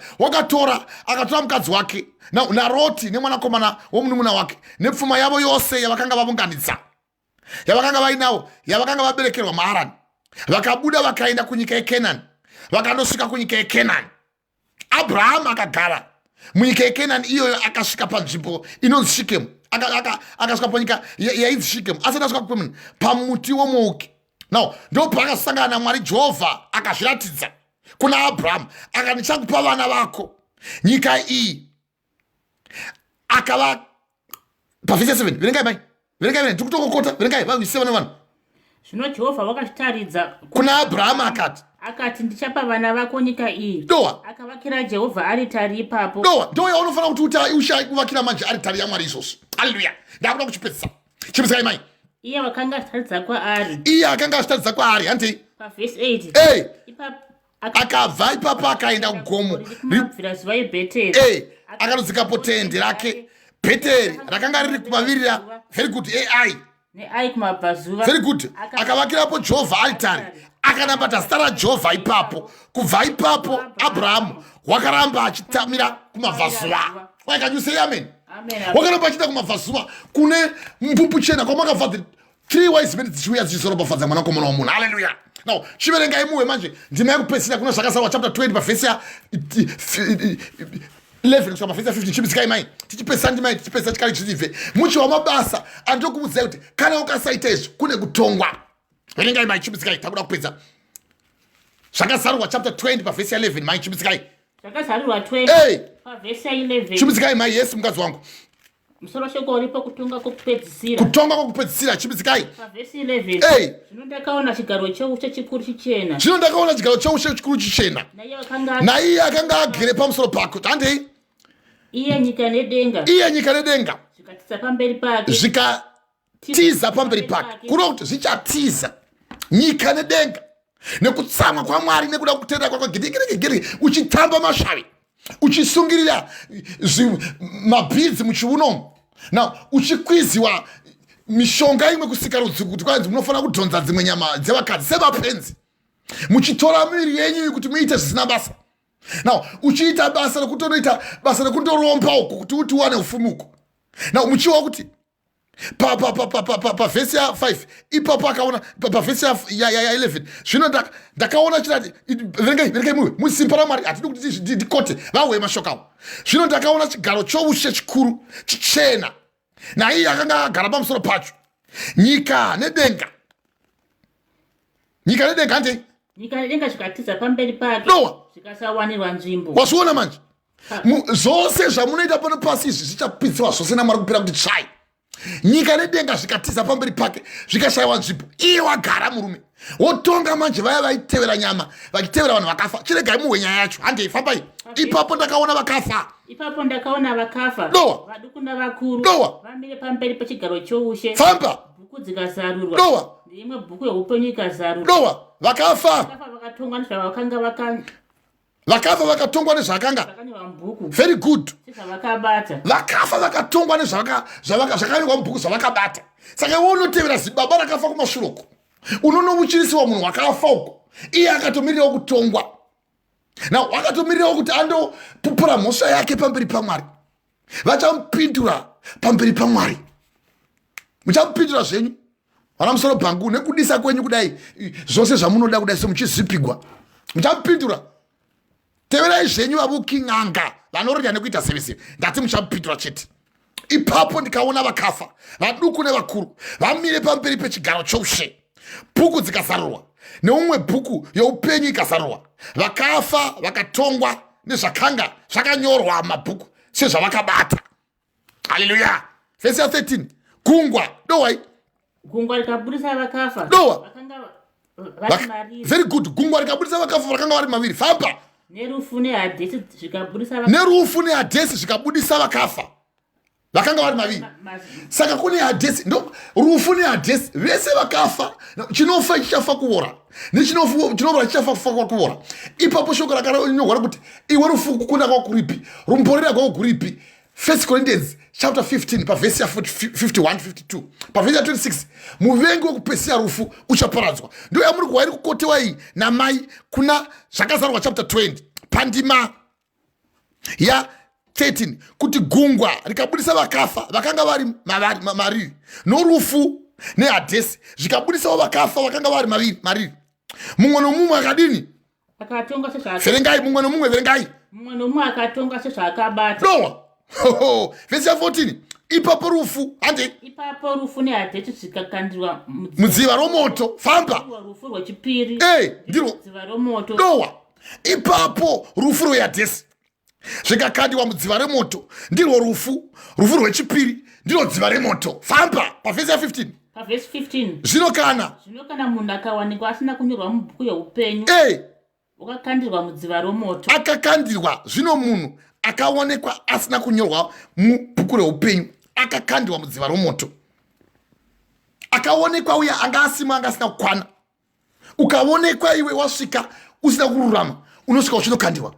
akatora mukadzi wake naRoti nemwanakomana womunun'una wake nepfuma yavo yose yavakanga vaunganidza yavakanga vainavo yavakanga vaberekerwa muHarani vakabuda vakaenda kunyika yeKenani vakandosvika kunyika yeKenani. Abrahamu akagara munyika yeKenani iyoyo akasvika panzvimbo inonzi Shekemu akasvika panyika yainzi Shekemu asati asvika pamuti womouki. Now ndo paakasangana naMwari Jehovha akazviratidza kuna Abrahamu akati ndichakupa vana vako nyika iyi pavhesi 7 verengai mai verengai tikutongokota verengai 7:1 zvino Jehovha vakazvitaridza kuna Abrahama akati ndichapa vana vako nyika iyi dowa akavakira Jehovha aritari ipapo dowa ndo yaunofana kuti ushakuvakira manje aritari yaMwari izvozvo haleluya ndakuda kuchipedzisa chipedzisai mai iye akanga achitaridza kwaari handei pavhesi 8 akabva ipapo akaenda kugomo akanodzikapo tende rake Bheteri rakanga riri kumavirira very good neai kumabvazuva very good akavakirapo Jehovha aritari akanambata zita raJehovha ipapo kubva ipapo Abrahamu wakaramba achitamira kumabvazuva can you say amen wakaramba achiita kumabvazuva kune mpupu chena kwamakabva 3 wise men dzichiuya dzichisorobafadza mwanakomana womunhu haleluya now chiverengai muwe manje ndima yakupedzisira kuna zvakasarwa chapter 20 pavhesi ya 11 kusvika pavhesi ya 15 chipedzisai mai tichipedzisa ndima tichipedzisa chikari chizibve muchi wamabasa andokumudzai kuti kana ukasaita izvi kune kutongwa verengai mai chipedzisai takuda kupedza zvakasarwa chapter 20 pavhesi ya 11 mai chipedzisai zvakasarwa 20 pavhesi ya 11 chipedzisai mai yes mukadzi wangu musoro shoko ripo kutonga kwokupedzisira chipedzisai pavhesi 11 zvino ndakaona chigaro cheushe chikuru chichena naiye akanga agere pamusoro pako handei iye nyika nedenga zvikatiza pamberi pake kuda kuti zvichatiza nyika nedenga nekutsamwa kwaMwari nekuda kutenda kwako gidigirigirigi uchitamba mashavi uchisungirira mabhidzi muchiunomo na uchikwiziwa mishonga imwe kusika rudzi kuti kwanzi munofanira kudhonza dzimwe nyama dzevakadzi sevapenzi muchitora miviri yenyu kuti muite zvisina basa na uchiita basa rekutonoita basa rekundoromba uko kuti uti uwane ufumi uko na muchiwa kuti pavhesi ya 5 ipapo akaona pavhesi ya 11 zvino ndakaona chirati verengai muwe musimba raMwari hatidi kuti ndikote vauye mashokawo zvino ndakaona chigaro choushe chikuru chichena naiye akanga agara pamusoro pacho nyika nedenga handei nyika nedenga zvikatiza pamberi pake zvikasawanirwa nzvimbo wazviona manje zvose zvamunoita pano pasi izvi zvichapitsiwa zvose naMwari kupira kuti tsvai nyika nedenga zvikatiza pamberi pake zvikashayiwa nzvimbo iye wagara murume wotonga manje vaya vaitevera nyama vachitevera vanhu vakafa chiregai muhwe nyaya yacho handei fambai ipapo ndakaona vakafa vaduku navakuru vamire pamberi pechigaro choushe famba bhuku dzikazarurwa neimwe bhuku yeupenyu ikazarurwa vakafa vakatongwa nezvavakanga vakafa vakatongwa nezvakanga very good vakafa vakatongwa nezvakanyorwa mubhuku zvavakabata saka unotevera zibaba rakafa kumashuroko unonomuchirisiwa munhu wakafa uko iye akatomirirawo kutongwa na akatomirirewo kuti andopupura mhosva yake pamberi paMwari vachamupindura pamberi paMwari muchamupindura zvenyu vana musoro bhangu nekudisa kwenyu kudai zvose zvamunoda kudai semuchizipigwa muchamupindura teverai zvenyu vavuking'anga vanorya nekuita sevese ndati muchamupindura chete ipapo ndikaona vakafa vaduku nevakuru vamire pamberi pechigaro choushe bhuku dzikazarurwa neumwe bhuku youpenyu ikazarurwa vakafa vakatongwa nezvakanga zvakanyorwa mabhuku sezvavakabata haleluya vhesi ya 13 gungwa dowai gungwa rikabudisa vakafa dowa very good gungwa rikabudisa vakafa vakanga vari maviri famba nerufu nehadhesi zvikabudisa vakafa vakanga vari maviri saka kune hadhesi rufu nehadhesi vese vakafa chinofa chichafa kuora nechinobva chichafa kuora ipapo shoko rakanyorwa kuti iwe rufu kukunda kwako kuripi rumborera kwako kuripi 1 Corinthians chapter 15 pavhesi ya 51-52 pavhesi ya 26 muvengi wekupedzisira rufu uchaparadzwa ndo yamuri kuwairi kukotewa iyi namai kuna zvakazarwa chapter 20 pandima ya 13 kuti gungwa rikabudisa vakafa vakanga vari mariri norufu nehadhesi zvikabudisavo vakafa vakanga vari mariri mumwe nomumwe akadini verengai mumwe nomumwe verengai mumwe nomumwe akatonga sezvaakabata dowa vhesi ya 14 ipapo rufu hande ipapo rufu nehadhesi zvikakandirwa mudziva romoto famba rufu rwechipiri ndirwo dziva romoto dowa ipapo rufu rwehadhesi zvikakandiwa mudziva remoto ndirwo rufu rwechipiri ndinodziva remoto. Famba pavhesi ya 15. Pavhesi 15. Zvino kana munhu akawanikwa asina kunyorwa mubhuku yeupenyu wakakandirwa mudziva romoto. Akakandirwa. Zvino munhu akaonekwa asina kunyorwa mubhuku reupenyu akakandirwa mudziva romoto. Akaonekwa uya anga asima anga asina kukwana. Ukaonekwa iwe wasvika usina kururama unosvika uchinokandirwa.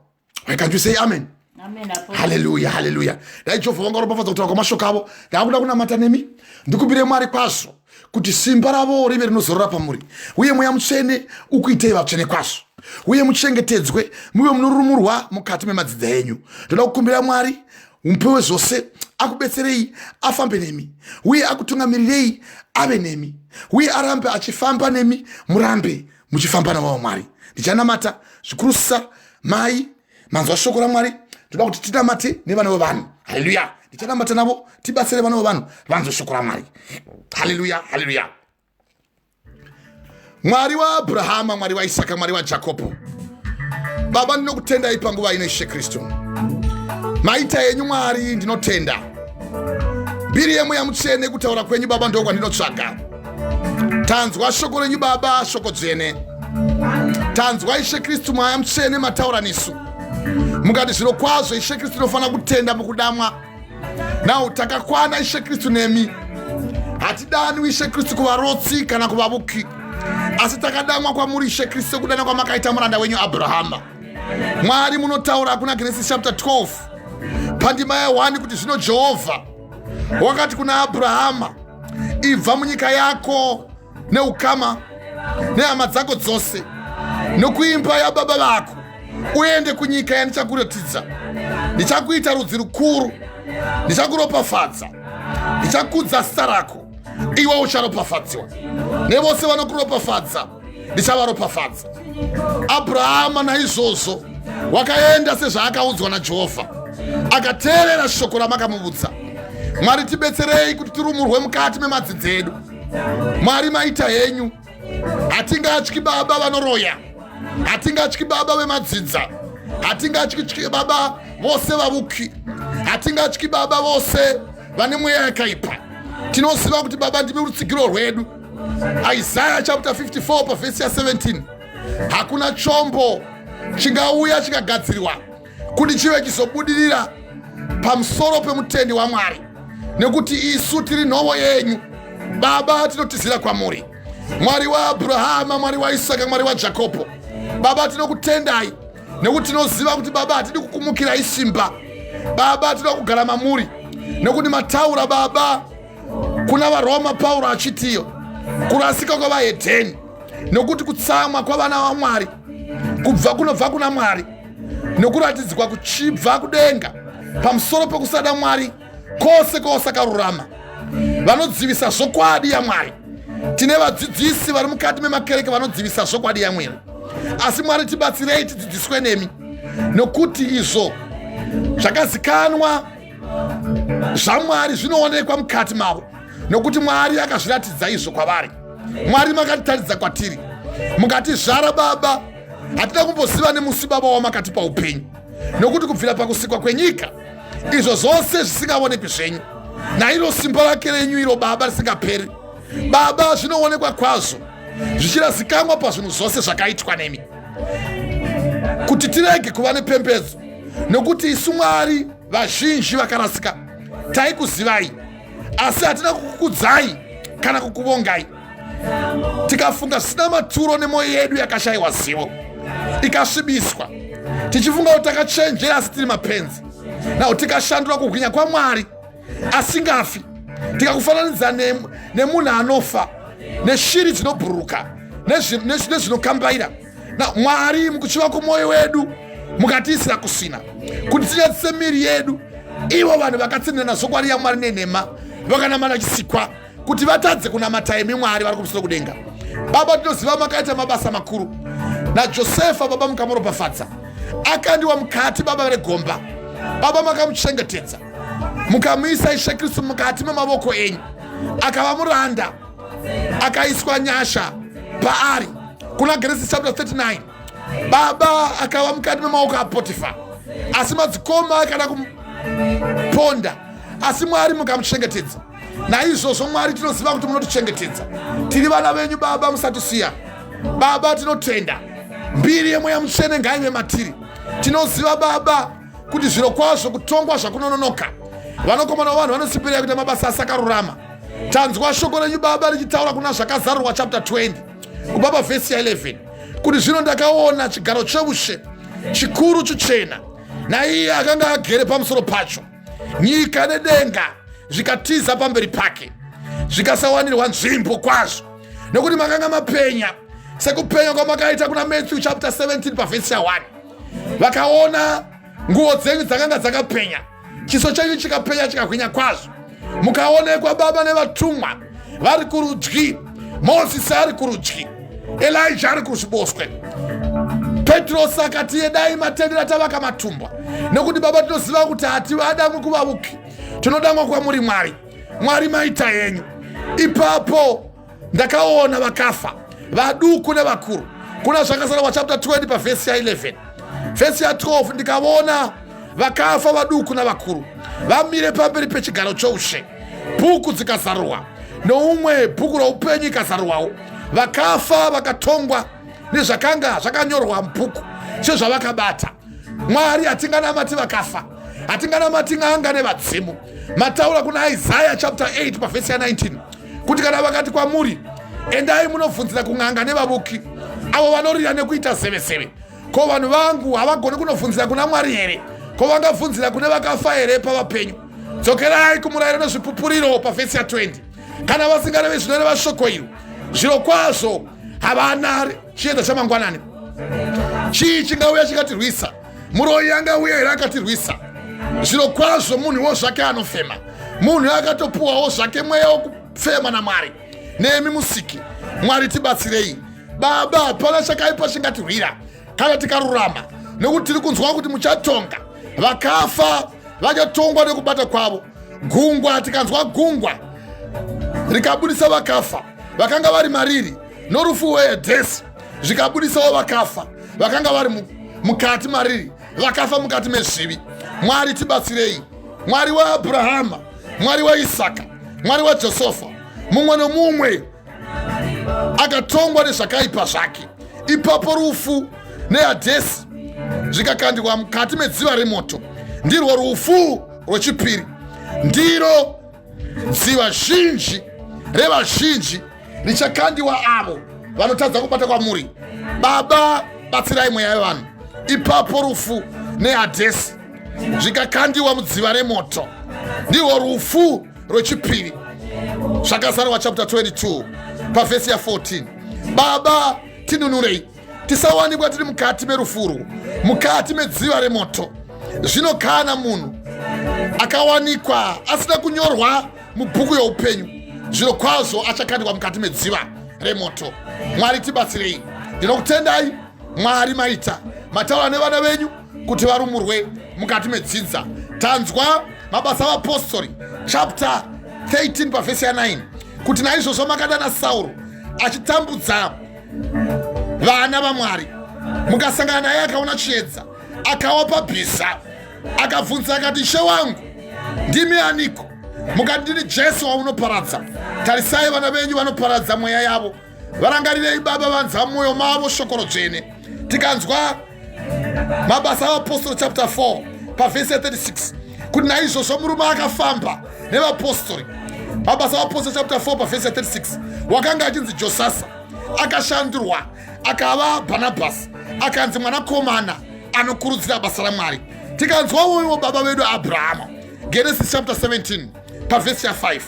Why can't you say amen? Amen. Hallelujah, hallelujah. Dai Jehovha vangaropafadza kutaura kwamashoko avo. Ndakuda kunamata nemi ndikumbire Mwari kwazvo kuti simba ravo rive rinozorora pamuri, uye mweya mutsvene ukuitei vatsvene kwazvo, uye muchengetedzwe muve munorumurwa mukati memadzidza enyu. Ndoda kukumbira Mwari mupewe zvose akubetserei afambe nemi, uye akutungamirirei ave nemi, uye arambe achifamba nemi, murambe muchifamba navo Mwari. Ndichanamata zvikurusa mai manzwa shoko raMwari. Ndoda kuti tinamate nevana vevanhu. Haleluya. Ndichanamata navo tibatsire vana vevanhu vanzwe shoko raMwari. Haleluya, haleluya. Mwari waAbhurahama, Mwari waIsaka, Mwari waJakobo, Baba ndinokutendai panguva ino Ishe Kristu. Maita yenyu Mwari ndinotenda. Mbiri yemweya mutsvene kutaura kwenyu Baba ndokwandinotsvaga. Tanzwa shoko renyu Baba, shoko dzvene. Tanzwa Ishe Kristu mweya mutsvene mataura nesu. Mukati zviro kwazvo Ishe Kristu inofanira kutenda mukudamwa. Now takakwana Ishe Kristu nemi. Hatidani Ishe Kristu kuvarotsi kana kuvavuki, asi takadamwa kwamuri Ishe Kristu kudana kwamakaita muranda wenyu Abrahama. Mwari munotaura kuna Genesis chapter 12 pandima ya 1 kuti zvino Jehovha wakati kuna Abrahama, ibva munyika yako neukama nehama dzako dzose nokuimba yababa vako uende kunyika yandichakuratidza. Ndichakuita rudzi rukuru, ndichakuropafadza, ndichakudza zita rako, iwe ucharopafadzwa, nevose vanokuropafadza ndichavaropafadza. Abrahama naizvozvo wakaenda sezvaakaudzwa naJehovha, akateerera shoko ramakamuudza. Mwari tibetserei kuti tirumurwe mukati memadzidzi edu. Mwari maita henyu. Hatingatyi baba vanoroya, hatingatyi baba vemadzidza, hatingatyi baba vose vavuki, hatingatyi baba vose vane mweya yakaipa. Tinoziva kuti Baba ndimi rutsigiro rwedu. Isaiah chapter 54 pavhesi ya 17. Hakuna chombo chingauya chikagadzirirwa kuti chive chizobudirira pamusoro pemutendi waMwari, nekuti isu tiri nhovo yenyu. Baba tinotizira kwamuri, Mwari waAbhurahama, Mwari waIsaka, Mwari waJakobo. Baba tinokutendai nekuti tinoziva kuti Baba hatidi kukumukira isimba. Baba tinoda kugara mamuri nekuti mataura Baba kuna vaRoma Pauro achitiyo kurasika kwavahedheni, nokuti kutsamwa kwavana vaMwari kunobva kuna Mwari, nokuratidzwa kuchibva kudenga pamusoro pekusada Mwari kwose kwose akarurama, vanodzivisa zvokwadi yaMwari. Tine vadzidzisi vari mukati memakereke vanodzivisa zvokwadi yaMwari, asi Mwari tibatsirei tidzidziswe nemi, nokuti izvo zvakazikanwa zvaMwari zvinoonekwa mukati mavo, nokuti Mwari akazviratidza izvo kwavari. Mwari makatitaridza kwatiri, mukatizvara Baba. Hatina kumboziva nemusi Baba wamakatipa upenyu, nokuti kubvira pakusikwa kwenyika izvo zvose zvisingaonekwi zvenyu, nairo simba rake renyu iro Baba risingaperi. Baba zvinoonekwa kwazvo zvichirazikanwa pazvinhu zvose zvakaitwa nemi, kuti tirege kuva nepembedzo, nokuti isu Mwari vazhinji vakarasika taikuzivai, asi hatina kukukudzai kana kukuvongai. Tikafunga zvisina maturo nemwoyo yedu yakashayiwa zivo ikasvibiswa, tichifunga kuti takachenjera asi tiri mapenzi. Naho tikashandura kubwinya kwaMwari asingafi, tikakufananidza nemunhu anofa, neshiri dzinobhuruka, nezvinokambaira. Mwari mukuchiva kwomwoyo wedu mukatiisira kusina, kuti tinyadzise miri yedu, ivo vanhu vakatsinirana zvokwadi yaMwari nenhema, vakanamata chisikwa, kuti vatadze kunamata imi Mwari vari kumusoro kudenga. Baba tinoziva makaita mabasa makuru naJosefa. Baba mukamuropafadza, akandiwa mukati Baba regomba. Baba makamuchengetedza, mukamuisa Ishe Kristu mukati memavoko enyu, akava muranda, akaiswa nyasha paari kuna Genesis chapter 39. Baba akava mukati memaoko aPotifa, asi madzikoma akada kumuponda asi Mwari mukamuchengetedza. Naizvozvo Mwari tinoziva kuti munotichengetedza. Tiri vana venyu Baba, musatisiya. Baba, tinotenda mbiri yeMweya Mutsvene ngaive matiri. Tinoziva Baba kuti zviro kwazvo kutongwa zvakunononoka vanakomana vavanhu vanosipirira kuita mabasa asakarurama. Tanzwa shoko renyu Baba richitaura kuna zvakazarurwa chapter 20 kubva pavhesi ya 11 kuti zvino ndakaona chigaro cheushe chikuru chichena naiye akanga agere pamusoro pacho. Nyika nedenga zvikatiza pamberi pake zvikasawanirwa nzvimbo kwazvo nokuti makanga mapenya sekupenya kwamakaita kuna Matthew chapter 17 pavhesi ya 1. Vakaona nguo dzenyu dzakanga dzakapenya, chiso chenyu chikapenya chikagwinya kwazvo. Mukaonekwa Baba nevatumwa vari kurudyi, Mozisi ari kurudyi, Elijah ari kuruboshwe. Petros akati edai matendera tavaka matumba nokuti Baba tinoziva kuti hativadamwi kuvavuki, tinodamwa kwamuri Mwari. Mwari maita yenyu. Ipapo ndakaona vakafa vaduku nevakuru. Kuna zvakazarurwa chapter 20 pavhesi ya 11. Vhesi ya 12 ndikaona vakafa vaduku navakuru vamire pamberi pechigaro choushe. Bhuku dzikazarurwa noumwe bhuku roupenyu ikazarurwawo. Vakafa vakatongwa nezvakanga zvakanyorwa mubhuku sezvavakabata. Mwari hatinganamati vakafa, hatinganamati n'anga nevadzimu. Mataura kuna Isaiah chapter 8 pavhesi ya 19 kuti kana vakati kwamuri endai munobvunzira kun'anga nevavuki avo vanorira nekuita zeveseve, ko vanhu vangu havagoni kunobvunzira kuna Mwari here? Ko vangabvunzira kune vakafa here pavapenyu? Dzokerai kumurayiro nezvipupuriro pavhesi ya 20. Kana vasingarevi zvinoreva shoko iro, zviro kwazvo havana chiedza chamangwanani. Chii chingauya chikatirwisa? Muroyi angauya here akatirwisa? Zviro kwazvo munhuwo zvake anofema, munhu akatopuwawo zvake mweya wokufema naMwari. Nemi musiki, Mwari tibatsirei Baba. Hapana chakaipa chingatirwira kana tikarurama, nekuti tiri kunzwa kuti muchatonga vakafa vachatongwa nekubata kwavo. Gungwa, tikanzwa gungwa rikabudisa vakafa vakanga vari mariri norufu weHadhesi, zvikabudisawo vakafa vakanga vari mukati mariri, vakafa mukati mezvivi. Mwari tibatsirei, Mwari waAbhurahama, Mwari waIsaka, Mwari waJosefa. Mumwe nomumwe akatongwa nezvakaipa zvake. Ipapo rufu neHadhesi zvikakandikwa mukati medziva remoto. Ndirwo rufu rwechipiri, ndiro dziva zhinji revazhinji richakandiwa avo vanotadza kubata kwamuri. Baba, batsirai mweya yevanhu. Ipapo rufu neHadhesi zvikakandiwa mudziva remoto, ndirwo rufu rwechipiri. Zvakazarurwa chapter 22 pavhesi ya 14. Baba, tinunurei tisawanikwa tiri mukati merufuru, mukati medziva remoto. Zvino kana munhu akawanikwa asina kunyorwa mubhuku youpenyu, zviro kwazvo achakandikwa mukati medziva remoto. Mwari tibatsirei. Ndinokutendai Mwari maita mataura nevana venyu kuti varumurwe mukati medzinza. Tanzwa mabasa avapostori chapter 13 pavhesi ya 9 kuti naizvozvo makadana Sauro achitambudza vana vaMwari, mukasangana naye akaona chiedza, akawapa bhiza, akabvunza akati, Ishe wangu ndimi aniko? Mukati, ndini Jesu waunoparadza. Tarisai vana venyu vanoparadza mweya yavo. Varangarirei Baba, vanza mwoyo mavo shoko dzvene. Tikanzwa mabasa avapostori chapter 4 pavhesi ya 36 kuti naizvozvo murume akafamba nevapostori. Mabasa avapostori chapter 4 pavhesi ya 36 wakanga achinzi Josasa akashandurwa akava Bhanabhasi, akanzi mwanakomana anokurudzira basa raMwari. Tikanzwa uyo baba vedu Abrahama, Genesis chapter 17 pavhesi ya 5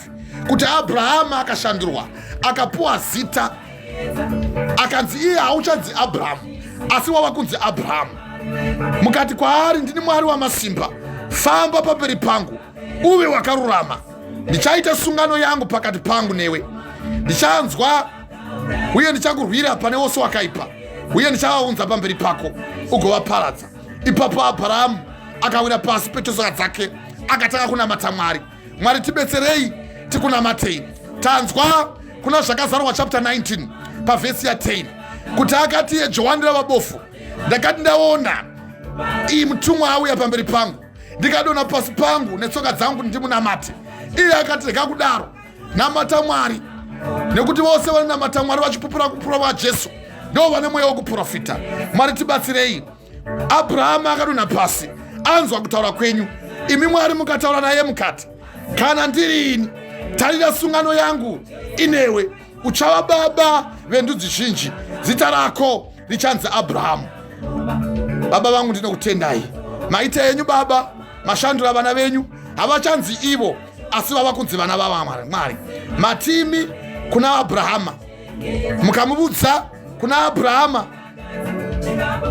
kuti Abrahama akashandurwa akapuwa zita, akanzi iye hauchanzi Abrahamu asi wava kunzi Abrahamu. Mukati kwaari, ndini Mwari wamasimba, famba pamberi pangu uve wakarurama. Ndichaita sungano yangu pakati pangu newe, ndichanzwa uye ndichakurwira pane wose wakaipa, uye ndichavaunza pamberi pako ugovaparadza. Ipapo Abharamu akawira pasi petsoka dzake akatanga kunamata Mwari. Mwari tibetserei tikunamatei. Tanzwa kuna zvakazarurwa chapter 19 pavhesi ya 10 kuti akati Johani ravabofu, ndakati ndaona iyi mutumwa auya pamberi pangu, ndikadona pasi pangu netsoka dzangu ndimunamate. Iye akati rega kudaro, namata Mwari, nekuti vose vanamata Mwari vachipupura kupura kwa Jesu ndo vane mweya wokuprofita. Mwari tibatsirei. Abrahamu akadona pasi, anzwa kutaura kwenyu. Imi Mwari mukataura naye mukati, kana ndiri ini, tarira sungano yangu inewe, uchava baba vendudzi zhinji, zita rako richanzi Abrahamu. Baba vangu ndinokutendai, maita enyu Baba, mashandura vana venyu, havachanzi ivo asi vava kunzi vana vaMwari. Matimi kuna Abrahama, mukamubudza kuna Abrahama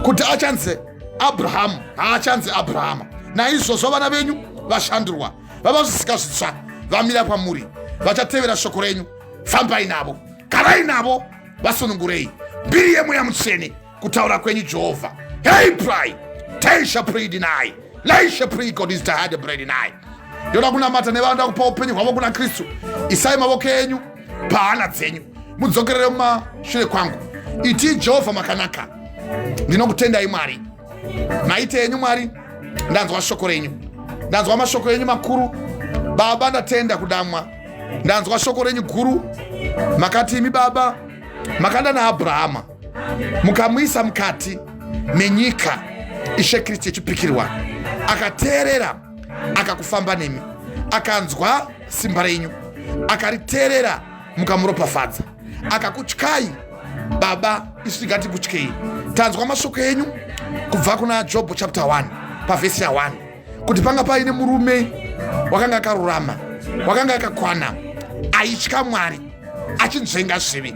kuti achanzi Abrahamu, haachanzi Abrahama. Naizvozvo vana venyu vashandurwa, vava zvisika zvitsva, vamira pamuri, vachatevera shoko renyu. Fambai navo, garai navo, vasunungurei. Mbiri yemweya mutsvene kutaura kwenyu Jehovha. Hey pray, they shall pray deny, they shall pray God is tired of deny. Yoda kunamata nevanda kupa upenyu hwavo kuna Kristu. Isai mavoko enyu pahana dzenyu, mudzokerere mumashure kwangu. Iti Jehovha makanaka. Ndinokutendai Mwari, maite enyu Mwari. Ndanzwa shoko renyu, ndanzwa mashoko enyu makuru. Baba ndatenda kudamwa, ndanzwa shoko renyu guru. Makati imi Baba makanda na Abrahama, mukamuisa mukati menyika Ishe Kristu yechipikirwa, akateerera akakufamba nemi, akanzwa simba renyu, akariteerera mukamuropafadza, akakutyai Baba. Isu ngatikutyei. Tanzwa mashoko enyu kubva kuna Job chapter 1 pavhesi ya 1, kuti panga paine murume wakanga akarurama, wakanga akakwana, aitya Mwari, achinzvenga zvivi.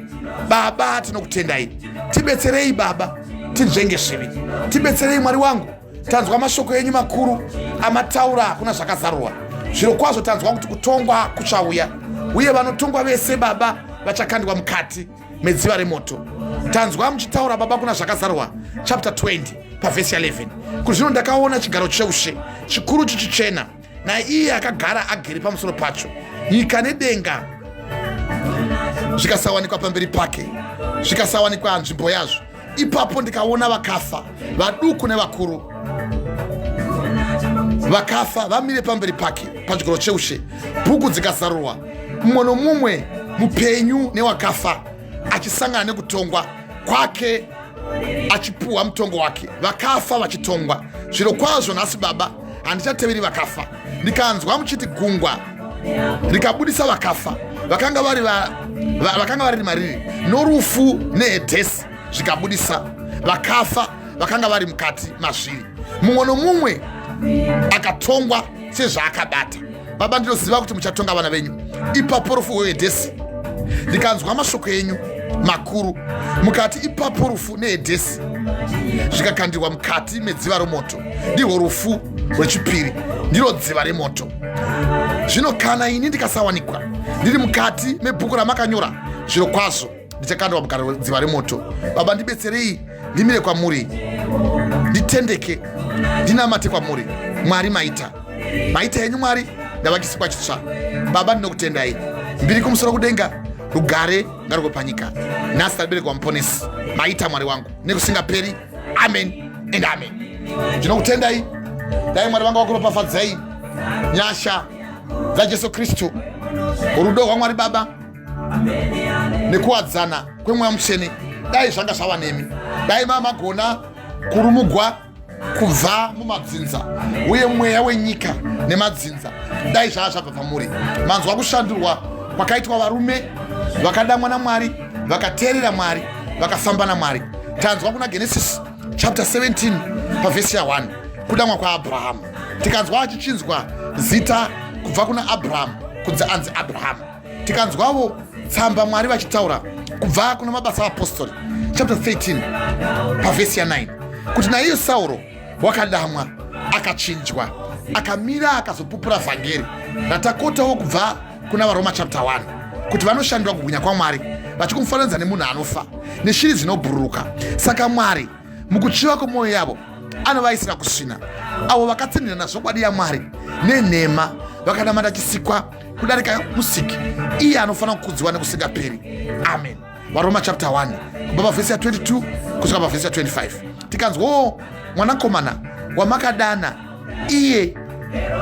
Baba tinokutendai, tibetserei Baba, tinzvenge zvivi, tibetserei Mwari wangu. Tanzwa mashoko enyu makuru amataura kuna zvakazarurwa. Zviro kwazvo tanzwa kuti kutongwa kuchauya, uye vanotongwa vese Baba vachakandwa mukati medziva remoto. Tanzwa muchitaura Baba kuna zvakazarurwa chapter 20 pavhesi ya 11, kuti zvino ndakaona chigaro cheushe chikuru chichichena, naiye akagara agere pamusoro pacho. Nyika nedenga zvikasawanikwa pamberi pake, zvikasawanikwa nzvimbo yazvo. Ipapo ndikaona vakafa, vaduku nevakuru, vakafa vamire pamberi pake pachigaro cheushe. Bhuku dzikazarurwa, mumwe nomumwe mupenyu newakafa achisangana nekutongwa kwake, achipuwa mutongo wake, vakafa vachitongwa. Zviro kwazvo nhasi Baba handichateveri vakafa. Ndikanzwa muchiti gungwa rikabudisa vakafa vakanga vari mariri, norufu neHedhesi zvikabudisa vakafa vakanga vari mukati mazviri. Mumwe nomumwe akatongwa sezvaakabata. Baba ndinoziva kuti muchatonga vana venyu. Ipapo rufu rweHedhesi, ndikanzwa mashoko enyu makuru mukati. Ipapo rufu neHedhesi zvikakandirwa mukati medziva remoto. Ndirwo rufu rwechipiri, ndiro dziva remoto. Zvino kana ini ndikasawanikwa ndiri mukati mebhuku ramakanyora, zviro kwazvo ndichakandwa mukati medziva remoto. Baba ndibetserei, ndimire kwamuri, nditendeke, ndinamate kwamuri. Mwari maita enyu Mwari, ndavachisikwa chitsva. Baba ndinokutendai. Mbiri kumusoro kudenga, rugare ngarugwe panyika. Nhasi taberekwa muponesi, maita Mwari wangu nekusingaperi. Amen and amen. Ndinokutendai. Dai Mwari wangu wakuropafadzai. Nyasha dzaJesu Kristu, urudo rwaMwari Baba nekuwadzana kwemweya mutsvene dai zvanga zvava nemi. Dai mamagona kurumugwa kubva mumadzinza, uye mweya wenyika nemadzinza dai zvava zvabva pamuri. Manzwa kushandurwa kwakaitwa varume vakadamwa naMwari, vakateerera Mwari, vakafamba naMwari. Tanzwa kuna Genesis chapter 17 pavhesi ya 1, kudamwa kwaAbhurahama. Tikanzwa achichinzwa zita kubva kuna Abraham kunzi anzi Abraham. Tikanzwawo tsamba Mwari vachitaura kubva kuna mabasa aapostoli chapter 13 pavhesi ya 9, kuti naiye Sauro wakadamwa akachinjwa, akamira akazopupura vhangeri ratakotawo kubva kuna vaRoma chapter 1, kuti vanoshandira kubwinya kwaMwari vachikumufananidza nemunhu anofa neshiri dzinobhururuka. Saka Mwari mukuchiva kwemwoyo yavo anovaisira kusvina avo vakatsindirana zvokwadi yaMwari nenhema, vakadamata chisikwa kudarika musiki, iye anofanira kukudziwa nekusingaperi. Amen. vaRoma chapter 1 kubva pavhesi ya 22 kusvika pavhesi ya 25. Tikanzwawo mwanakomana wamakadana, iye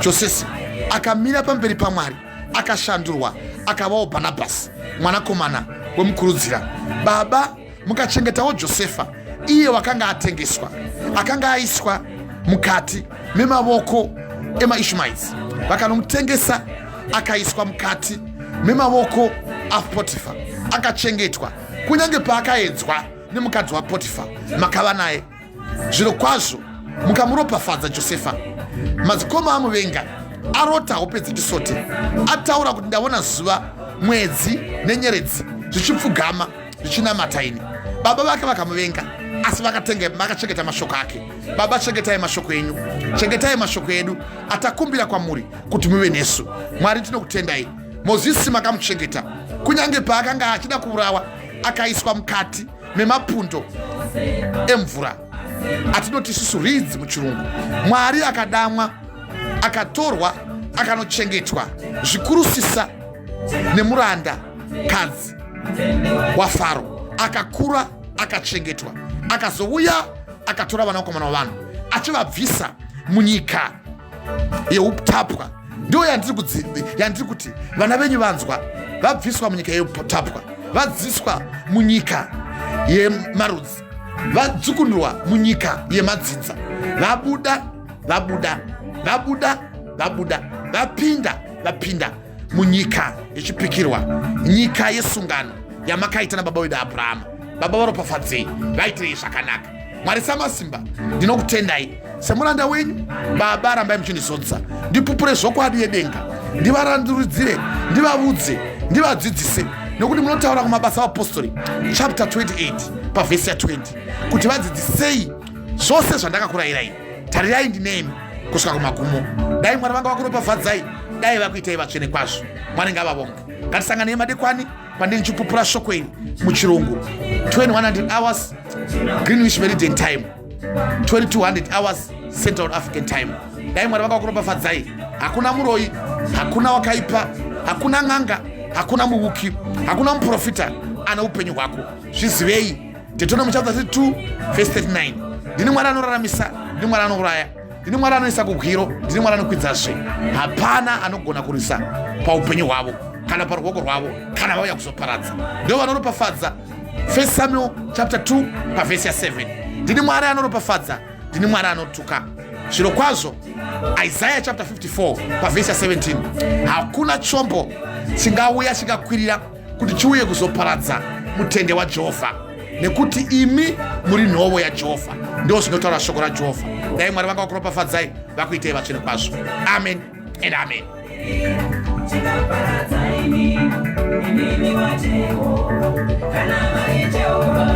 Josefu akamira pamberi paMwari, akashandurwa akavawo Bhanabhasi, mwanakomana wemukurudzira. Baba, mukachengetawo Josefa, iye wakanga atengeswa, akanga aiswa mukati memavoko emaIshmaelis. Vakanomutengesa akaiswa mukati memavoko aPotifa, akachengetwa. Kunyange paakaedzwa nemukadzi waPotifa, makava naye. Zviro kwazvo mukamuropafadza Josefa. Madzikoma amuvenga arota hope dzichisote, ataura kuti ndaona zuva, mwedzi nenyeredzi zvichipfugama zvichinamata ini. Baba vake vakamuvenga, asi makachengeta mashoko ake. Baba, chengetai mashoko enyu, chengetai mashoko edu atakumbira kwamuri kuti muve nesu. Mwari, tinokutendai. Mozisi makamuchengeta, kunyange paakanga achida kuurawa akaiswa mukati memapundo emvura, atinoti isusu ridzi muchirungu. Mwari akadamwa, akatorwa, akanochengetwa zvikurusisa nemuranda kadzi waFaro, akakura, akachengetwa, akazouya akatora vanakomana vavanhu achivabvisa munyika yeutapwa. Ndio yandiri kuti vana venyu vanzwa, vabviswa munyika yeutapwa, vadziswa munyika yemarudzi, vadzukunurwa munyika yemadzinza, vapinda munyika yechipikirwa, nyika yesungano yamakaita nababa wedu Abhurahama. Baba, varopafadzei, vaitirei zvakanaka. Mwari Samasimba, ndinokutendai semuranda wenyu. Baba, rambai muchindizodza, ndipupure zvokwadi yedenga, ndivarandurudzire, ndivaudze, ndivadzidzise, nokuti munotaura kumabasa apostori chapter 28 pavhesi ya 20 kuti vadzidzisei zvose zvandakakurayirai. Tarirai ndinemi kusvika kumagumo. Dai Mwari vanga vakuropafadzai, dai vakuitai vatsvene kwazvo. Mwari ngavavonge. Ngatisanganei madekwani pandini chipupura shoko iri muchirungu. 2100 hours Greenwich Meridian time, 2200 hours Central African time. Dai Mwari vanga vakuropafadzai. Hakuna muroi, hakuna wakaipa, hakuna ng'anga, hakuna muvuki, hakuna muprofita ana upenyu hwako. Zvizivei. Deuteronomy chapter 32 verse 39. Ndini Mwari anoraramisa, ndini Mwari anouraya, ndini Mwari anoisa kugwiro, ndini Mwari anokwidzazve. Hapana anogona kurisa paupenyu hwavo kana paruoko rwavo kana vauya kuzoparadza. Ndio vanoropafadza. 1 Samuel chapter 2 pavhesi ya 7. Ndini Mwari anoropafadza, ndini Mwari anotuka. Zviro kwazvo Isaiah chapter 54 pavhesi ya 17. Hakuna chombo chingauya chikakwirira kuti chiuye kuzoparadza mutende waJehovha, nekuti imi muri nhovo yaJehovha. Ndio zvinotaura shoko raJehovha. Dai Mwari vanga vakuropafadzai, vakuitei vatsvene kwazvo. Amen and amen. Jehovah,